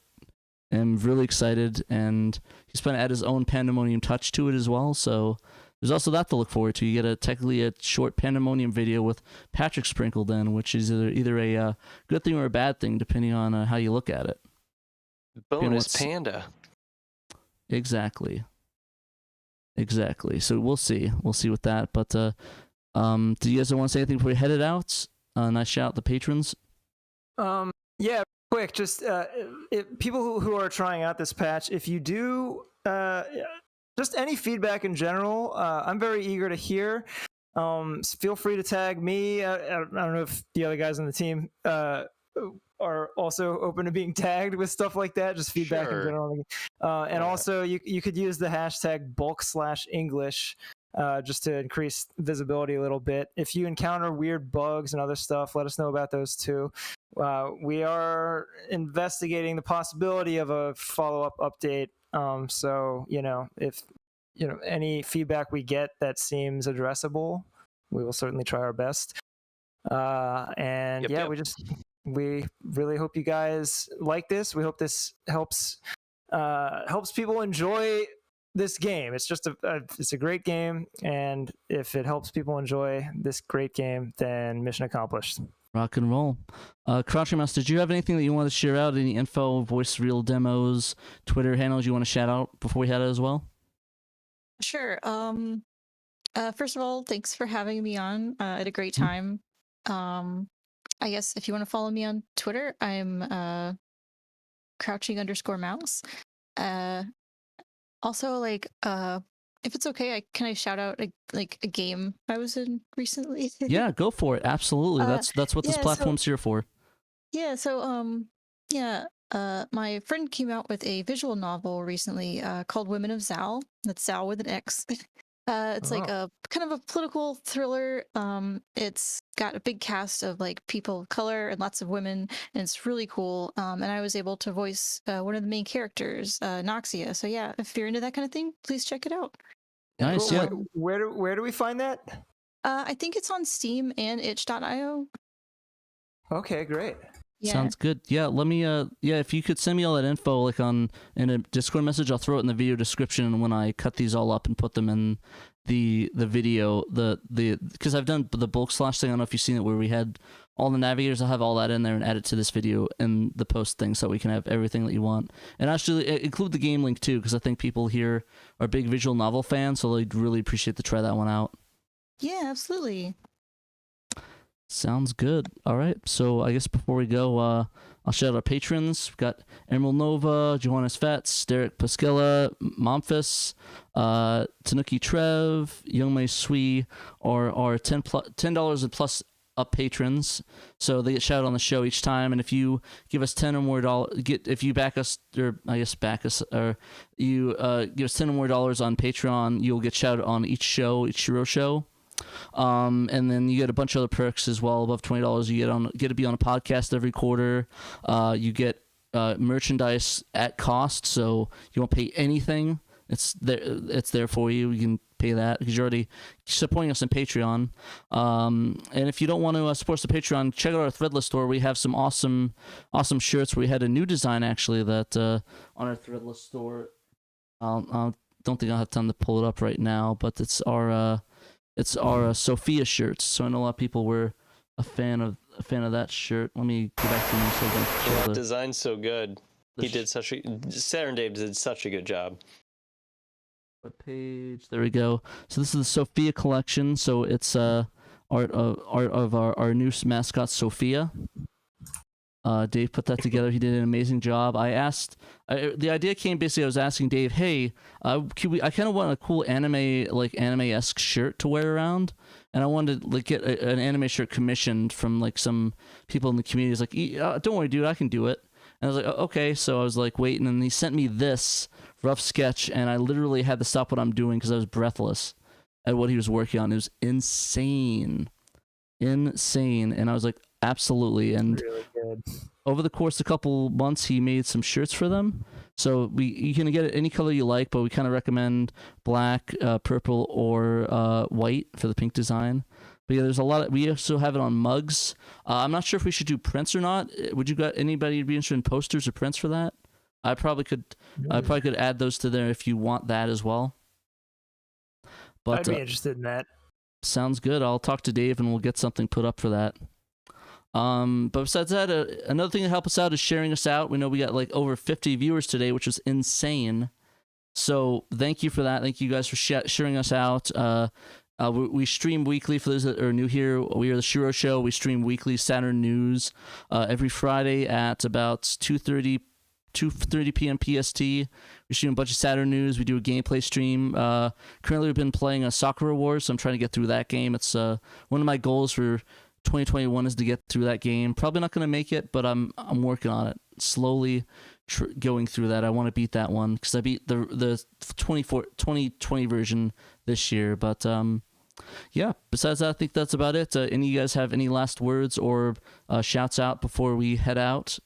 am really excited, and he's going to add his own Pandemonium touch to it as well. So there's also that to look forward to. You get technically a short Pandemonium video with Patrick sprinkled in, which is either a good thing or a bad thing, depending on how you look at it. Bonus Panda. Exactly. So we'll see. We'll see with that. But do you guys want to say anything before we head it out? Nice shout out the patrons. Yeah, quick. Just people who are trying out this patch, if you do. Just any feedback in general, I'm very eager to hear. Feel free to tag me. I don't know if the other guys on the team are also open to being tagged with stuff like that. Just feedback in general. And also, you could use the hashtag bulk/English just to increase visibility a little bit. If you encounter weird bugs and other stuff, let us know about those too. We are investigating the possibility of a follow-up update. So, if, any feedback we get that seems addressable, we will certainly try our best. We really hope you guys like this. We hope this helps people enjoy this game. It's just it's a great game. And if it helps people enjoy this great game, then mission accomplished. Rock and roll. CrouchingMouse, did you have anything that you want to share out? Any info, voice reel demos, Twitter handles you want to shout out before we head out as well? Sure. First of all, thanks for having me on. I had a great time. I guess if you want to follow me on Twitter, I'm crouching_mouse. Also, if it's okay, can I shout out a game I was in recently? Yeah, go for it. Absolutely. That's what this platform's here for. Yeah. So my friend came out with a visual novel recently called Women of Xal. That's Xal with an X. It's like a kind of a political thriller. It's got a big cast of people of color and lots of women, and it's really cool. And I was able to voice one of the main characters, Naxia. So yeah, if you're into that kind of thing, please check it out. Nice. Cool. Yeah. Where do we find that? I think it's on Steam and itch.io. Okay, great. Yeah. Sounds good. Yeah, let me if you could send me all that info in a Discord message, I'll throw it in the video description when I cut these all up and put them in the video, because I've done the bulk slash thing. I don't know if you've seen it, where we had all the navigators. I'll have all that in there and add it to this video in the post thing, so we can have everything that you want. And actually include the game link too, because I think people here are big visual novel fans, so they'd really appreciate to try that one out. Yeah, absolutely. Sounds good. All right. So I guess before we go, I'll shout out our patrons. We've got Emerald Nova, Johannes Fetz, Derek Pasquilla, Momphis, Tanuki Trev, Youngmei Sui, are $10 and plus up patrons. So they get shouted on the show each time. And if you give us $10 or more, if you back us, or I guess back us, or you give us $10 or more on Patreon, you'll get shouted on each Shiro show. And then you get a bunch of other perks as well. Above $20, you get to be on a podcast every quarter. You get merchandise at cost, so you won't pay anything. It's there for you. You can pay that because you're already supporting us on Patreon. And if you don't want to support us on Patreon, check out our Threadless store. We have some awesome shirts. We had a new design actually that on our Threadless store. I don't think I'll have time to pull it up right now, but it's our Sophia shirts. So I know a lot of people were a fan of that shirt. Let me go back to them so I can show the design's so good. Saturn Dave did such a good job. What page? There we go. So this is the Sophia collection. So it's art of our new mascot Sophia. Dave put that together. He did an amazing job. The idea came basically, I was asking Dave, hey, I kind of want a cool anime-esque shirt to wear around, and I wanted to get an anime shirt commissioned from some people in the community. It's don't worry, dude, I can do it. And I was like, okay. So I was like waiting, and he sent me this rough sketch, and I literally had to stop what I'm doing because I was breathless at what he was working on. It was insane. And I was like, absolutely. And really good. Over the course of a couple months, he made some shirts for them. So you can get it any color you like, but we kind of recommend black, purple, or white for the pink design. But yeah, there's a lot. We also have it on mugs. I'm not sure if we should do prints or not. Would you got anybody be interested in posters or prints for that? I probably could add those to there if you want that as well. But I'd be interested in that. Sounds good. I'll talk to Dave and we'll get something put up for that. But besides that, another thing to help us out is sharing us out. We know we got like over 50 viewers today, which was insane. So thank you for that. Thank you guys for sharing us out. We stream weekly for those that are new here. We are the Shiro Show. We stream weekly Saturn news every Friday at about 2:30 p.m. PST. We stream a bunch of Saturn news. We do a gameplay stream. Currently, we've been playing a Sakura Wars, so I'm trying to get through that game. It's one of my goals for 2021 is to get through that game. Probably not going to make it, but I'm working on it. Slowly going through that. I want to beat that one because I beat the 2020 version this year. But yeah, besides that, I think that's about it. Any of you guys have any last words or shouts out before we head out?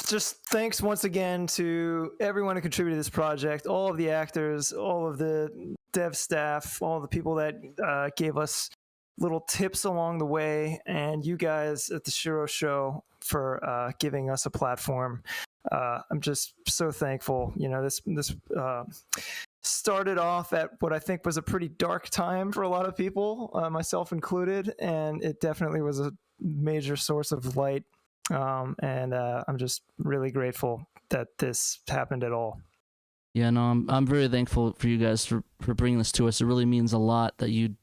Just thanks once again to everyone who contributed to this project, all of the actors, all of the dev staff, all the people that gave us little tips along the way, and you guys at the Shiro Show for giving us a platform. I'm just so thankful. You know, this started off at what I think was a pretty dark time for a lot of people, myself included, and it definitely was a major source of light. And I'm just really grateful that this happened at all. Yeah, no, I'm very thankful for you guys for bringing this to us. It really means a lot that you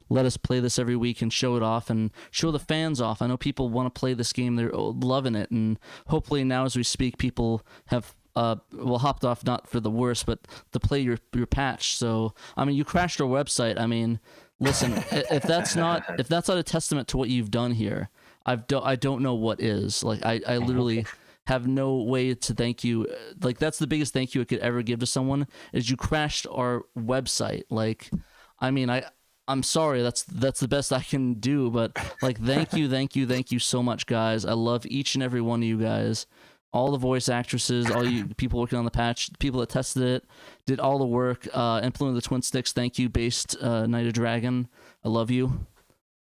let us play this every week and show it off and show the fans off. I know people want to play this game. They're loving it. And hopefully now as we speak, people have hopped off, not for the worse, but to play your patch. So, I mean, you crashed our website. I mean, listen, if that's not a testament to what you've done here, I don't know what is. Like, I literally have no way to thank you. Like, that's the biggest thank you I could ever give to someone, is you crashed our website. Like, I mean, I'm sorry, that's the best I can do, but like, thank you so much, guys. I love each and every one of you guys. All the voice actresses, all you people working on the patch, the people that tested it, did all the work, implemented the twin sticks. Thank you, Based Night of Dragon. I love you.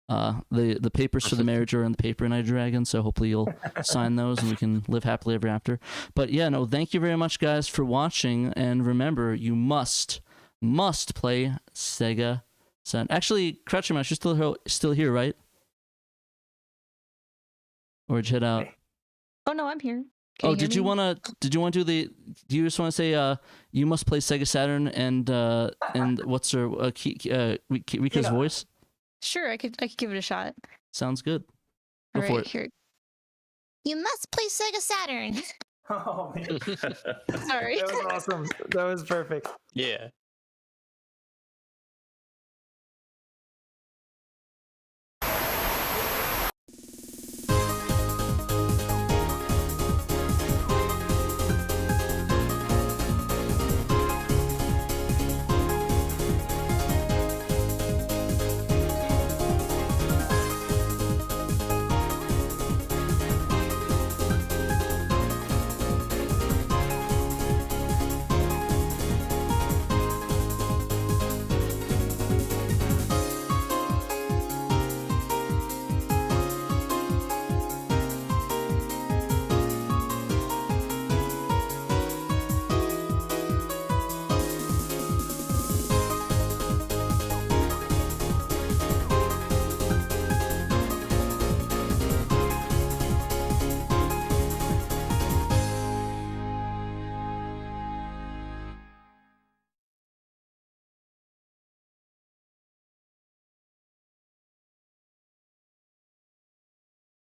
The papers for the marriage are in the paper, Night of Dragon, so hopefully you'll sign those and we can live happily ever after. But yeah, no, thank you very much, guys, for watching, and remember, you must play Sega Saturn. Actually, CrouchingMouse, you're still here, right? Or did you head out? Oh no, I'm here. Can Did you want to do do you just want to say you must play Sega Saturn and what's her Rika's voice? Sure, I could give it a shot. Sounds good. Go for it. Here. You must play Sega Saturn. Oh man. Sorry. That was awesome. That was perfect. Yeah.